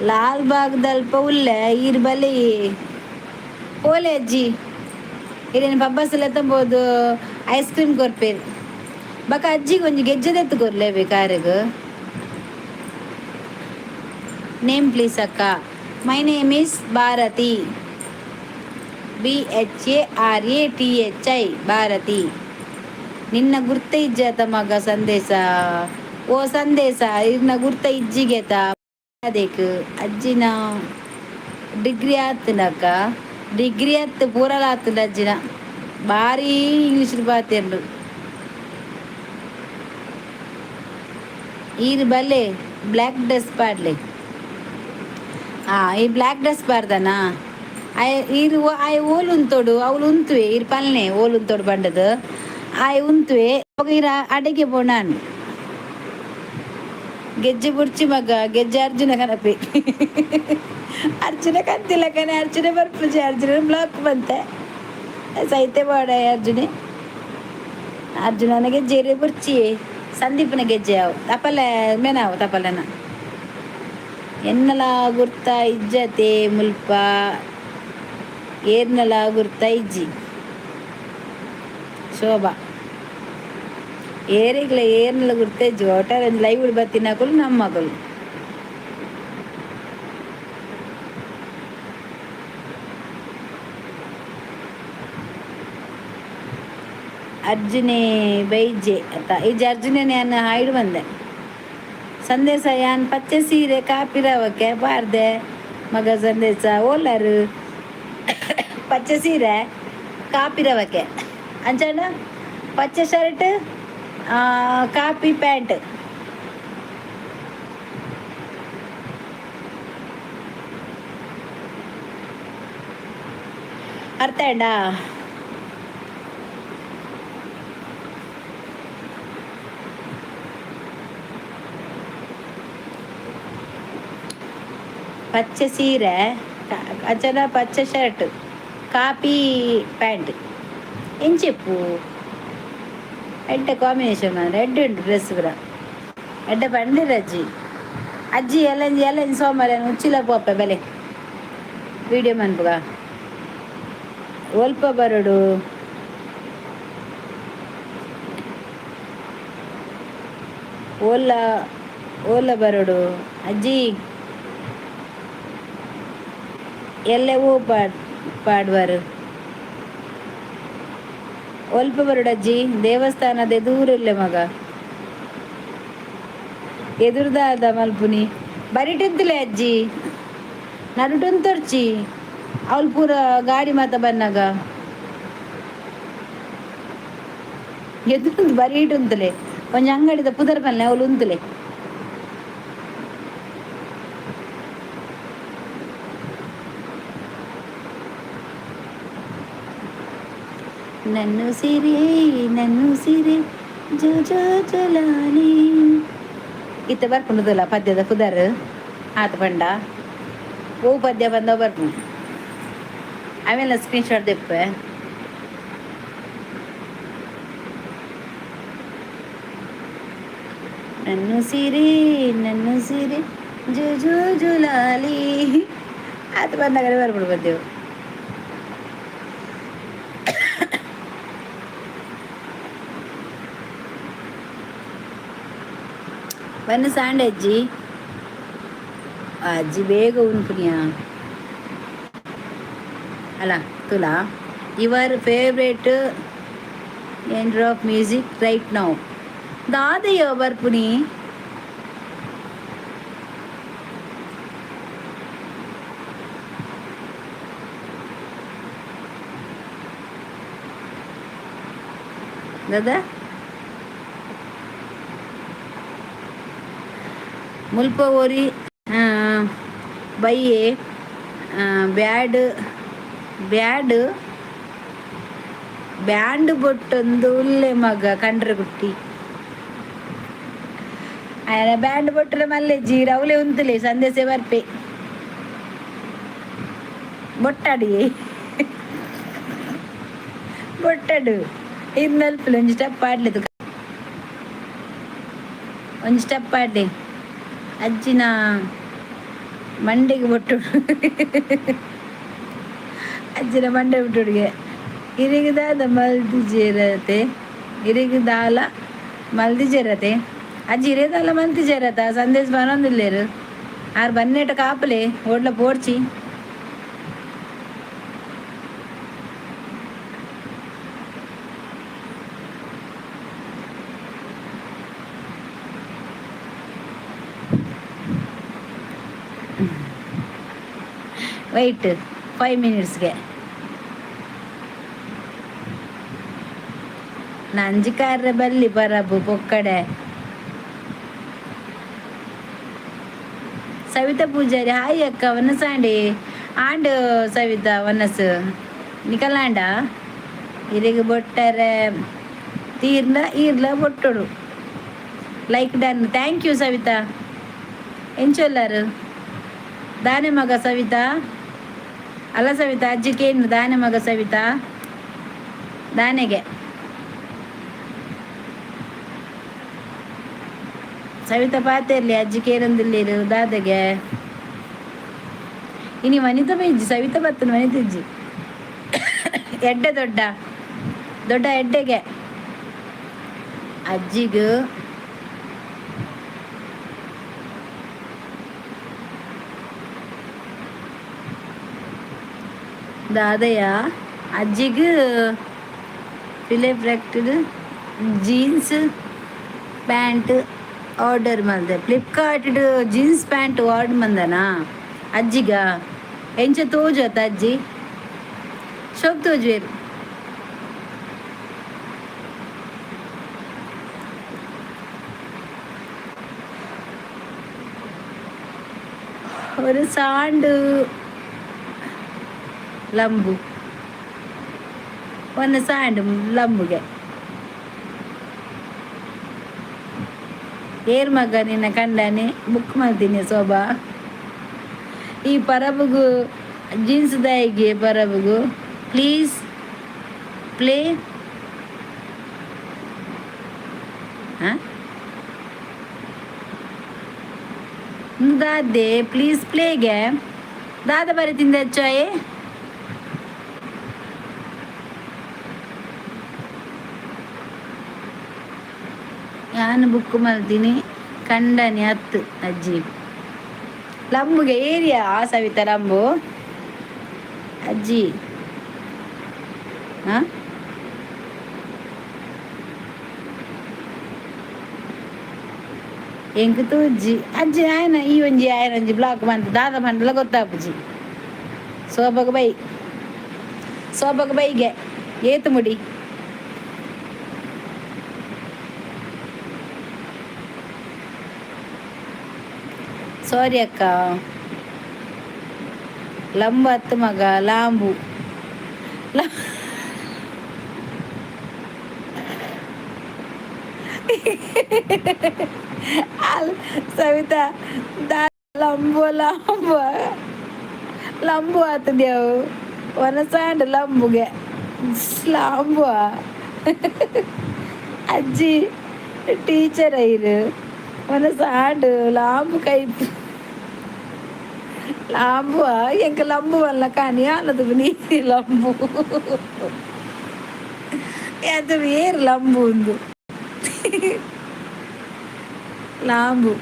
ಲಾಲ್ ಬಾಗ್ದಲ್ಪ ಉಲ್ಲೆ ಈರ್ ಬಲಿ ಓಲೆ ಅಜ್ಜಿ ಇರೇನು ಪಬ್ಬಸಲ ತಂಬೋದು ಐಸ್ ಕ್ರೀಮ್ ಕೊರ್ಪೇರು ಬಕ ಅಜ್ಜಿಗೆ ಒಂಜಿ ಗೆಜ್ಜೆದೆತ್ತು ಕೊರ್ಲೇವೆ ಕಾರಿಗೆ ನೇಮ್ ಪ್ಲೀಸ್ ಅಕ್ಕ my name is Bharathi BHARATHI Bharathi ನಿನ್ನ ಗುರ್ತ ಇಜ್ಜಾತ ಮಗ ಸಂದೇಶ ಓ ಸಂದೇಶ ಇನ್ನ ಗುರ್ತ ಇಜ್ಜಿಗೆತ ಅದಕ್ಕೆ ಅಜ್ಜಿನ ಡಿಗ್ರಿ ಆತನಕ್ಕ ಡಿಗ್ರಿ ಆತ್ ಪೂರಲ ಆತದ ಅಜ್ಜಿನ ಭಾರಿ ಇಂಗ್ಲೀಷ್ ಬಾತೇನ್ರು ಈರು ಬಲ್ಲೆ ಬ್ಲ್ಯಾಕ್ ಡ್ರೆಸ್ ಪಾಡ್ಲೆ ಈ ಬ್ಲ್ಯಾಕ್ ಡ್ರೆಸ್ ಪಾಡ್ದನಾ ಈರು ಆಯ್ ಓಲು ಉಂತೋಡು ಅವಳು ಉಂತುವೆ ಇರು ಪಲ್ನೆ ಓಲು ಉಂತೋಡು ಬಂಡದು ಆಯ್ ಉಂತುವೆ ಇರ ಅಡಿಗೆ ಬೋಣಾನು ಗೆಜ್ಜೆ ಬುರ್ಚಿ ಮಗ ಗೆಜ್ಜೆ ಅರ್ಜುನ ಕನಪಿ ಅರ್ಜುನ ಕಂತಿಲ್ಲ ಕನೆ ಅರ್ಜುನ ಬರ್ಪುಜಿ ಅರ್ಜುನ ಬ್ಲಾಕ್ ಬಂತೆ ಸೈತೆ ಬಾಡ ಅರ್ಜುನನ ಗೆಜ್ಜೆ ಬುರ್ಚಿ ಸಂದೀಪನ ಗೆಜ್ಜೆ ಅವು ತಪಲೆ ಮೇನಾವು ತಪಲೆನ ಎನ್ನಲ ಗುರ್ತ ಇಜ್ಜತೆ ಮುಲ್ಪ ಏರ್ನಲ ಗುರ್ತ ಇಜ್ಜಿ ಶೋಭಾ ಏರಿಗ್ಲ ಏರ್ನಲ ಗುರ್ತ ಇಜ್ಜಿ ಒಟ್ಟಾರೆ ಒಂದು ಲೈವ್ ಬರ್ತೀನಿ ಹಾಕಲು ನಮ್ಮ ಮಗಳು ಅರ್ಜುನೇ ಬೈಜೆ ಅತ್ತ ಈಜ ಅರ್ಜುನೇ ನಾನು ಹಾಯ್ಡು ಬಂದೆ ಸಂದೇಶ ಯಾನ್ ಪಚ್ಚೆ ಸೀರೆ ಕಾಪಿರವಕ್ಕೆ ಬಾರ್ದೆ ಮಗ ಸಂದೇಶ ಓಲರು ಪಚ್ಚೆ ಸೀರೆ ಕಾಪಿರವಕ್ಕೆ ಅಂಚಣ್ಣ ಪಚ್ಚೆ ಶರ್ಟ್ ಕಾಪಿ ಪ್ಯಾಂಟ್ ಅರ್ಥ ಆಯ್ತಾ ಪಚ್ಚೆ ಸೀರೆ అచ్చన పచ్చ షర్ట్ కాపీ ప్యాంట్ ఏం చెప్పు ಎಡ್ಡೆ ಕಾಂಬಿನೇಷನ್ ರೆಡ್ ಉಂಟು ಡ್ರೆಸ್ ಕೂಡ ಎಡ್ಡೆ ಬಂದಿರ ಅಜ್ಜಿ ಅಜ್ಜಿ ಎಲ್ಲಂಜಿ ಎಲ್ಲಂಜಿ ಸೋಮವಾರ ಉಚ್ಚಿಲ ಪೋಪ ಬೆಲೆ ವಿಡಿಯೋ ಮನ್ಪುಗ ಒಲ್ಪ ಬರೋಡು ಓಲ ಓಲ ಬರೋಡು ಅಜ್ಜಿ ಎಲ್ಲೇ ಹೂ ಪಾಡುವರು ಒಲ್ಪ ಬರೋಡು ಅಜ್ಜಿ ದೇವಸ್ಥಾನದ ಎದುರಲ್ಲೇ ಮಗ ಎದುರುದಾದ ಮಲ್ಪುನಿ ಬರಿಟುಂತಲೇ ಅಜ್ಜಿ ನಡುಟುನ್ ತೋರ್ಚಿ ಅವಳು ಪೂರ ಗಾಡಿ ಮಾತ ಬನ್ನಾಗ ಎದುರು ಬರೀಟ್ ಉಂತಲೆ ಕೊಂಚ ಅಂಗಡಿದ ಪುದರ್ ಪಲ್ಲೆ ಅವಳು ಉಂತಲೆ ನನ್ನು ಸೀರೆ ಜೋ ಜೋ ಜಲಾಲಿ ಇತ್ತ ಬರ್ಕೊಂಡದಲ್ಲ ಪದ್ಯದ ಪುದರ್ ಆತ ಪಂಡ ಓ ಪದ್ಯ ಬಂದ ಬರ್ಕೊಂಡು ಆಮೇಲೆ ಸ್ಕ್ರೀನ್ ಶಾಟ್ ತೆಪ್ಪೆ ನನ್ನು ಸೀರೆ ಜೋ ಜೋ ಜುಲಾಲಿ ಆತ ಬಂದಾಗ ಬರ್ಕೊಂಡು ಬಂದೆವು ಬನ್ನಿ ಸಾಂಡೆ ಅಜ್ಜಿ ಅಜ್ಜಿ ಬೇಗ ಉಣ್ಪುನಿಯ ಅಲ್ಲ ತುಲಾ ಯುವರ್ ಫೇವ್ರೇಟ್ ಎಂಡ್ರ್ ಆಫ್ ಮ್ಯೂಸಿಕ್ ರೈಟ್ ನೌ ದಾದಯ್ಯೋ ಬರ್ಪುನಿ ದಾದಾ ಮುಲ್ಪ ಓರಿ ಬಯ್ಯೆ ಬ್ಯಾಂಡ್ ಬೊಟ್ಟೊಂದು ಉಲ್ಲೆ ಮಗ ಕಂಡ್ರೆ ಗುಟ್ಟಿ ಬ್ಯಾಂಡ್ ಬೊಟ್ಟರೆ ಮಲ್ಲೆಜ್ಜಿ ರೌಲೆ ಉಂತಲೆ ಸಂದೇಸೆ ಬರ್ಪೆ ಬೊಟ್ಟಾಡಿ ಬೊಟ್ಟಡು ಇನ್ನಲ್ಪಲೆ ಒಂಜಿ ಸ್ಟೆಪ್ ಆಡ್ಲಿದು ಒಂಜಿ ಸ್ಟೆಪ್ ಆಡ್ಲಿ ಅಜ್ಜಿನ ಮಂಡೆಗೆ ಬೊಟ್ಟು ಅಜ್ಜಿನ ಮಂಡೆ ಬಿಟ್ಟುಡುಗೆ ಇರಿಗಿದಾದ ಇರಿಗಿದಾಲ ಮಲ್ದಿ ಜೇರತೆ ಅಜ್ಜಿ ಇರೇದಾಲ ಮಲ್ತಿ ಜೇರತ ಸಂದೇಶ ಬನ್ನೊಂದಿಲ್ಲೇರು ಆರು ಬನ್ನೇಟ ಕಾಪಲೆ ಓಡ್ಲ ಪೋಡ್ಚಿ ವೈಟ್ 5 ಮಿನಿಟ್ಸ್ಗೆ ನಂಜಿಕಾರ್ರೆ ಬಲ್ಲಿ ಬರಬು ಪೊಕ್ಕಡೆ ಸವಿತಾ ಪೂಜಾರಿ ಹಾಯ್ ಅಕ್ಕ ವನಸಾಂಡಿ ಆಂಡ್ ಸವಿತಾ ವನಸ್ ನಿಕಲಾಂಡ ಇರಿಗೆ ಬೊಟ್ಟರೆ ಈರ್ಲ ಬೊಟ್ಟೊಡು like done thank you Savita ಎಂಚೊಲ್ಲಾರು ದಾನೆ ಮಗ ಸವಿತಾ ಅಲ್ಲ ಸವಿತಾ ಅಜ್ಜಿಗೇನು ದಾನೆ ಮಗ ಸವಿತಾ ದಾನೆಗೆ ಸವಿತಾ ಪಾತೆರ್ಲಿ ಅಜ್ಜಿಗೆ ಏನಂದಿಲ್ಲೇರು ದಾದಗೆ ಇನಿ ವನಿತ ಬೈಜಿ ಸವಿತಾ ಬತ್ತನ ವನಿತಜ್ಜಿ ಎಡ್ಡೆ ದೊಡ್ಡ ಎಡ್ಡೆಗೆ ಅಜ್ಜಿಗೂ ದಾದಯ್ಯ ಅಜ್ಜಿಗೆ ಫಿಲೆಫ್ರೆಕ್ಟೆಡ್ ಜೀನ್ಸ್ ಪ್ಯಾಂಟ್ ಆರ್ಡರ್ ಮಾಡಿದೆ ಫ್ಲಿಪ್ಕಾರ್ಟ್ಡು ಜೀನ್ಸ್ ಪ್ಯಾಂಟ್ ಆರ್ಡರ್ ಮಂದನಾ ಅಜ್ಜಿಗ ಎಂಚ ತೋಜತ್ತ ಅಜ್ಜಿ ಶೋಕ್ ತೋಜುವೇರು ഒരു സാണ്ട് ಲಂಬು ಒಂದು ಸಾಂಡು ಲಂಬುಗೆ ಏರ್ ಮಗ ನಿನ್ನ ಕಂಡಾನೆ ಬುಕ್ ಮಾಡ್ತೀನಿ ಶೋಭಾ ಈ ಪರಬುಗು ಜೀನ್ಸ್ ದಾಯಿಗೆ ಬರಬಗು ಪ್ಲೀಸ್ ಪ್ಲೇ ಹಾಂ ದಾದೆ ಪ್ಲೀಸ್ ಪ್ಲೇಗೆ ದಾದ ಬರೀತಿಂದ ಚಾಯ್ ನಾನು ಬುಕ್ ಮಾಡ್ತೀನಿ ಕಂಡನೆ ಹತ್ತು ಅಜ್ಜಿ ಲಂಬುಗೆ ಏರಿಯಾ ಸವಿತಾ ಲಂಬು ಅಜ್ಜಿ ಹಾಂ ಎಂಕ್ ತೂಜ್ಜಿ ಅಜ್ಜಿ ಆಯ್ನ ಈ ಒಂಜಿ ಆಯ್ನ ಒಂಜಿ ಬ್ಲಾಕ್ ಬಂತು ದಾದ ಬಂಡಲ ಗೊತ್ತಾಪುಜಿ ಸೋಬಗ ಬೈಗೆ ಏತು ಮುಡಿ ಸಾರಿ ಅಕ್ಕ ಲಂಬ ಹತ್ತು ಮಗ ಲಾಂಬು ಸವಿತಾ ಲಂಬು ಲಂಬು ಲಂಬು ಆತದ್ಯಾವು ಒನಸಾಂಡ್ ಲಂಬುಗೆ ಲಾಂಬು ಅಜ್ಜಿ ಟೀಚರ್ ಐರು ಒನಸಾಂಡ್ ಲಾಂಬು ಕೈ ಲಾಂಬು ಎಂಕ ಲಂಬು ವಲ್ಲ ಕಾಣಿ ಅಲ್ಲದು ನೀ ಲಂಬು ಅದು ಏರು ಲಂಬು ಒಂದು ಲಾಂಬು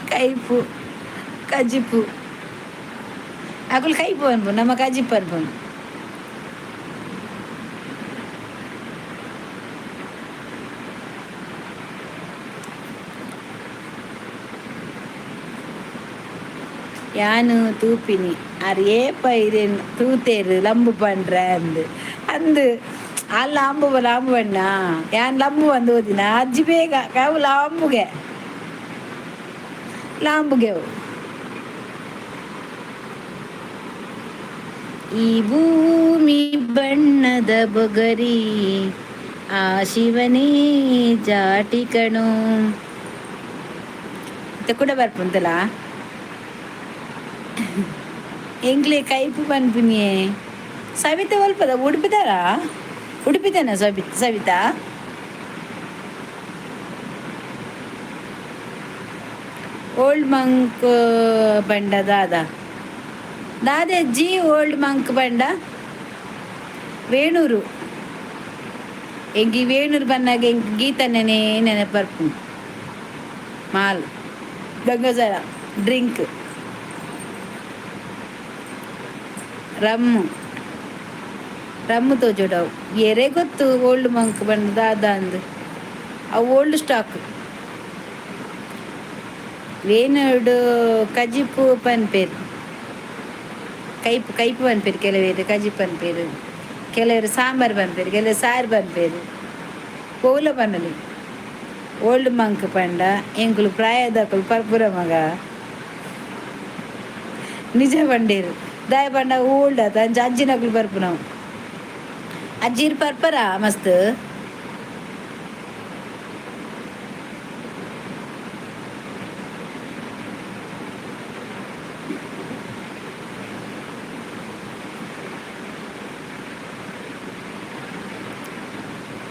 ಕೈಪು ಕಜಿಪು ಅಕುಲು ಕೈಪು ಅನ್ಪು ನಮ್ಮ ಕಜಿಪು ಅನ್ಪು ಯಾನು ತೂಪಿನಿ ಆರು ಏಪ ಇದೇನು ತೂತೇರು ಲಂಬು ಪಂಡ್ರ ಅಂದು ಆ ಲಾಂಬು ಬಣ್ಣ ಯಾನ್ ಲಂಬು ಒಂದು ಓದಿನ ಅಜ್ಜಿ ಬೇಗ ಕಾವು ಲಾಂಬುಗೆ ಈ ಭೂಮಿ ಬಣ್ಣದ ಬೊಗರಿ ಆ ಶಿವನೇ ಜಾಟಿ ಕಣು ಕೂಡ ಬರ್ಪುಂತಲ್ಲ ಎಂಗ್ಲೆ ಕೈಪು ಪನ್ಪಿನಿಯೇ ಸವಿತಾ ಒಲ್ಪದ ಉಡುಪಿತಾನ ಸವಿತಾ ಓಲ್ಡ್ ಮಂಕ್ ಬಂಡ ದಾದೆ ಅಜ್ಜಿ ಓಲ್ಡ್ ಮಂಕ್ ಬಂಡ ವೇಣೂರು ಎಂಗಿ ವೇಣೂರು ಬನ್ನಾಗ ಎಂಗ್ ಗೀತನೇ ನೆನಪು ಬರ್ಪು ಮಾಲ್ ಗಂಗಜಲ ಡ್ರಿಂಕ್ ರಮ್ಮು ತೋಜೋಡವು ಎರೆ ಗೊತ್ತು ಓಲ್ಡ್ ಮಂಕ್ ಬಂಡ ದಾದ ಅಂದು ಅವು ಓಲ್ಡ್ ಸ್ಟಾಕ್ ವೇನೋಡು ಕಜಿಪು ಪನ್ಪೇರು ಕೈಪು ಪನ್ಪೇರು ಕೆಲವೇರು ಕಜಿಪು ಪನ್ಪೇರು ಕೆಲವರು ಸಾಂಬಾರು ಪನ್ಪೇರು ಕೆಲವರು ಸಾರು ಪನ್ಪೇರು ಪೌಲ ಪನ್ನಲು ಓಲ್ಡ್ ಮಂಕ್ ಪಂಡ ಎಂಕುಲು ಪ್ರಾಯದಕುಲು ಪರ್ಪುರ ಮಗ ನಿಜ ಪಂಡೇರು ದಾಯ ಪಂಡ ಓಲ್ಡ್ ಆತ ಅಂಚ ಅಜ್ಜಿನಕುಲು ಪರ್ಪು ನಾವು ಅಜ್ಜಿರ್ ಪರ್ಪರ ಮಸ್ತ್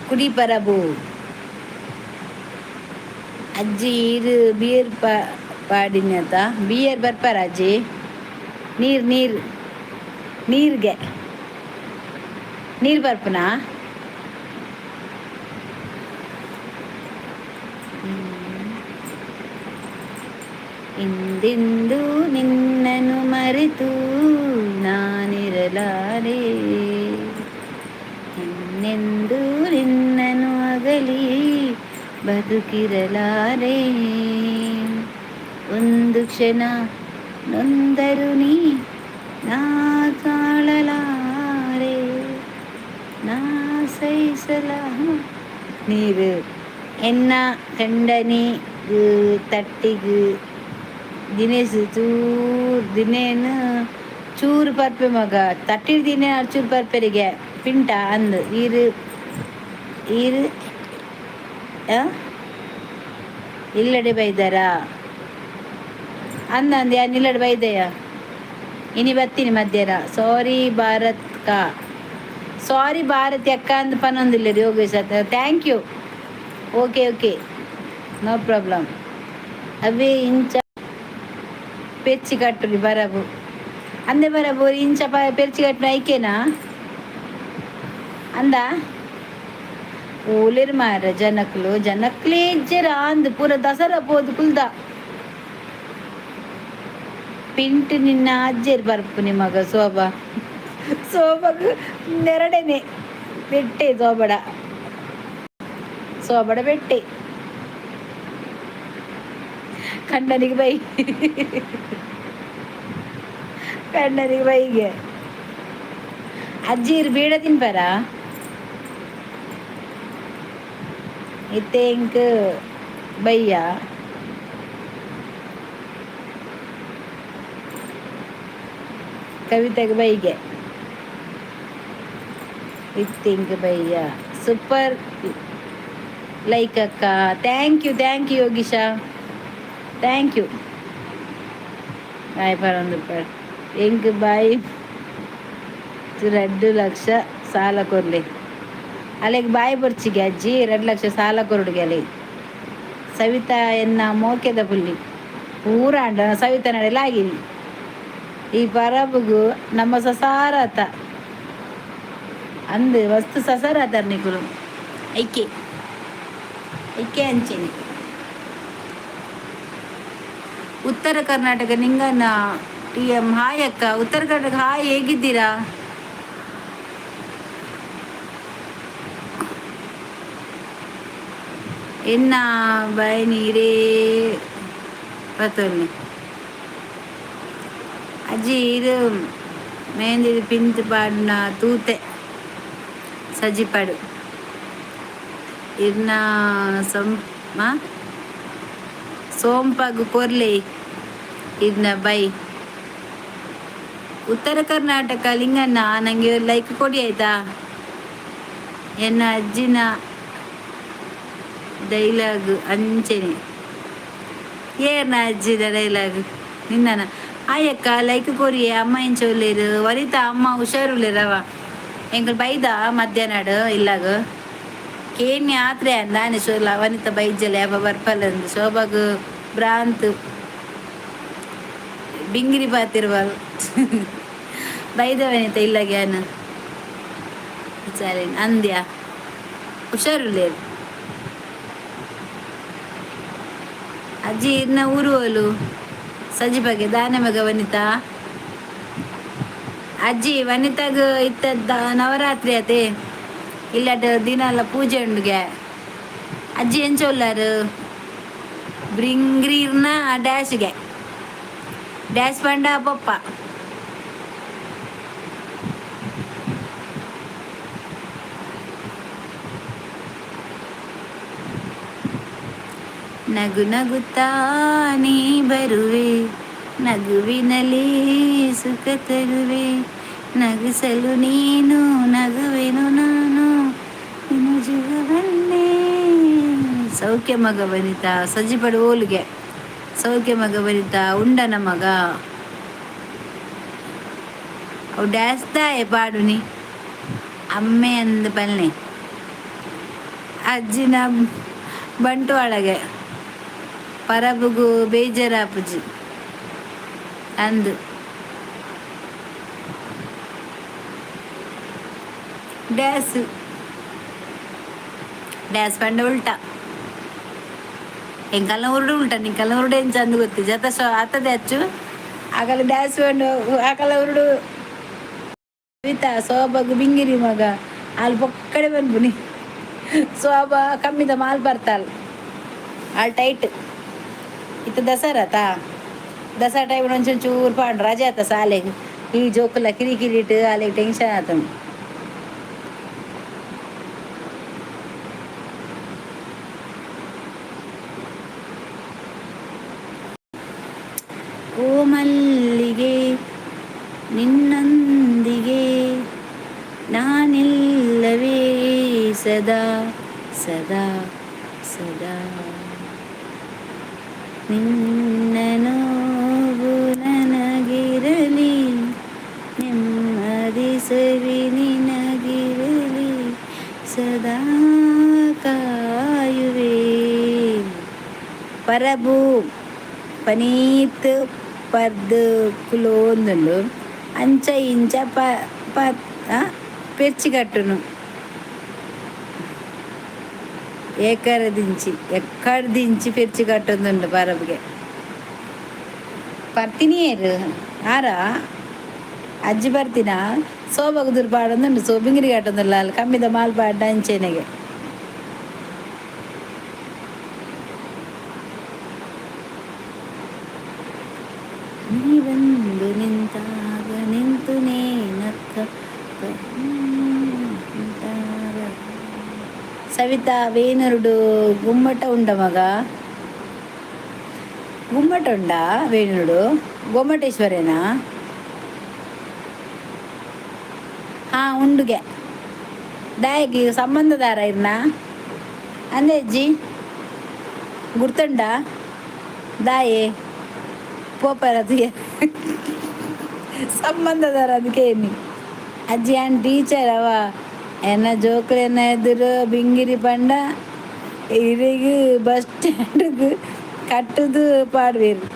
ಕುಡಿ ಪರಬು ಅಜ್ಜಿ ಇರು ಬಿಯರ್ ಪಾಡಿನತ ಬಿಯರ್ ಬರ್ಪಾರ ಅಜ್ಜಿ ನೀರ್ಗೆ ನೀರು ಬರ್ಪನಾ ಇಂದೆಂದು ನಿನ್ನನು ಮರೆತು ನಾನಿರಲಾರೆ ಇನ್ನೆಂದು ನಿನ್ನನು ಅಗಲಿ ಬದುಕಿರಲಾರೆ ಒಂದು ಕ್ಷಣ ನೊಂದರು ನೀ ನಾ ತಾಳಲಾರೆ ನಾ ಸಹಿಸಲ ನೀರು ಎನ್ನ ಕಂಡನಿ ತಟ್ಟಿಗು ದಿನೇಶ್ ದಿನೇನು ಚೂರು ಪರ್ಪೆ ಮಗ ತಟ್ಟಿಡ್ ದಿನೇ ಚೂರು ಪರ್ಪೆರಿಗೆ ಪಿಂಟ ಅಂದು ಈರು ಇಲ್ಲಡೆ ಬೈದಾರ ಅಂದ ಯಾನ್ ಇಲ್ಲಡೆ ಬೈದಯ್ಯ ಇನಿ ಬರ್ತೀನಿ ಮಧ್ಯಾಹ್ನ. ಸಾರಿ ಭಾರತ್ ಕಾ, ಸಾರಿ ಭಾರತ್ ಅಕ್ಕ ಅಂತ ಪನ್ನೊಂದಿಲ್ಲ ಯೋಗೇಶ್ ಅಂತ. Thank you. Okay okay, no problem. ಅವೇ ಇಂಚ ಪೆರ್ಚಿ ಕಟ್ಟುಲಿ ಬರಬು ಅಂದೆ ಬರಬು ಇಂಚ ಪೆರ್ಚಿ ಕಟ್ಟುನ ಐಕೆನಾ ಅಂದ ಓಲೆರ್ ಮಾರ ಜನಕ್ಲು ಜನಕ್ಲೇ ಇಜ್ಜೆರ ಅಂದ್ ಪೂರ ದಸರಾ ಪೋದು ಕುಲ್ದ ಪಿಂಟ್ ನಿನ್ನ ಅಜ್ಜೇರ್ ಬರ್ಪು ನಿಮಗ ಸೋಬಗ್ ನೆರಡನೆ ಬೆಟ್ಟೆ ಸೋಬಡ ಬೆಟ್ಟೆ ಕಣ್ಣನಿಗೆ ಬೈ ಕಣ್ಣನಿಗೆ ಬೈಗೆ ಅಜ್ಜೀರ್ ಬೇಡ ತಿನ್ಪಾರ ಇತ್ತೇಂಕ್ ಬಯ್ಯ ಕವಿತೆಗೆ ಬೈಗೆ ಇತ್ತಿಂಕ್ ಬಯ್ಯ ಸೂಪರ್ ಲೈಕ್ ಅಕ್ಕ. ಥ್ಯಾಂಕ್ ಯು ಯೋಗೀಶಾ, ಥ್ಯಾಂಕ್ ಯು. ಬಾಯ್ ಪರೊಂದು ಎಂಕ್ ಬಾಯಿ 2,00,000 ಸಾಲ ಕೊರ್ಲೆ ಅಲೆಗ್ ಬಾಯಿ ಬರ್ಚಿಗೆ ಅಜ್ಜಿ 2,00,000 ಸಾಲ ಕೊರಡುಗೆ ಅಲೆ ಸವಿತಾ ಎನ್ನ ಮೋಕೆದ ಪುಲ್ಲಿ ಪೂರ ಅಂಡ ಸವಿತಾ ನಡೆಲಾಗಿರಿ ಈ ಪರಬುಗು ನಮ್ಮ ಸಸಾರಾತ ಅಂದು ವಸ್ತು ಸಸಾರಾತಾರ ನಿಕುಲು ಐಕೆ ಅಂಚೆನೆ. ಉತ್ತರ ಕರ್ನಾಟಕ ನಿಂಗನ TM ಹಾಯ್ ಅಕ್ಕ. ಉತ್ತರ ಕರ್ನಾಟಕ ಹಾಯ್, ಹೇಗಿದ್ದೀರಾ? ಎನ್ನ ಬಾಯಿ ನೀರೇ ಪತ್ತೊಲ್ಲಿ ಅಜ್ಜಿ ಇದು ಮೆಹಂದಿ ಪಿಂತ್ ಪಾಡ್ನ ತೂತೆ ಸಜಿಪಾಡು ಇನ್ನ ಸೋಂಪಾಗು ಕೊರ್ಲೆ ಇದ್ನ ಬೈ. ಉತ್ತರ ಕರ್ನಾಟಕ ಲಿಂಗಣ್ಣ ನನಗೆ ಲೈಕ್ ಕೊಡಿ ಆಯ್ತಾ. ಎನ್ನ ಅಜ್ಜಿನ ಡೈಲಾಗ್ ಅಂಚೆನೆ ಏರ್ನ ಅಜ್ಜಿದ ಡೈಲಾಗ್ ನಿನ್ನ ಆಯಕ್ಕ ಲೈಕ್ ಕೊರಿಯೆ ಅಮ್ಮ ಎಂಚೊಲ್ಲೇರು ವನಿತಾ ಅಮ್ಮ ಹುಷಾರುಲ್ಲೇರವ ಎಂಗಳು ಬೈದ ಮಧ್ಯಾಹ್ನ ಇಲ್ಲಾಗ ಕೇನ್ಯ ಆತ್ರೆ ಅಂದಾನೆ ಶೋಲ ವನಿತಾ ಬೈಜಲೆ ಅವ ಬರ್ಪಲ್ಲಂದು ಶೋಭಾಗ ಭ್ರಾಂತ್ ಬಿಂಗಿರಿ ಪಾತಿರುವಲ್ ಬೈದ ವನಿತಾ ಇಲ್ಲಾಗ್ಯಾನ ಸರಿ ಅಂದ್ಯಾ ಹುಷಾರುಲ್ಲೇರು ಅಜ್ಜಿ ಇನ್ನ ಊರುವಲು ಸಜಿ ಬಗ್ಗೆ ದಾನೆ ಮಗ ವನಿತಾ ಅಜ್ಜಿ ವನಿತಾಗ ಇತ್ತದ ನವರಾತ್ರಿ ಅದೇ ಇಲ್ಲಟ ದಿನ ಎಲ್ಲ ಪೂಜೆ ಉಂಡುಗೆ ಅಜ್ಜಿ ಎಂಚೊಲ್ಲಾರು ಬ್ರಿಂಗ್ರೀರ್ನ ಡ್ಯಾಶ್ಗೆ ಡ್ಯಾಶ್ ಪಂಡ ಪಪ್ಪ ನಗು ನಗುತ್ತಾ ನೀ ಬರುವೆ ನಗುವಿನಲ್ಲಿ ಸುಖ ತರುವೆ ನಗಿಸಲು ನೀನು ನಗುವೆನು ನಾನು ನಿನ್ನ ಜೀವವನ್ನೇ. ಸೌಖ್ಯ ಮಗ ವನಿತಾ ಸಜ್ಜಿಪಡು ಓಲಿಗೆ ಸೌಖ್ಯ ಮಗ ವನಿತಾ ಉಂಡನ ಮಗ ಅವು ಡ್ಯಾಸ್ದಾಯೆ ಪಾಡು ನೀ ಅಮ್ಮೆ ಅಂದ ಪಲ್ನೆ ಅಜ್ಜಿನ ಬಂಟ್ವಾಳಗೆ ಪರಬುಗು ಬೇಜಾರಾಪುಜಿ ಅಂದು ಡ್ಯಾಸ್ ಪಂಡ ಉಲ್ಟಾ ಎಂಕಲ್ಲ ಉರುಡು ಉಲ್ಟಾ ನಿಂಕಲ್ಲ ಉರುಡು ಏನು ಚಂದ ಗೊತ್ತಿ ಜತ ಆತದೆ ಹಚ್ಚು ಆಗಲ್ಲ ಡ್ಯಾಸ್ ಪಂಡು ಆಗಲ್ಲ ಉರುಡು ಕವಿತಾ ಸೋಬಗು ಬಿಂಗಿರಿ ಮಗ ಅಲ್ಲಿ ಪೊಕ್ಕಡೆ ಬಂದ್ಬುನಿ ಸೋಬ ಕಮ್ಮಿದ ಮಾಲ್ ಬರ್ತಾಲ್ ಆಲ್ ಟೈಟ್ ಇತ್ತು ದಸರಾ ಟೈಮ್ ಒಂಚೂರು ಚೂರು ಪಾಂಡು ರಜೆ ಆತ ಸಾಲೆಗೆ ಈ ಜೋಕುಲ ಕಿರಿಕಿರಿಟ್ಟು ಅಲ್ಲಿಗೆ ಟೆನ್ಷನ್ ಆತ. ಓ ಮಲ್ಲಿಗೆ ನಿನ್ನೊಂದಿಗೆ ನಾನಿಲ್ಲವೇ ಸದಾ ಸದಾ ಸದಾ ನಿನ್ನ ನೋವು ನನಗಿರಲಿ ಸವಿ ನಿನಗಿರಲಿ ಸದಾ ಕಾಯುವೆ. ಪರಬು ಪನೀತ್ ಪರ್ದು ಕುಲೋಂದುಂಡು ಅಂಚ ಇಂಚ పెర్చి కట్టును ఎక్కడ దించి పెర్చి కట్టుందుండు పరబుಗೆ ಪರ್ತಿನಿಯರು ಆರ ಅಜ್ಜಿ ಬರ್ತೀನ ಸೋಬಗುದುರು ಪಾಡೊಂದುಂಡು ಸೋಬಿಂಗಿರಿ ಕಟ್ಟೊಂದುಲ್ಲ ಅಲ್ಲಿ ಕಮ್ಮಿದ ಮಾಲ್ ಪಾಡ್ಡ ಅಂಚೆನೆಗೆ ನೀ ಬಂದು ನಿಂತಾಗ ನಿಂತು ನೇನಕ್ಕ ಸವಿತಾ ವೇಣುರುಡು ಗುಮ್ಮಟ ಉಂಡ ಮಗ ಗುಮ್ಮಟ ಉಂಡ ವೇಣುರುಡು ಗೊಮ್ಮಟೇಶ್ವರೇನಾ ಹಾ ಉಂಡುಗೆ ದಾಯಗಿ ಸಂಬಂಧದಾರ ಇರ್ನ ಅಂದೆ ಅಜ್ಜಿ ಗುರ್ತುಂಡ ದಾಯೆ ಪೋಪರದು ಸಂಬಂಧದಾರ ಅದಕ್ಕೆ ಏನಿ ಅಜ್ಜಿ ಆನ್ ಟೀಚರ್ ಅವ ಎನ್ನ ಜೋಕುಲು ಎನ್ನ ಎದುರು ಬಿಂಗಿರಿ ಪಂಡ ಇರಿಗು ಬಸ್ ಸ್ಟ್ಯಾಂಡ್ಗೆ ಕಟ್ಟುದು ಪಾಡ್ವೇರು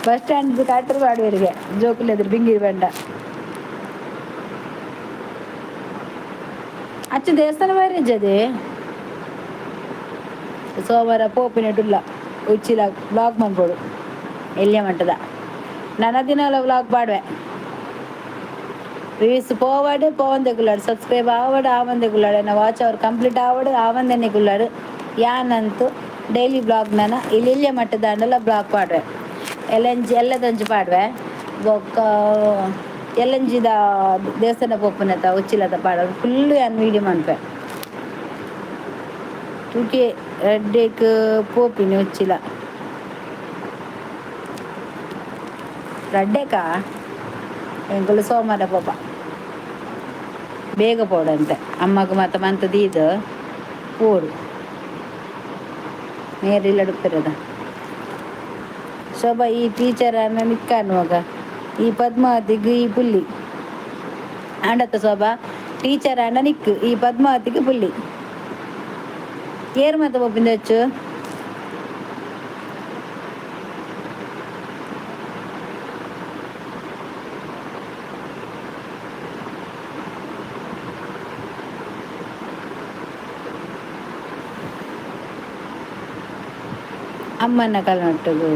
ಬಸ್ ಸ್ಟ್ಯಾಂಡ್ ಕಟ್ಟರು ಪಾಡ್ವೇರಿಗೆ ಜೋಕುಲು ಎದುರು ಬಿಂಗಿರಿ ಪಂಡ ಅಚ್ಚ ದೇವಸ್ಥಾನ ಬಾರಿ ಅಜ್ಜದೆ ಸೋಮವಾರ ಪೋಪಿನಟುಲ್ಲ ಉಚ್ಚಿಲ ಬ್ಲಾಗ್ ಮಾಡ್ಬೋಡು ಎಲ್ಲಿಯ ಮಟ್ಟದ ನನ್ನ ದಿನ ವ್ಲಾಗ್ ಪಾಡುವೆ ವ್ಯೂಸ್ போவாடு போவந்தக்குள்ளாడు ಸಬ್ಸ್ಕ್ರೈಬ್ ಆವಡು ಆವಂದೆಗುಳ್ಳಾಡು ಎನ್ನ ವಾಚ್ ಅವರ್ ಕಂಪ್ಲೀಟ್ ಆವಡು ಆವಂದೆನೆಗುಳ್ಳಾಡು ಯಾನಂತೂ ಡೈಲಿ ಬ್ಲಾಗ್ ನಾನು ಇಲ್ಲಿಯ ಮಟ್ಟದ ಅಂಡಲ್ಲ ಬ್ಲಾಗ್ ಪಾಡುವೆ ಎಲ್ಲದೊಂಜಿ ಪಾಡುವೆ ಬೊಕ್ಕ ಎಲ್ಲಂಜಿದ ದೇವಸ್ಥಾನ ಪೋಪುನತ ಉಚ್ಚಿಲದ ಪಾಡೋದು ಫುಲ್ಲು ಯಾನು ವೀಡಿಯೋ ಮಾಡ್ಪೆ ತೂಕೆ ರೆಡ್ಡೇಕ್ ಪೋಪಿನಿ ಉಚ್ಚಿಲ ರಡ್ಡೇಕ ಎಂಕುಲು ಸೋಮವಾರ ಪೋಪ ಬೇಗ ಪೋಡಂತೆ ಅಮ್ಮಗ ಮತ್ತು ಮಂತದ ಇದು ಪೋಡು ನೇರಿಲ್ಲಡುತ್ತಿರದ ಶೋಭಾ ಈ ಟೀಚರ್ ಅನ್ನ ನಿಕ್ಕಾನುವಾಗ ಈ ಪದ್ಮಾವತಿಗೆ ಈ ಪುಲ್ಲಿ ಆಂಡತ್ತ ಶೋಭಾ ಟೀಚರ್ ಅಂಡ ನಿಕ್ಕು ಈ ಪದ್ಮಾವತಿಗೆ ಪುಲ್ಲಿ ಏರು ಮತ್ತೆ ಪೋಪಿಂದ ಹೆಚ್ಚು ಅಮ್ಮನ ಕಲ್ನೊಟ್ಟಿಗೂ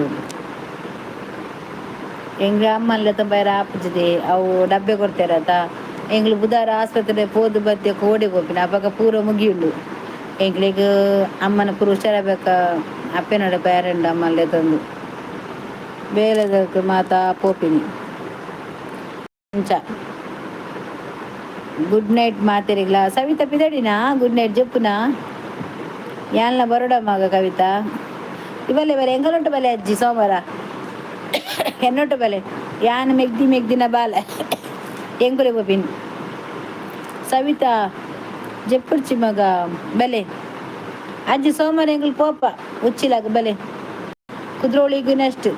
ಎಂಗ್ಳು ಅಮ್ಮಲ್ಲ ಬೇರೆ ಆಪುಜಿದೆ ಅವು ಡಬ್ಬೆ ಕೊಡ್ತಾರತ ಎಂಗ್ಳು ಬುಧವಾರ ಆಸ್ಪತ್ರೆ ಪೋದು ಬದ್ದೆ ಕೋಡಿ ಹೋಪಿನ ಅವಾಗ ಪೂರ ಮುಗಿಯುಂಡು ಎಂಗ್ಳಿಗೆ ಅಮ್ಮನ ಪೂರ ಹುಷಾರಬೇಕ ಅಪ್ಪೆನೋಡ ಪ್ಯಾರೆಂಡು ಅಮ್ಮಲ್ಲೇ ತಂದು ಬೇಲೆದಕ್ಕೆ ಮಾತಾ ಪೋಪಿನಿ ಅಂಚ ಗುಡ್ ನೈಟ್ ಮಾತಿರಿಗ್ಲ ಸವಿತಾ ಪಿದಡಿನಾ ಗುಡ್ ನೈಟ್ ಜಪ್ಪುನಾ ಯಾನ್ಲ ಬರೋಡ ಮಗ ಕವಿತಾ ಇವಲ್ಲ ಎಂಗಲೊಟ್ಟು ಬಲೆ ಅಜ್ಜಿ ಸೋಮವಾರ ಎನ್ನೊಟ್ಟು ಬಲೆ ಯಾನ್ ಮೆಗ್ದಿನ ಬಾಲ ಎಂಗುಲೆ ಬೋಪಿನ್ ಸವಿತಾ ಜಪ್ಪುಡ್ಚಿ ಮಗ ಬಲೆ ಅಜ್ಜಿ ಸೋಮವಾರ ಎಂಗುಲು ಪೋಪ ಉಚ್ಚಿಲಾಗ ಬಲೆ ಕುದ್ರೋಳಿಗೂ ನೆಕ್ಸ್ಟ್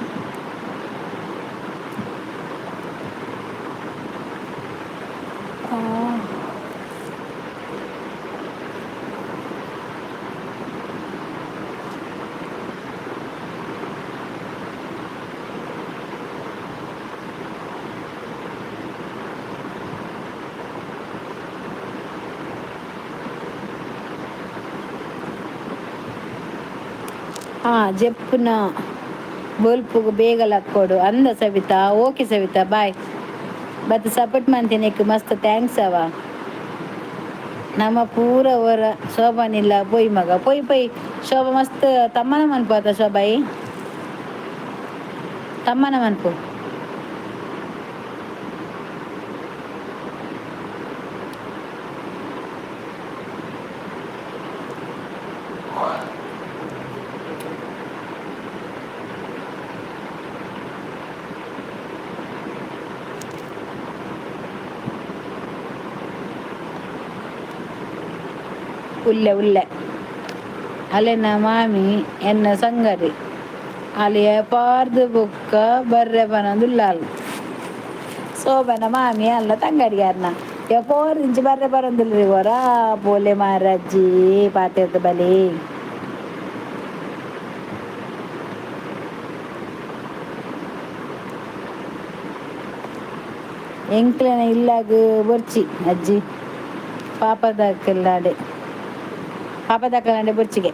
ಜಪ್ಪುನ ಬೊಲ್ಪುಗು ಬೇಗಲ ಹಾಕ್ಕೊಡು ಅಂದ ಸವಿತಾ ಓಕೆ ಸವಿತಾ ಬಾಯ್ ಬತ್ತು ಸಪೋರ್ಟ್ ಮಾಡ್ತೇನೆ ಮಸ್ತ್ ಥ್ಯಾಂಕ್ಸ್ ಅವ ನಮ್ಮ ಪೂರ ಅವರ ಶೋಭನಿಲ್ಲ ಪೊಯ್ ಮಗ ಪೊಯ್ ಶೋಭಾ ಮಸ್ತ್ ತಮ್ಮನ ಮನ್ಪಾತ ಶೋಭಾಯಿ ತಮ್ಮನ ಮನ್ಪು ಉಲ್ಲೆ ಅಲೆನ ಮಾಮಿ ಎನ್ನ ಸಂಗರಿ ಅಲಿಯ ಪಾರ್ದು ಬುಕ್ಕ ಬರ್ರೆ ಬನದುಲ್ಲಾಲ್ ಶೋಭನ ಮಾಮಿ ಅಲ್ಲ ತಂಗಡಿಗಾರನ ಎಪ್ಪೋರ್ ಇಂಚು ಬರ್ರೆ ಬರೋದಿಲ್ರಿ ಹೊರ ಪೋಲೆ ಮಾರಜ್ಜಿ ಪಾತೆದ ಬಲಿ ಎಂಕ್ಲೆನ ಇಲ್ಲಾಗ ಬೊರ್ಚಿ ಅಜ್ಜಿ ಪಾಪದಕ್ಕಲ್ಲಾಡೆ ಪಾಪದಕ್ಕಲ್ಲಾಡೆ ಬೊರ್ಚಿಗೆ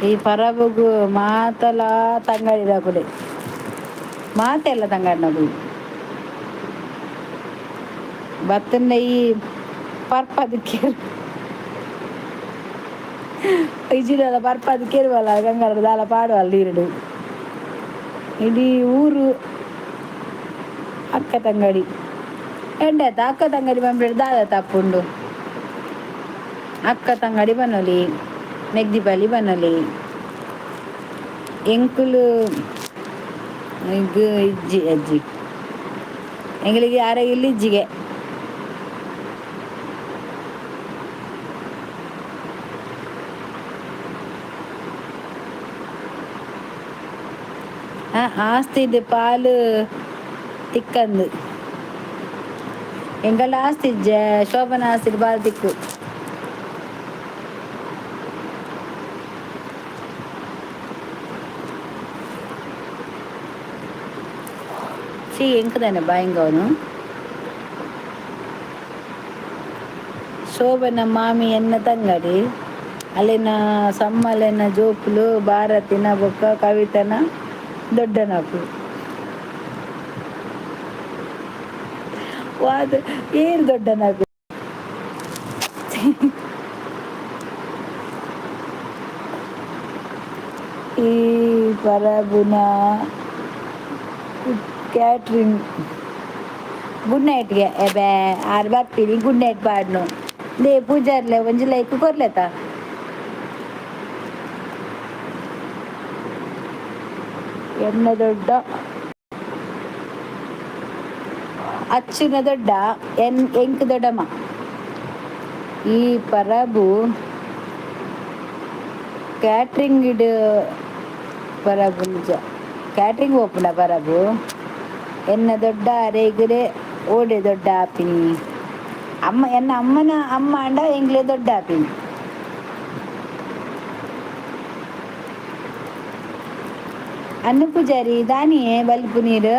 ಈ ಪರಬುಗು ಮಾತಲ ತಂಗಾಡಿದ ಕುಡೆ ಮಾತೆಲ್ಲ ತಂಗಾಡಿನದು ಬತ್ತನ್ನ ಈ ಪರ್ಪದಕ್ಕೆ ಇಜಿಲೆಲ್ಲ ಪರ್ಪದಕ್ಕೆ ಇರುವಲ್ಲ ಗಂಗಾರದ ದಾಲ ಪಾಡುವಲ್ಲ ನೀರುಡು ಇಡೀ ಊರು ಅಕ್ಕ ತಂಗಡಿ ಎಂಡಾಯ್ತು ಅಕ್ಕ ತಂಗಡಿ ಬಂದ್ಬಿಟ್ಟು ದಾದ ತಪ್ಪುಂಡು ಅಕ್ಕ ತಂಗಡಿ ಬನ್ನೋಲಿ ಮೆಗ್ದಿಪಾಲಿ ಬನ್ನೋಲಿ ಎಂಕುಲು ಈಗ ಇಜ್ಜಿ ಅಜ್ಜಿ ಎಂಗಳಿಗೆ ಯಾರ ಇಲ್ಲಿ ಇಜ್ಜಿಗೆ ಆಸ್ತಿ ಇದೆ ಪಾಲು ತಿಕ್ಕಂದು ಎಂಗೆಲ್ಲ ಆಸ್ತಿ ಇಜ್ಜೆ ಶೋಭನ ಆಸ್ತಿ ಬಾಲ್ ತಿಕ್ಕು ಸಿ ಎಂಕದಾನೆ ಬಾಯಿಂಗವನು ಶೋಭನ ಮಾಮಿ ಎನ್ನ ತಂಗಡಿ ಅಲ್ಲಿನ ಸಮ್ಮಲೆನ ಜೋಪುಲು ಭಾರತಿನ ಬೊಕ್ಕ ಕವಿತನ ದೊಡ್ಡನಕು ವಾದ ಏರು ದೊಡ್ಡನಕು ಈ ಪರಬುನ ಕ್ಯಾಟ್ರಿಂಗ್ ಗುಡ್ ನೈಟ್ಗೆ ಎಬೆ ಆರು ಬರ್ತೀನಿ ಗುಡ್ ನೈಟ್ ಪಾಡ್ನು ದೇ ಪೂಜಾರ್ಲೆ ಒಂಜಿ ಲೈಕ್ ಕೊರ್ಲೆತ ಎನ್ನ ದೊಡ್ಡ ಅಚ್ಚುನ ದೊಡ್ಡ ಎಂಕ್ ದೊಡ್ಡಮ್ಮ ಈ ಪರಬು ಕ್ಯಾಟ್ರಿಂಗ್ ಇಡು ಪರಬು ನಿಜ ಕ್ಯಾಟ್ರಿಂಗ್ ಓಪುಂಡ ಪರಬು ಎನ್ನ ದೊಡ್ಡ ಅರೆಗಿರೆ ಓಡೆ ದೊಡ್ಡ ಆಪಿನಿ ಅಮ್ಮ ಎನ್ನ ಅಮ್ಮನ ಅಮ್ಮ ಅಂಡ ಎಂಗ್ಲೆ ದೊಡ್ಡ ಆಪಿನಿ ಅನ್ನ ಪೂಜಾರಿ ದಾನಿಯೇ ಬಲ್ಪು ನೀರು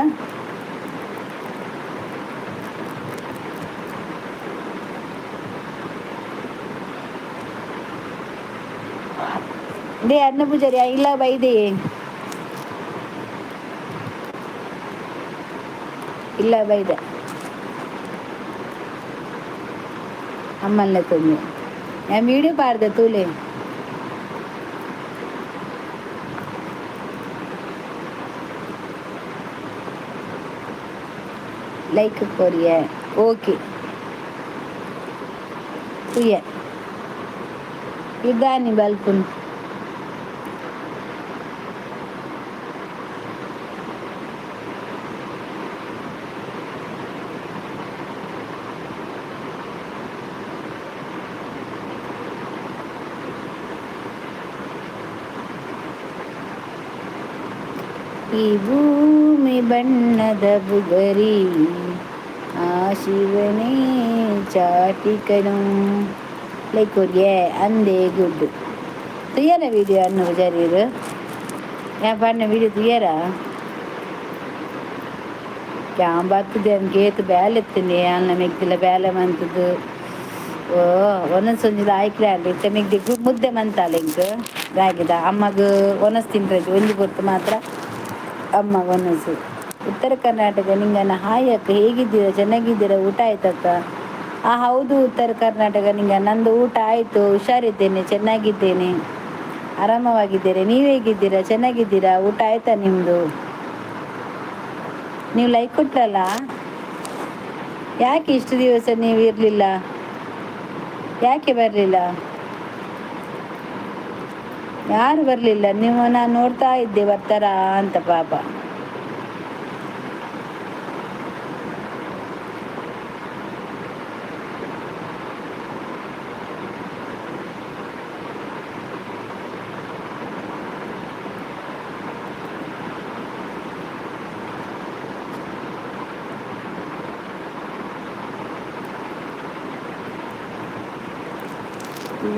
ದೇ ಅನ್ನ ಪೂಜಾರಿ ಇಲ್ಲ ಬೈದೆ ಇಲ್ಲ ಬೈದೆ ಅಮ್ಮಲ್ಲ ತಂದೆ ನಾನು ವೀಡಿಯೋ ಪಾಡ್ದೆ ತೂಲೆ ಲೈಕ್ ಕೊರಿಯ ಓಕೆ ತುಯ್ಯ ಇದ್ದಾನಿ ಬಲ್ಪುನ್ ಈ ಭೂಮಿ ಬಣ್ಣದ ಬುಗರಿ ಆ ಶಿವನೇ ಚಾಟಿಕನು ಲೈಕ್ ಕೊರಿಯೆ ಅಂದೇ ಗುಡ್ ತುಯ್ಯರ ವೀಡಿಯೋ ಅನ್ನು ಜರೀರು ಯಾ ಪಣ್ಣ ವೀಡಿಯೋ ತುಯ್ಯರ ಕ್ಯಾ ಬರ್ತದೆ ಅನ್ಕೇತು ಬ್ಯಾಲೆ ಎತ್ತೀನಿ ಅನ್ನ ಮೆಗ್ದಿಲ್ಲ ಬ್ಯಾಲೆ ಮಂತದ್ದು ಓ ಒಂದೊಂದು ಸಂಜಿದ ಆಯ್ಕೆ ಆಗಲಿ ಮೆಗ್ದಿ ಮುದ್ದೆ ಮಂತಾಲೆ ಇಂಕ್ ರಾಗಿದ ಅಮ್ಮಗ ಒನಸ್ ತಿನ್ರದು ಒಂಜಿ ಗೊತ್ತು ಮಾತ್ರ ಅಮ್ಮ ಒನಸು ಉತ್ತರ ಕರ್ನಾಟಕ ನಿಂಗನ ಹಾಯ್ ಅಕ್ಕ ಹೇಗಿದ್ದೀರಾ ಚೆನ್ನಾಗಿದ್ದೀರಾ ಊಟ ಆಯ್ತಕ್ಕ ಹೌದು ಉತ್ತರ ಕರ್ನಾಟಕ ನಿಂಗೆ ನಂದು ಊಟ ಆಯಿತು ಹುಷಾರಿದ್ದೇನೆ ಚೆನ್ನಾಗಿದ್ದೇನೆ ಆರಾಮವಾಗಿದ್ದೇನೆ ನೀವು ಹೇಗಿದ್ದೀರಾ ಚೆನ್ನಾಗಿದ್ದೀರಾ ಊಟ ಆಯ್ತಾ ನಿಮ್ಮದು ನೀವು ಲೈಕ್ ಕೊಟ್ರಲ್ಲ ಯಾಕೆ ಇಷ್ಟು ದಿವಸ ನೀವು ಇರಲಿಲ್ಲ? ಯಾಕೆ ಬರಲಿಲ್ಲ? ಯಾರು ಬರಲಿಲ್ಲ? ನೀವು ನಾನು ನೋಡ್ತಾ ಇದ್ದೆ ಬರ್ತಾರಾ ಅಂತ ಪಾಪ.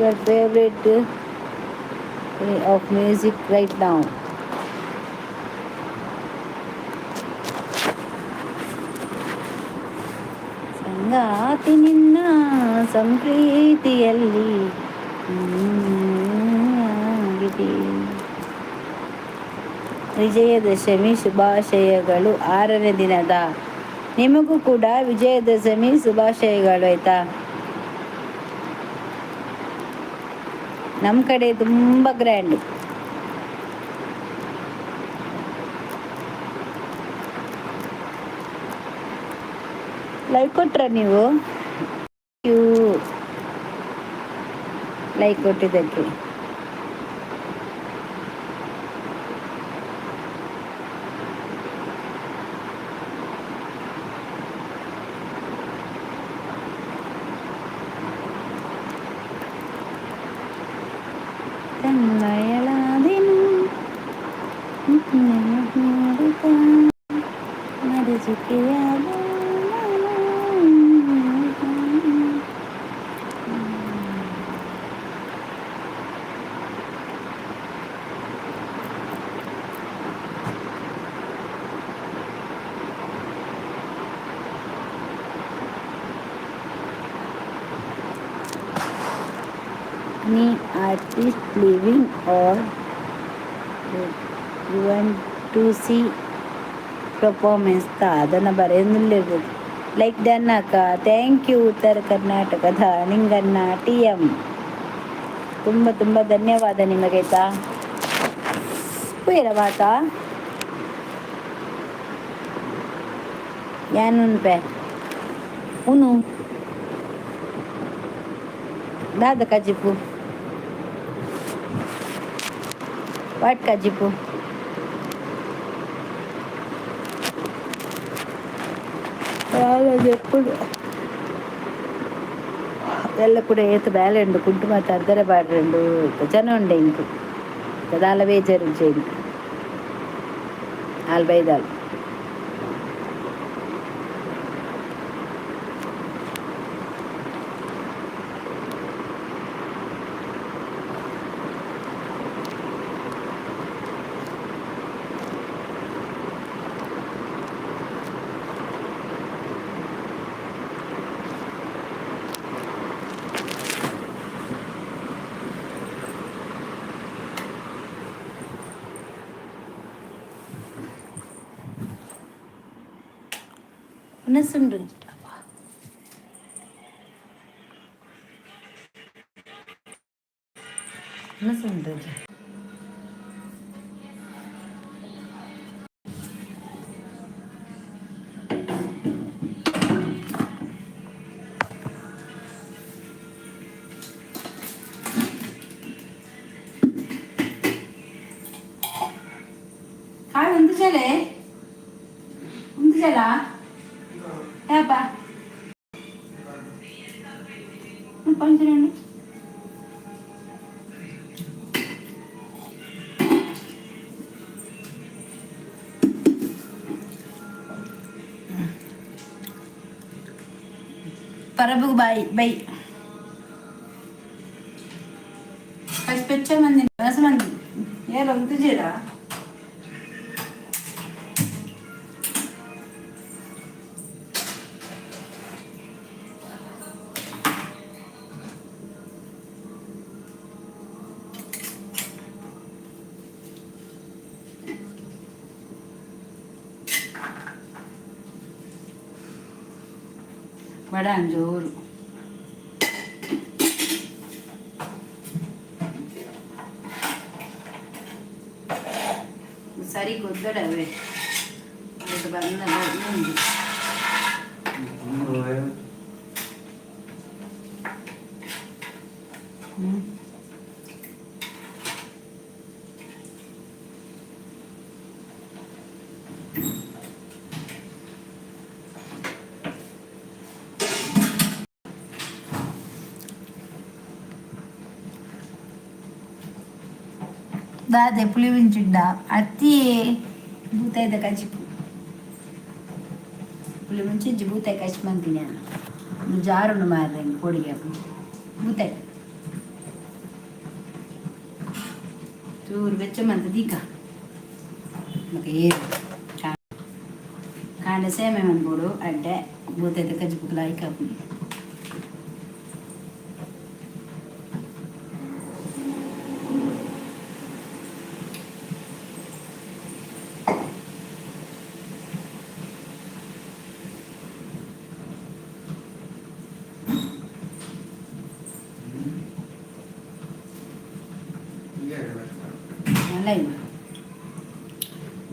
Your favorite of music right now? ಸಂಗಾತಿ ನಿನ್ನ ಸಂಪ್ರೀತಿಯಲ್ಲಿ ವಿಜಯದಶಮಿ ಶುಭಾಶಯಗಳು. 6ನೇ ದಿನದ ನಿಮಗೂ ಕೂಡ ವಿಜಯದಶಮಿ ಶುಭಾಶಯಗಳು. ಆಯ್ತಾ? ನಮ್ಮ ಕಡೆ ತುಂಬ ಗ್ರ್ಯಾಂಡು. ಲೈಕ್ ಕೊಟ್ರ ನೀವು? ಲೈಕ್ ಕೊಟ್ಟಿದ್ದಕ್ಕೆ ತನ್ಮಯಳಾದೆನು ಮರಜಿಕೆಯಾದ any artist living or you want to see performance ಅದನ್ನು ಬರೆಯಲಿರ್ಬೋದು. ಲೈಕ್ ಡನ್ನಕ್ಕ. ಥ್ಯಾಂಕ್ ಯು ಉತ್ತರ ಕರ್ನಾಟಕದ ನಿಂಗನ್ನ TM. ತುಂಬ ತುಂಬ ಧನ್ಯವಾದ ನಿಮಗೆ. ಆಯ್ತಾ? ಬಾತ ಯಾನುನ್ಪೆ ಉನು ದಾದ ಕಜಿಪು ವಾಟ್ ಕಜಿಪು ఎప్పుడు ಎಲ್ಲ ಕೂಡ ಏತು ಬೇಲೆ ಉಂಡು ಕುಂಟು ಮತ್ತು ಅರ್ಧರೆ ಬಾಡ್ರೆಂಡು ಜನ ಉಂಡೆ ಇಂಕು దాల వేజరు చేయండి ఆల్బైదాలు Nasundun. Nasundun. Hai untuk jale, untuk jala. Apa? Apa ini? Para buku baik. Pas pecah mandi, masa mandi. Ya, lalu tu je lah. Bada anjur. Sari kuda dah we. Itu baru nak buat ni. दादे पुलिविंचिड्ड अत्ति बूतैद कचिपु पुलिविंचिज्जि बूतै कचिमंतिनि जारुनु मार्रे कोडिगे बूतै चूರು ಬೆಚ್ಚಮಂತ ದೀಕ ಮತ್ತೆ ಏರು ಕಾಂಡ ಸೇಮೆ ಮನ್ಬೋಡು ಅಡ್ಡೆ ಬೂತೈತೆ ಕಜ್ಜಿಪುಕ್ಲ ಐಕಾಪು live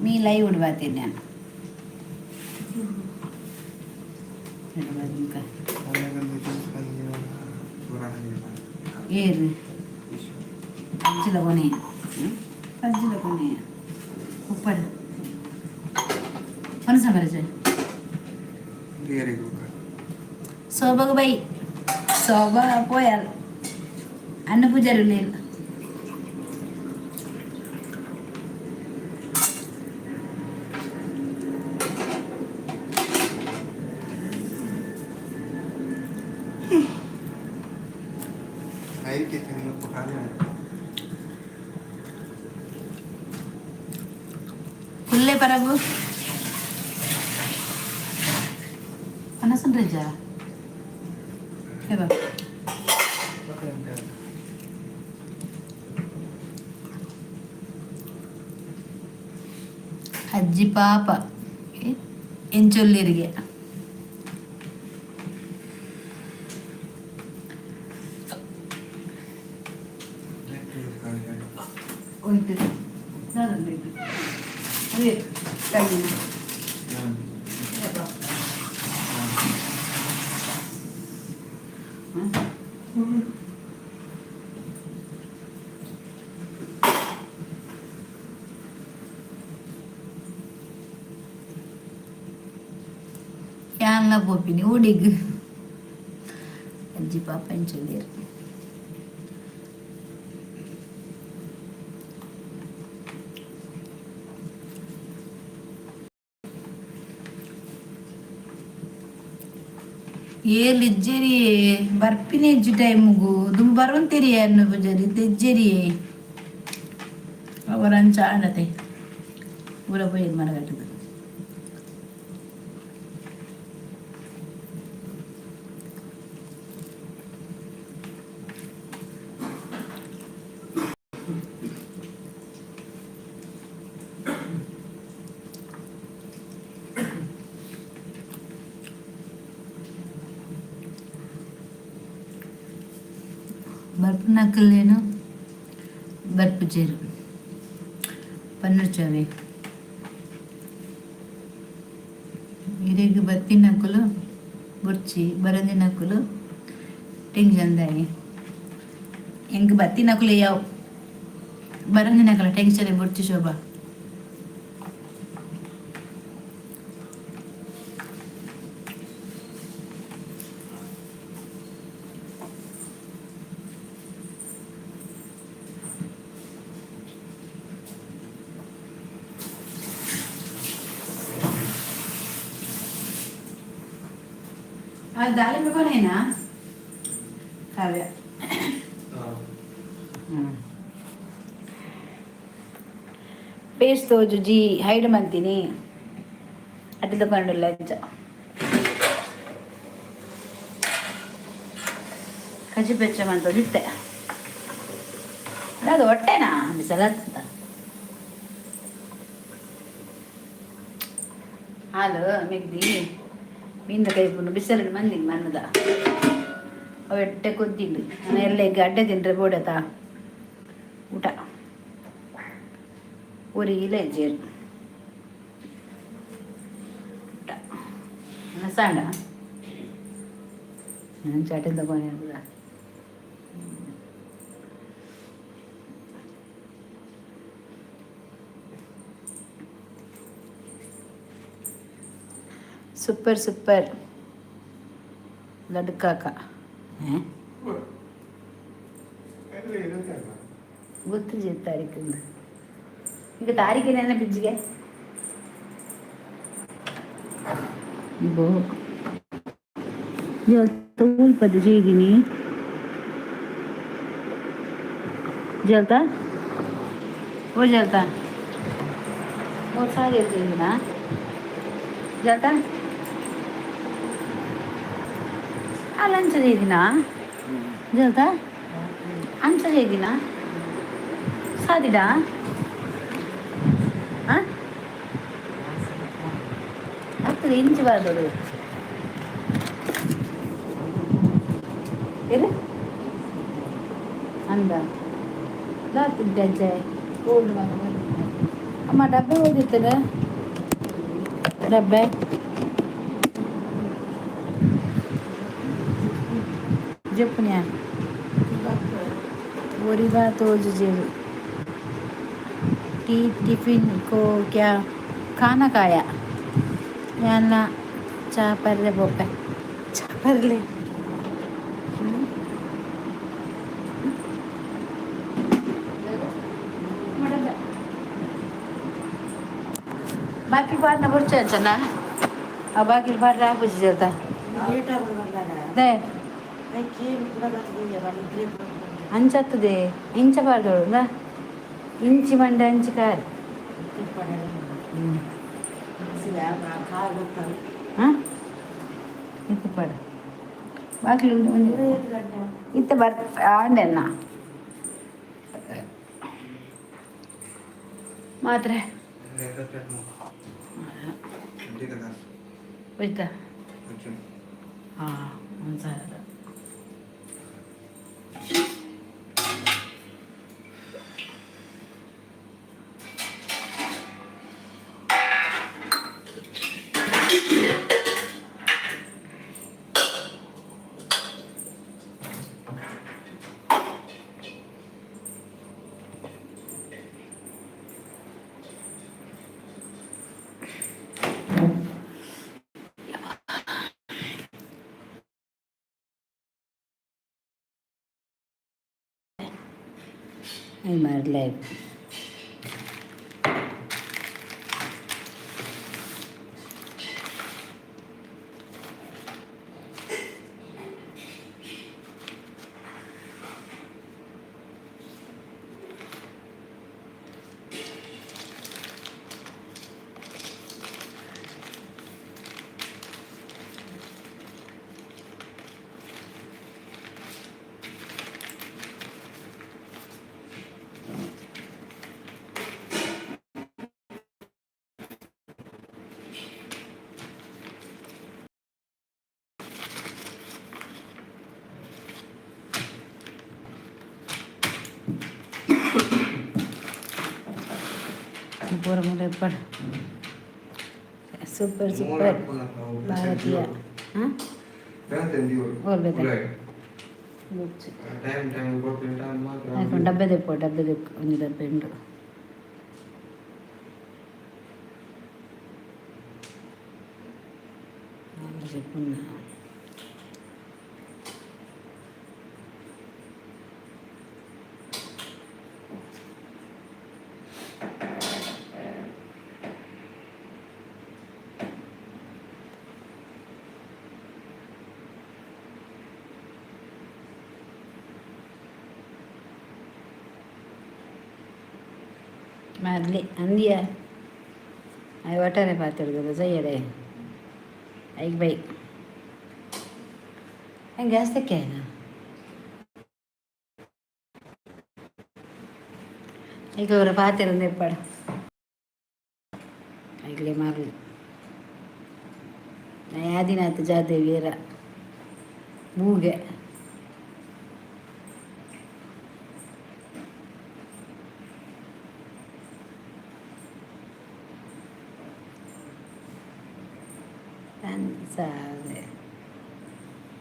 मी live उडवाते ज्ञान ಏರು ಅಜ್ಜಿಲ ಕೊನೆ ಉಪ್ಪಡು ಮನಸ ಬರಜ ಸೋಬಗ by ಸೋಬ ಪೋಯಾಲ್ ಅನ್ನ ಪೂಜಾರಿ ಇಲ್ಲ Parabu panasan Raja coba ಅಜ್ಜಿ ಪಾಪ ಎಂಚೊಲ್ಲಿರಿಗೆ ಹೋಯ್ತು ಅದೇ ಕಣ್ಣಿನ Yang labu pini udig aji papa yang celir ye lijjeri barpine jutai mugu dum baron teri annu bujari tejjeri avarancha anate ura boy managattu बर्फ नकल लेना बर्फ जेर पन्नर चावे इरेगी बत्ती नकलो बुर्ची बरंदी नकलो टिंग जंदाई इंग बत्ती नकलो याव बरंदी नकलो टिंग चले बुर्ची शोभा दाल में कौन है ना काव्या पेस्ट तो जो जी हाइड मनती नहीं अट्टी तो कौन डुल्ला जा कच्ची पेच्चा मन तो दिखता है ना तो वट्टे ना मिसाल आता हालो मेघदी ಮೀನ್ಕಾಯಿ ಪುಣ್ಣು ಬಿಸಿಲು ಮಂದಿಗೆ ಮನ್ನದ ಅವು ಎಟ್ಟೆ ಕೊದ್ದಿದ್ದು ನಾನು ಎಲ್ಲ ಈಗ ಅಡ್ಡೆ ತಿಂದರೆ ಬೋಡತಾ ಊಟ ಊರಿ ಇಲ್ಲ ಜೇರು ಊಟ ಸಾಂಡ ನಾನು ಚಾಟಿಂದ ಕೊನೆ ಅಂತ ಸೂಪರ್ ಸೂಪರ್ ಲಡ್ಕಾಕ ಗೊತ್ತು ತಾರೀಕಿಂದ ಈಗ ತಾರೀಕಿನೇನ ಬಿಜ್ಜಿಗೆ ಇಬೋ ತೂಲ್ಪದ ಜೀಗಿನಿ ಜಲ್ತಾ ಓ ಜಲ್ತಾ ಓ ಸಾರಿ ಜೀಗಿನ ಜಲ್ತಾ ಲಂಚ ಜೀಗಿನ ಜಲ್ತಾ ಅಂಚ ಜೀಗಿನ ಸಾದಿಡಾ ಆಗ್ತದೆ ಇಂಚು ಬಾರ್ದೋಡು ಏನು ಅಂದ ದಾತಿದ್ದೆ ಓಲ್ಡ್ ಅಮ್ಮ ಡಬ್ಬೆ ಓದಿರ್ತದೆ ಡಬ್ಬೆ ಜಪ್ಪನ್ಯಾ बोरी बात हो जे टिफिन को क्या खाना खाया याना चापरले बोपे चापरले बाकी बार ना बोल चलना अब बाकी बार रहा कुछ जाता दे ಅಂಚತ್ತದೆ ಇಂಚಬಾರ್ದವಳು ಇಂಚಿ ಮಂಡೆ ಅಂಚಿ ಕಾರು ಹಾಂ ಇತ್ತು ಪಡ ಬಾಗಿಲು ಇತ್ತು ಆಂಡೆನ್ನ ಮಾತ್ರ ಹೋಯ್ತಾ ಹಾಂ ಒಂದು ಸಾವಿರ ಮಾಡಲೇ पूरा मुझे पर सुपर सुपर भारतीय हाँ और बेटे डब्बे देपो ಒಂದು ಡಬ್ಬೆ ಉಂಟು ಪುನಃ मारली अंदिया आई वाटारे पातळ गं जाय रे ऐक बाई हंगे असते काय ना ऐक बरं पातेलं नाही पड ऐकले मारली नाही आधी ना आता जाते वेरा मूगे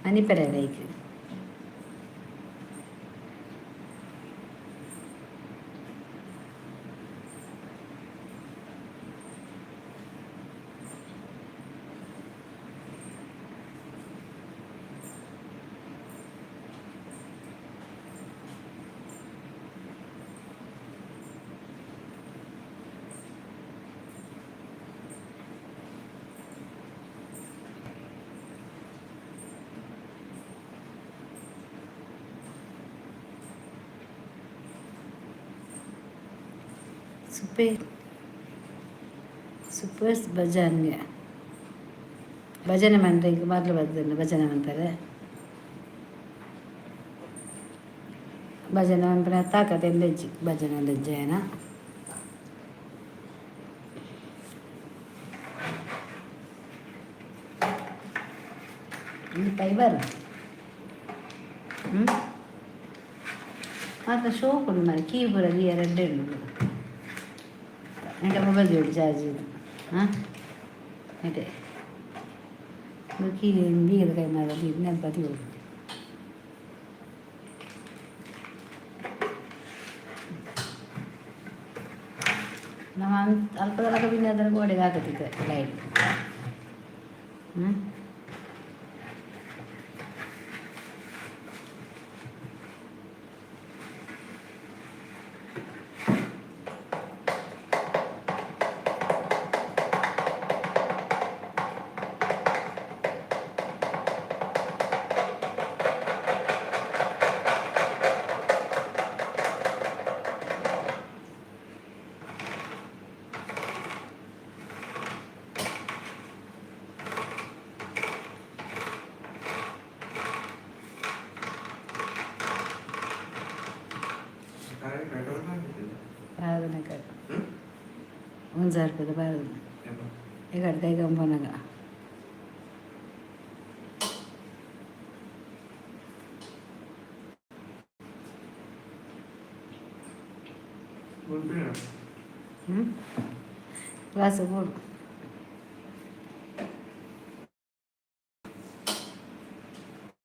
आणि पेरायला ಸೂಪರ್ಸ್ ಭಜನ್ಗೆ ಭಜನೆ ಮಾಡ್ರೆ ಈಗ ಮೊದಲು ಭಜನೆ ಮಾಡ್ತಾರೆ ಭಜನೆ ಮಾಡ್ರೆ ತಾಕತ್ತೆಲ್ಲ ಹೆಜ್ಜಿ ಭಜನೆ ಹೆಜ್ಜೆನ ಫೈಬರ್ ಮಾತ್ರ ಶೋ ಕೊಡು ಮಾಡಿ ಕೀಬೋರ್ಡಲ್ಲಿ ಎರಡೇ ಉಂಟು എൻ്റെ മൊബൈൽ ജോലി ചാർജ് ചെയ്തു മറ്റേ വീട് കൈമാറി ഇതിനെ പതി കൊടുക്കും ನಮ್ಮ ಅಲ್ಪದೊಳಗೆ ಬಿಂದ ಅದರ ಗೋಡೆಗೆ ಹಾಕತ್ತಿದ್ದೆ ಲೈಟ್ പ്രാർത്ഥനക്കാർ 1000 ರೂಪಾಯಿದು ಪ್ರಾರ್ಥನೆ ಈಗ ಕೈ ಕಂಪನಾಗ ಕ್ಲಾಸ್ ಬೋರ್ಡು